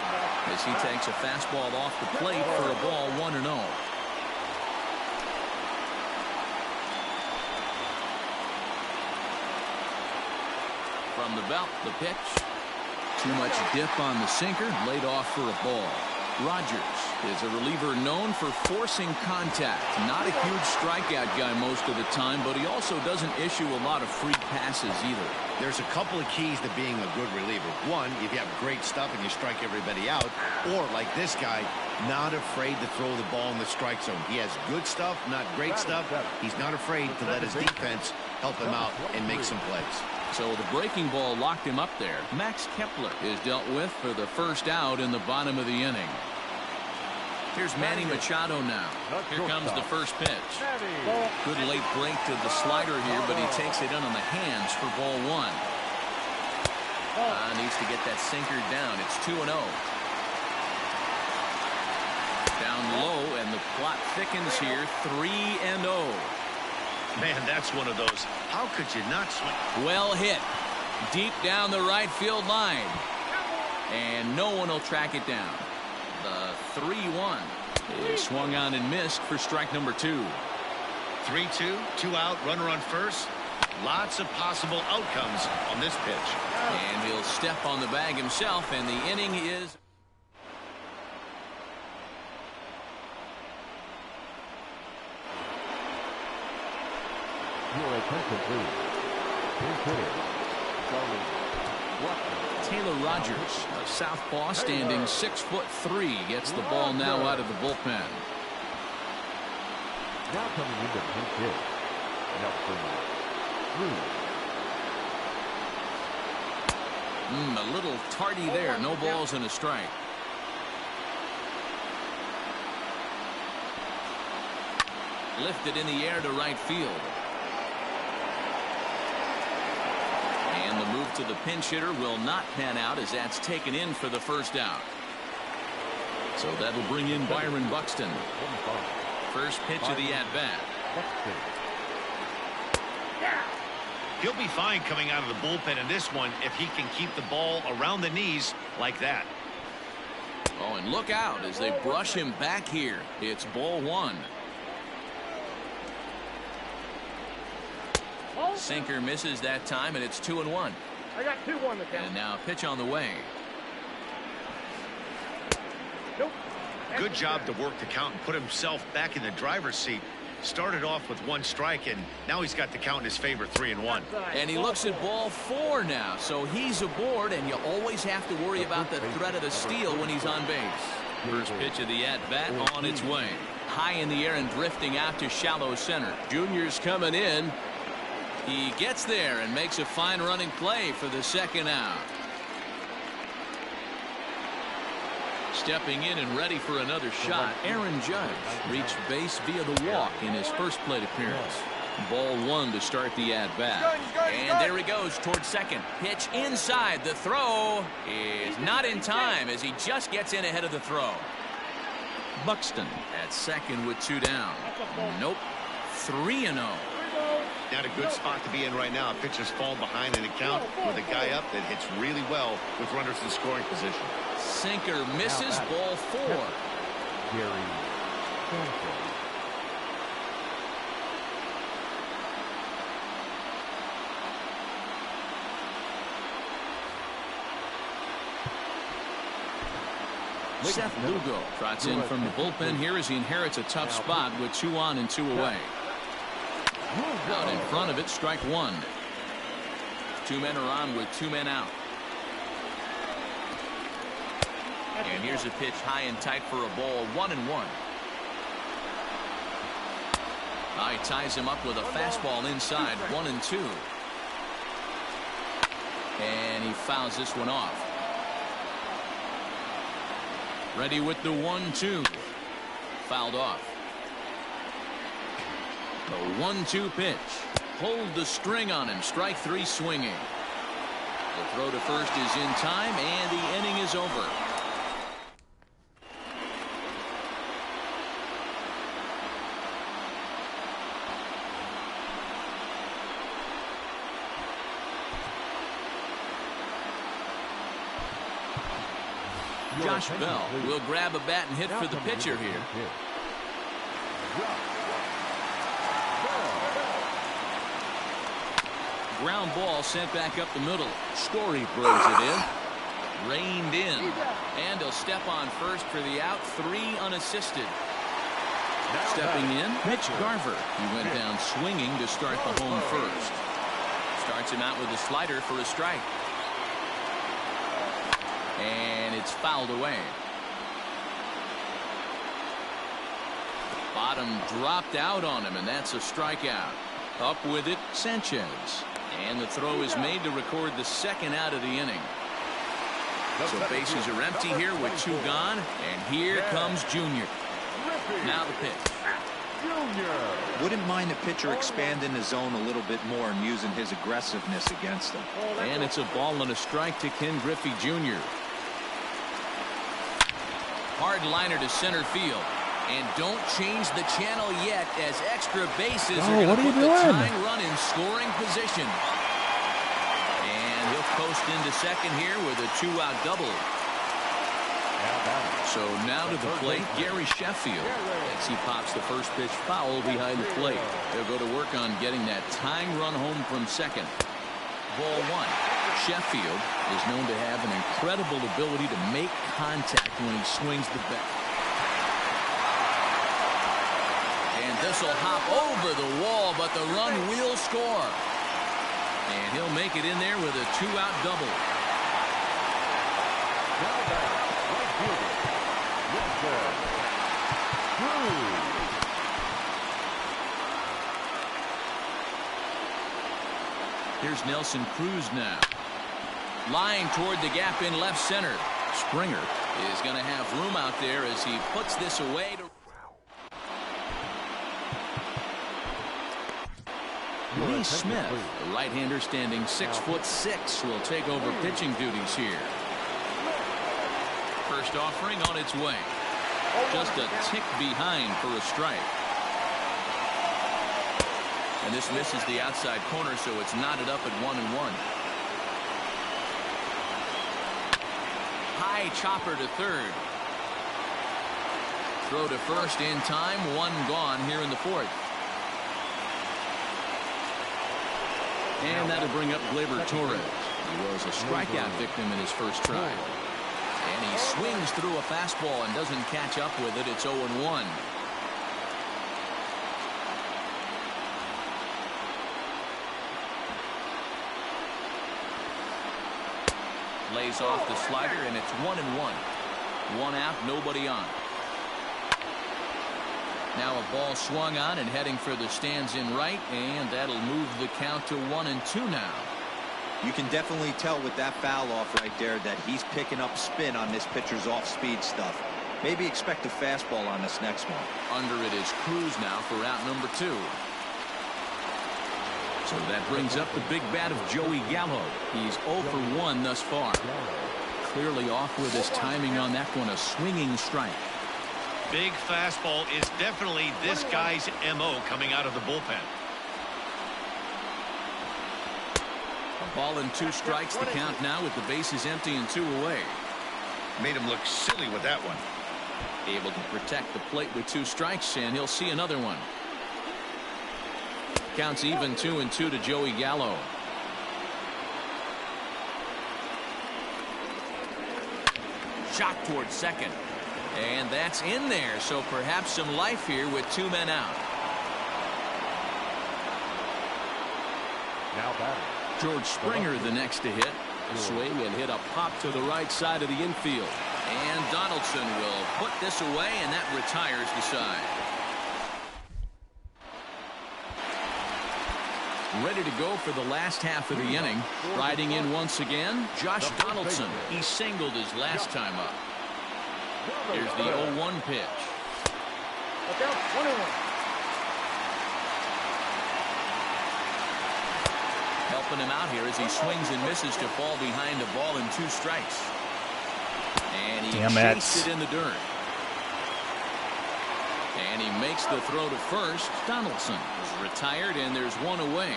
as he takes a fastball off the plate for a ball 1-0. From the belt, the pitch. Too much dip on the sinker, laid off for a ball. Rogers is a reliever known for forcing contact. Not a huge strikeout guy most of the time, but he also doesn't issue a lot of free passes either. There's a couple of keys to being a good reliever. One, if you have great stuff and you strike everybody out, or like this guy, not afraid to throw the ball in the strike zone. He has good stuff, not great stuff. He's not afraid to let his defense help him out and make some plays. So the breaking ball locked him up there. Max Kepler is dealt with for the first out in the bottom of the inning. Here's Manny Machado now. Here comes the first pitch. Good late break to the slider here, but he takes it in on the hands for ball one. Needs to get that sinker down. It's 2-0. Down low, and the plot thickens here. 3-0. Man, that's one of those. How could you not swing? Well hit. Deep down the right field line. And no one will track it down. The 3-1 is swung on and missed for strike number 2. 3-2, 2 out, runner on first. Lots of possible outcomes on this pitch. And he'll step on the bag himself, and the inning is... Your attention, please. Here's hitter, Charlie Blackmon. Taylor Rogers, a southpaw standing 6'3", gets the ball now out of the bullpen. Now coming into pinch hit, Nelson Cruz. A little tardy there. No balls and a strike. Lifted in the air to right field. And the move to the pinch hitter will not pan out as that's taken in for the first out. So that'll bring in Byron Buxton. First pitch of the at-bat. He'll be fine coming out of the bullpen in this one if he can keep the ball around the knees like that. Oh, and look out as they brush him back here. It's ball one. Sinker misses that time, and it's 2-1. I got 2-1 the count. And now a pitch on the way. Nope. Good job to work the count and put himself back in the driver's seat. Started off with 1 strike, and now he's got the count in his favor, 3-1. And he looks at ball 4 now, so he's aboard, and you always have to worry about the threat of the steal when he's on base. First pitch of the at-bat on its way. High in the air and drifting out to shallow center. Junior's coming in. He gets there and makes a fine running play for the second out. Stepping in and ready for another shot, Aaron Judge reached base via the walk in his first plate appearance. Ball 1 to start the at-bat. And there he goes towards second. Pitch inside. The throw is not in time as he just gets in ahead of the throw. Buxton at second with 2 down. Nope. 3-0. Not a good spot to be in right now. Pitchers fall behind in the count with a guy up that hits really well with runners in scoring position. Sinker misses, ball 4. Gary Sanchez. Seth Lugo trots in from the bullpen here as he inherits a tough spot with 2 on and 2 away. Out in front of it, strike 1. 2 men are on with 2 men out. And here's a pitch high and tight for a ball, 1-1. He ties him up with a fastball inside, 1-2. And he fouls this one off. Ready with the 1-2. Fouled off. The 1-2 pitch. Hold the string on him. Strike 3 swinging. The throw to first is in time, and the inning is over. Josh Bell will grab a bat and hit for the pitcher here. Ground ball sent back up the middle. Story throws it in. Reined in. And he'll step on first for the out. 3 unassisted. Stepping in, Mitch Garver. He went down swinging to start the home first. Starts him out with a slider for a strike. And it's fouled away. Bottom dropped out on him, and that's a strikeout. Up with it, Sanchez. And the throw is made to record the second out of the inning. So bases are empty here with 2 gone. And here comes Junior. Now the pitch. Wouldn't mind the pitcher expanding the zone a little bit more and using his aggressiveness against them. And it's a ball and a strike to Ken Griffey Jr. Hard liner to center field. And don't change the channel yet, as extra bases are going to put the tying run in scoring position. And he'll post into second here with a 2-out double. So now to the plate, Gary Sheffield, as he pops the first pitch foul behind the plate. They'll go to work on getting that tying run home from second. Ball 1. Sheffield is known to have an incredible ability to make contact when he swings the bat. And this will hop over the wall, but the run will score. And he'll make it in there with a 2-out double. Here's Nelson Cruz now. Line toward the gap in left center. Springer is going to have room out there as he puts this away. Lee Smith, the right-hander standing 6'6", will take over pitching duties here. First offering on its way. Just a tick behind for a strike. And this misses the outside corner, so it's knotted up at 1-1. High chopper to third. Throw to first in time. 1 gone here in the 4th. And that'll bring up Gleyber Torres. He was a strikeout victim in his first try. And he swings through a fastball and doesn't catch up with it. It's 0-1. Lays off the slider, and it's 1-1. 1 out, nobody on. Now a ball swung on and heading for the stands in right, and that'll move the count to 1-2 now. You can definitely tell with that foul off right there that he's picking up spin on this pitcher's off-speed stuff. Maybe expect a fastball on this next one. Under it is Cruz now for out number 2. So that brings up the big bat of Joey Gallo. He's 0 for 1 thus far. Clearly off with his timing on that one, a swinging strike. Big fastball is definitely this guy's MO coming out of the bullpen. A ball and 2 strikes the count now with the bases empty and 2 away. Made him look silly with that one. Able to protect the plate with 2 strikes, and he'll see another one. Counts even 2-2 to Joey Gallo. Shot towards second. And that's in there, so perhaps some life here with 2 men out. Now batting. George Springer the next to hit. A swing and hit a pop to the right side of the infield. And Donaldson will put this away, and that retires the side. Ready to go for the last half of the inning. Riding in once again, Josh Donaldson. He singled his last time up. Here's the 0-1 pitch. Look out, 1-1. Helping him out here as he swings and misses to fall behind a ball and 2 strikes. And he chased it in the dirt. And he makes the throw to first. Donaldson is retired, and there's 1 away.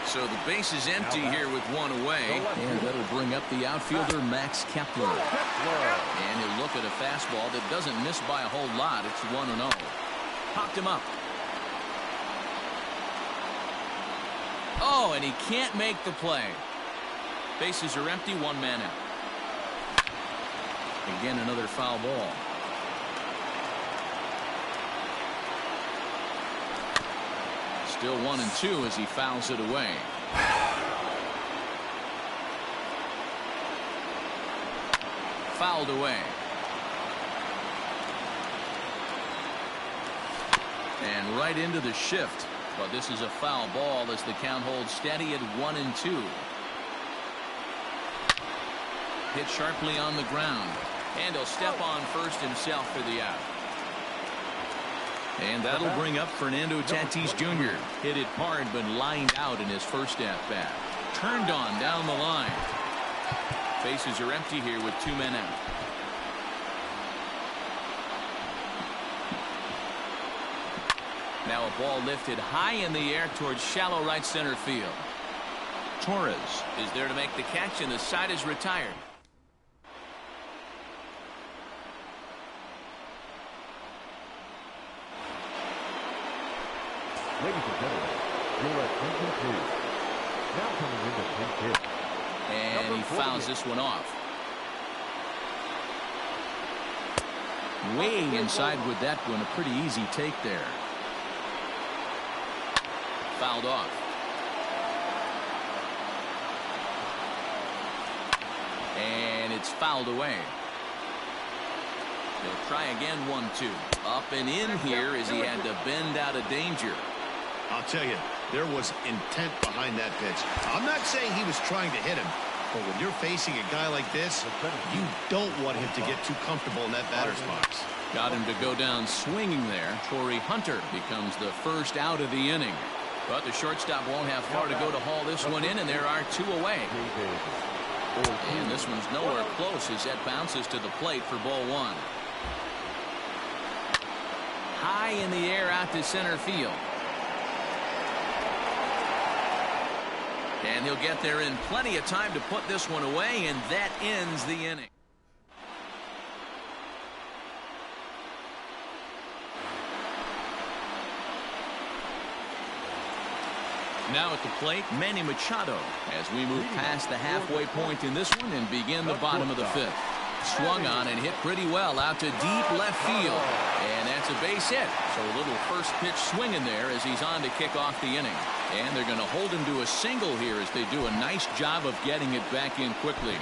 So the base is empty here with 1 away. And that'll bring up the outfielder, Max Kepler. And he'll look at a fastball that doesn't miss by a whole lot. It's 1-0. Popped him up. Oh, and he can't make the play. Bases are empty, 1 man out. Again, another foul ball. Still 1-2 as he fouls it away. Fouled away. And right into the shift. But this is a foul ball as the count holds steady at 1-2. Hit sharply on the ground. And he'll step on first himself for the out. And that'll bring up Fernando Tatis Jr. Hit it hard but lined out in his first at-bat. Turned on down the line. Bases are empty here with 2 men out. Now a ball lifted high in the air towards shallow right center field. Torres is there to make the catch, and the side is retired. Ladies and gentlemen, your attention please. Now coming into 10th hit. And he fouls this one off. Way inside with that one. A pretty easy take there. Fouled off. And it's fouled away. They'll try again, 1-2. Up and in here as he had to bend out of danger. I'll tell you, there was intent behind that pitch. I'm not saying he was trying to hit him, but when you're facing a guy like this, you don't want him to get too comfortable in that batter's box. Got him to go down swinging there. Torrey Hunter becomes the first out of the inning. But the shortstop won't have far to go to haul this one in, and there are 2 away. And this one's nowhere close as that bounces to the plate for ball 1. High in the air out to center field. And he'll get there in plenty of time to put this one away, and that ends the inning. Now at the plate, Manny Machado as we move past the halfway point in this one and begin the bottom of the 5th. Swung on and hit pretty well out to deep left field. And that's a base hit. So a little first pitch swing in there as he's on to kick off the inning. And they're going to hold him to a single here as they do a nice job of getting it back in quickly.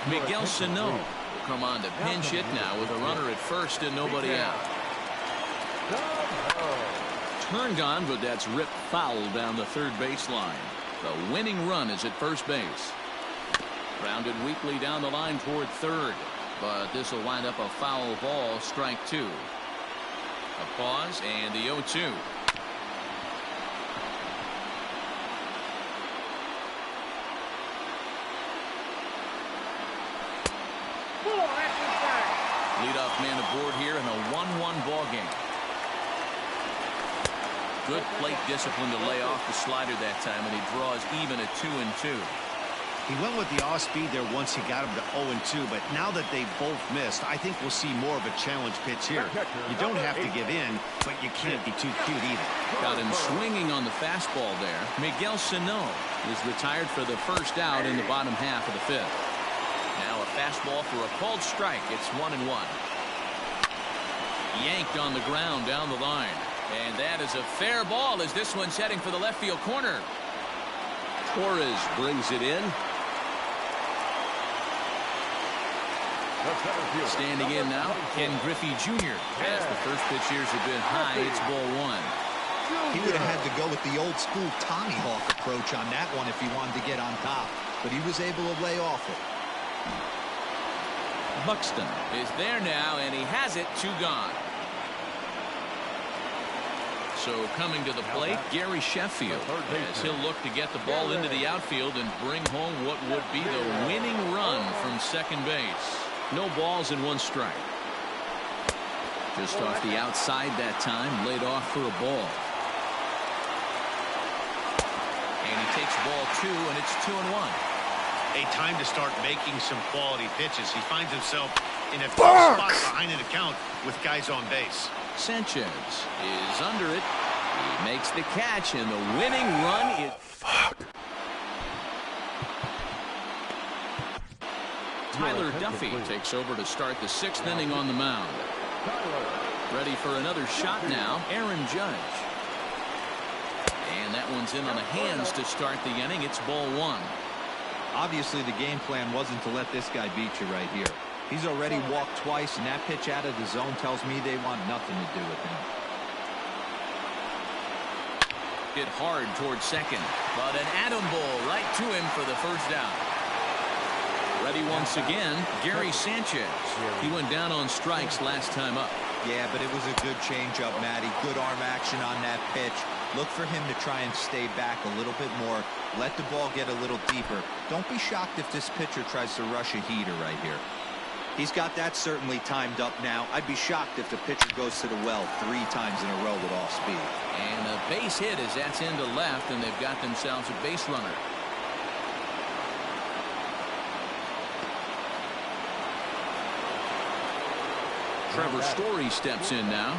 Miguel Sano will come on to pinch hit now with a runner at first and nobody out. Turned on, but that's ripped foul down the third baseline. The winning run is at first base. Grounded weakly down the line toward third, but this will wind up a foul ball, strike 2. A pause and the 0-2. Leadoff man aboard here in a 1-1 ball game. Good plate discipline to lay off the slider that time, and he draws even at 2-2. He went with the off speed there once he got him to 0-2, but now that they've both missed, I think we'll see more of a challenge pitch here. You don't have to give in, but you can't be too cute either. Got him swinging on the fastball there. Miguel Sano is retired for the first out in the bottom half of the 5th. Now a fastball for a called strike. It's 1-1. Yanked on the ground down the line. And that is a fair ball as this one's heading for the left field corner. Torres brings it in. Standing in now, Ken Griffey Jr. As the first pitch here's a bit high, it's ball 1. He would have had to go with the old school Tommy Hawk approach on that one if he wanted to get on top, but he was able to lay off it. Buxton is there now, and he has it. 2 gone. So coming to the plate, Gary Sheffield, as he'll look to get the ball into the outfield and bring home what would be the winning run from second base. No balls and 1 strike. Just off the outside that time, laid off for a ball. And he takes ball 2, and it's 2-1. A time to start making some quality pitches. He finds himself in a tough spot behind an account with guys on base. Sanchez is under it. He makes the catch, and the winning run is... Tyler Duffy takes over to start the 6th inning on the mound. Ready for another shot now, Aaron Judge. And that one's in on the hands to start the inning. It's ball 1. Obviously, the game plan wasn't to let this guy beat you right here. He's already walked twice, and that pitch out of the zone tells me they want nothing to do with him. Hit hard towards second, but an atom ball right to him for the first down. Ready once again, Gary Sanchez. He went down on strikes last time up. Yeah, but it was a good changeup, Matty. Good arm action on that pitch. Look for him to try and stay back a little bit more. Let the ball get a little deeper. Don't be shocked if this pitcher tries to rush a heater right here. He's got that certainly timed up now. I'd be shocked if the pitcher goes to the well 3 times in a row with all speed. And a base hit as that's into left, and they've got themselves a base runner. Trevor Story steps in now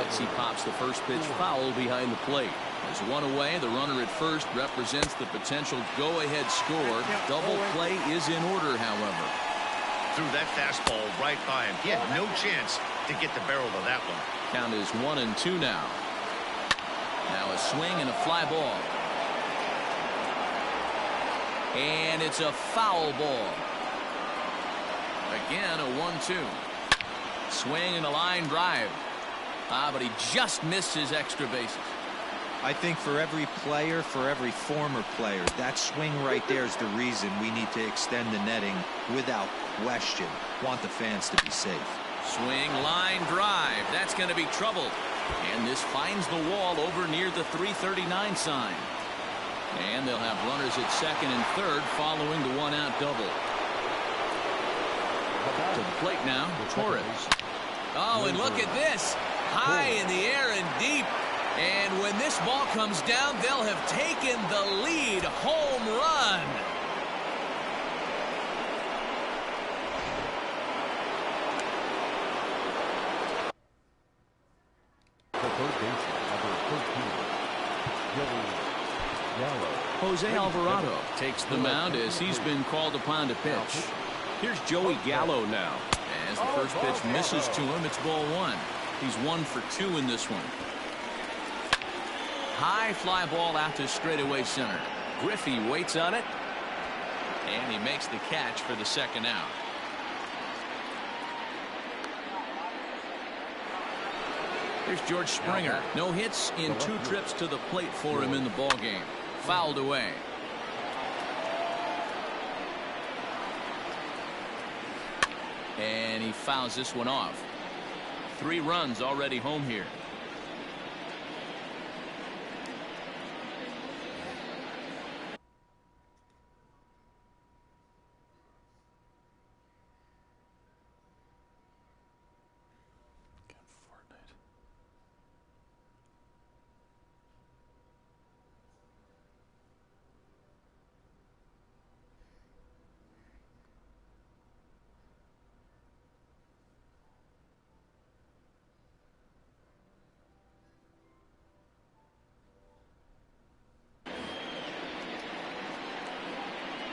as he pops the first pitch foul behind the plate. There's one away. The runner at first represents the potential go-ahead score. Double play is in order, however. Threw that fastball right by him. He had no chance to get the barrel of that one. Count is 1-2 now. Now a swing and a fly ball. And it's a foul ball. Again, a 1-2. Swing and a line drive. But he just missed his extra bases. I think for every player, for every former player, that swing right there is the reason we need to extend the netting without question. Want the fans to be safe. Swing, line drive. That's going to be trouble. And this finds the wall over near the 339 sign. And they'll have runners at second and third following the one-out double. To the plate now, Torres. Oh, and look at this. High in the air and deep. And when this ball comes down, they'll have taken the lead. Home run. Jose Alvarado takes the mound as he's been called upon to pitch. Here's Joey Gallo now. As the first pitch misses to him, it's ball 1. He's 1 for 2 in this one. High fly ball out to straightaway center. Griffey waits on it, and he makes the catch for the second out. Here's George Springer. No hits in 2 trips to the plate for him in the ball game. Fouled away. And he fouls this one off. 3 runs already home here.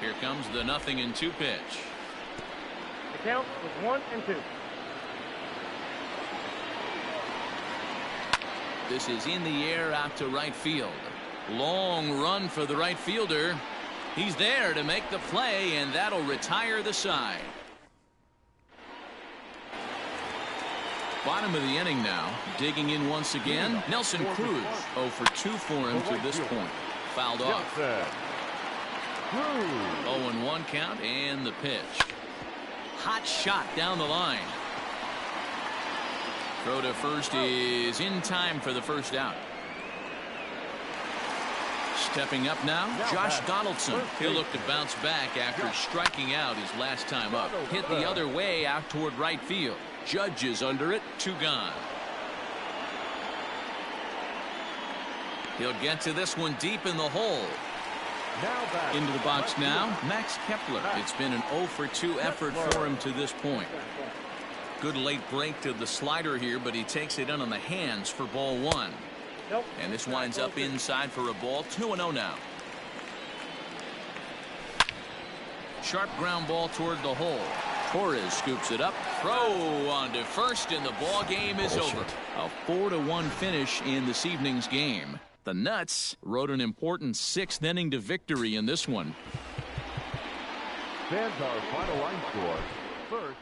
Here comes the 0-2 pitch. The count was 1-2. This is in the air out to right field. Long run for the right fielder. He's there to make the play, and that'll retire the side. Bottom of the inning now. Digging in once again. Nelson Cruz. 0 for 2 for him to this point. Fouled off. 0-1 count and the pitch. Hot shot down the line. Throw to first is in time for the first out. Stepping up now, Josh Donaldson. He'll look to bounce back after striking out his last time up. Hit the other way out toward right field. Judge is under it. 2 gone. He'll get to this one deep in the hole. Into the box now, Max Kepler. It's been an 0 for 2 effort for him to this point. Good late break to the slider here, but he takes it in on the hands for ball 1. And this winds up inside for a ball. 2-0 now. Sharp ground ball toward the hole. Torres scoops it up. Throw on to first, and the ball game is over. A 4-1 finish in this evening's game. The Nuts rode an important 6th inning to victory in this one. Stands our final line score. First.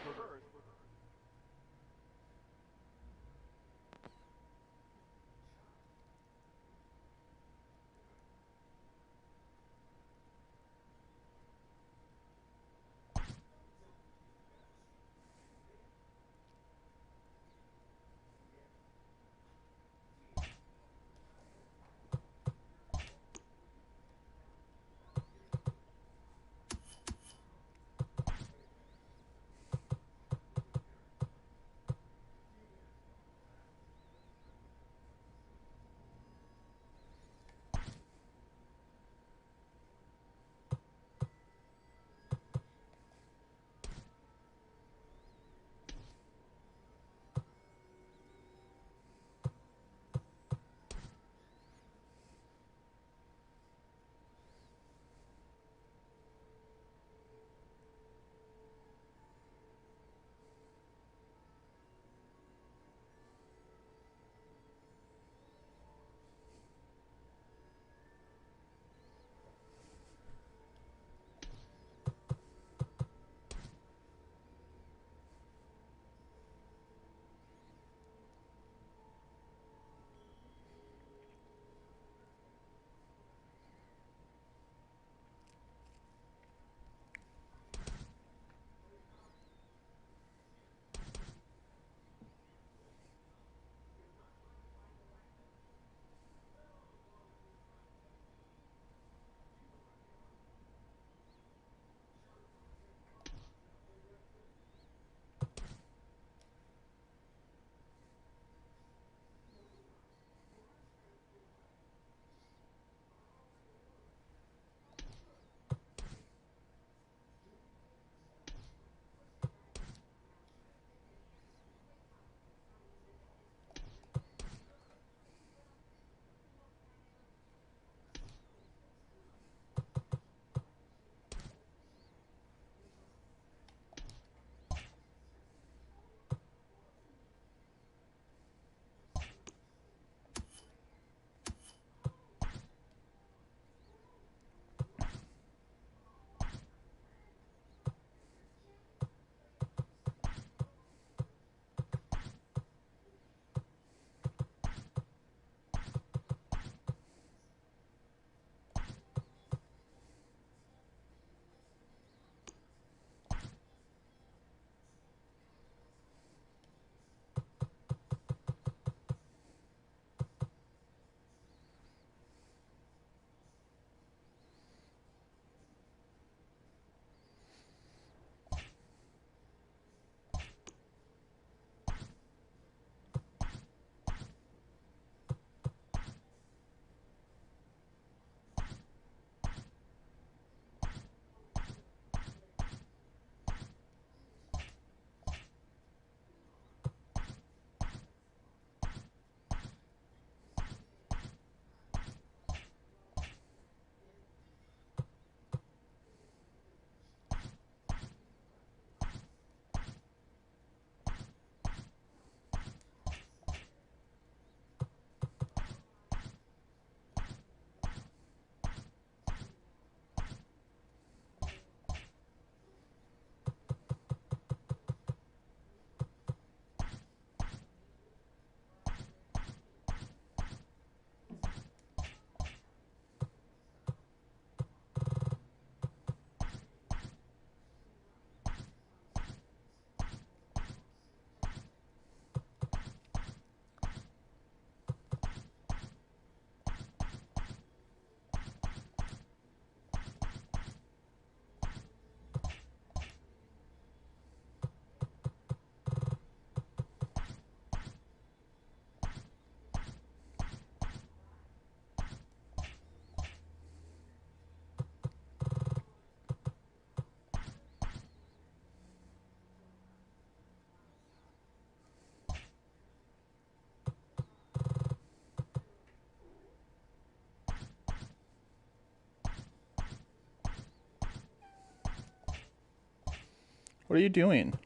What are you doing?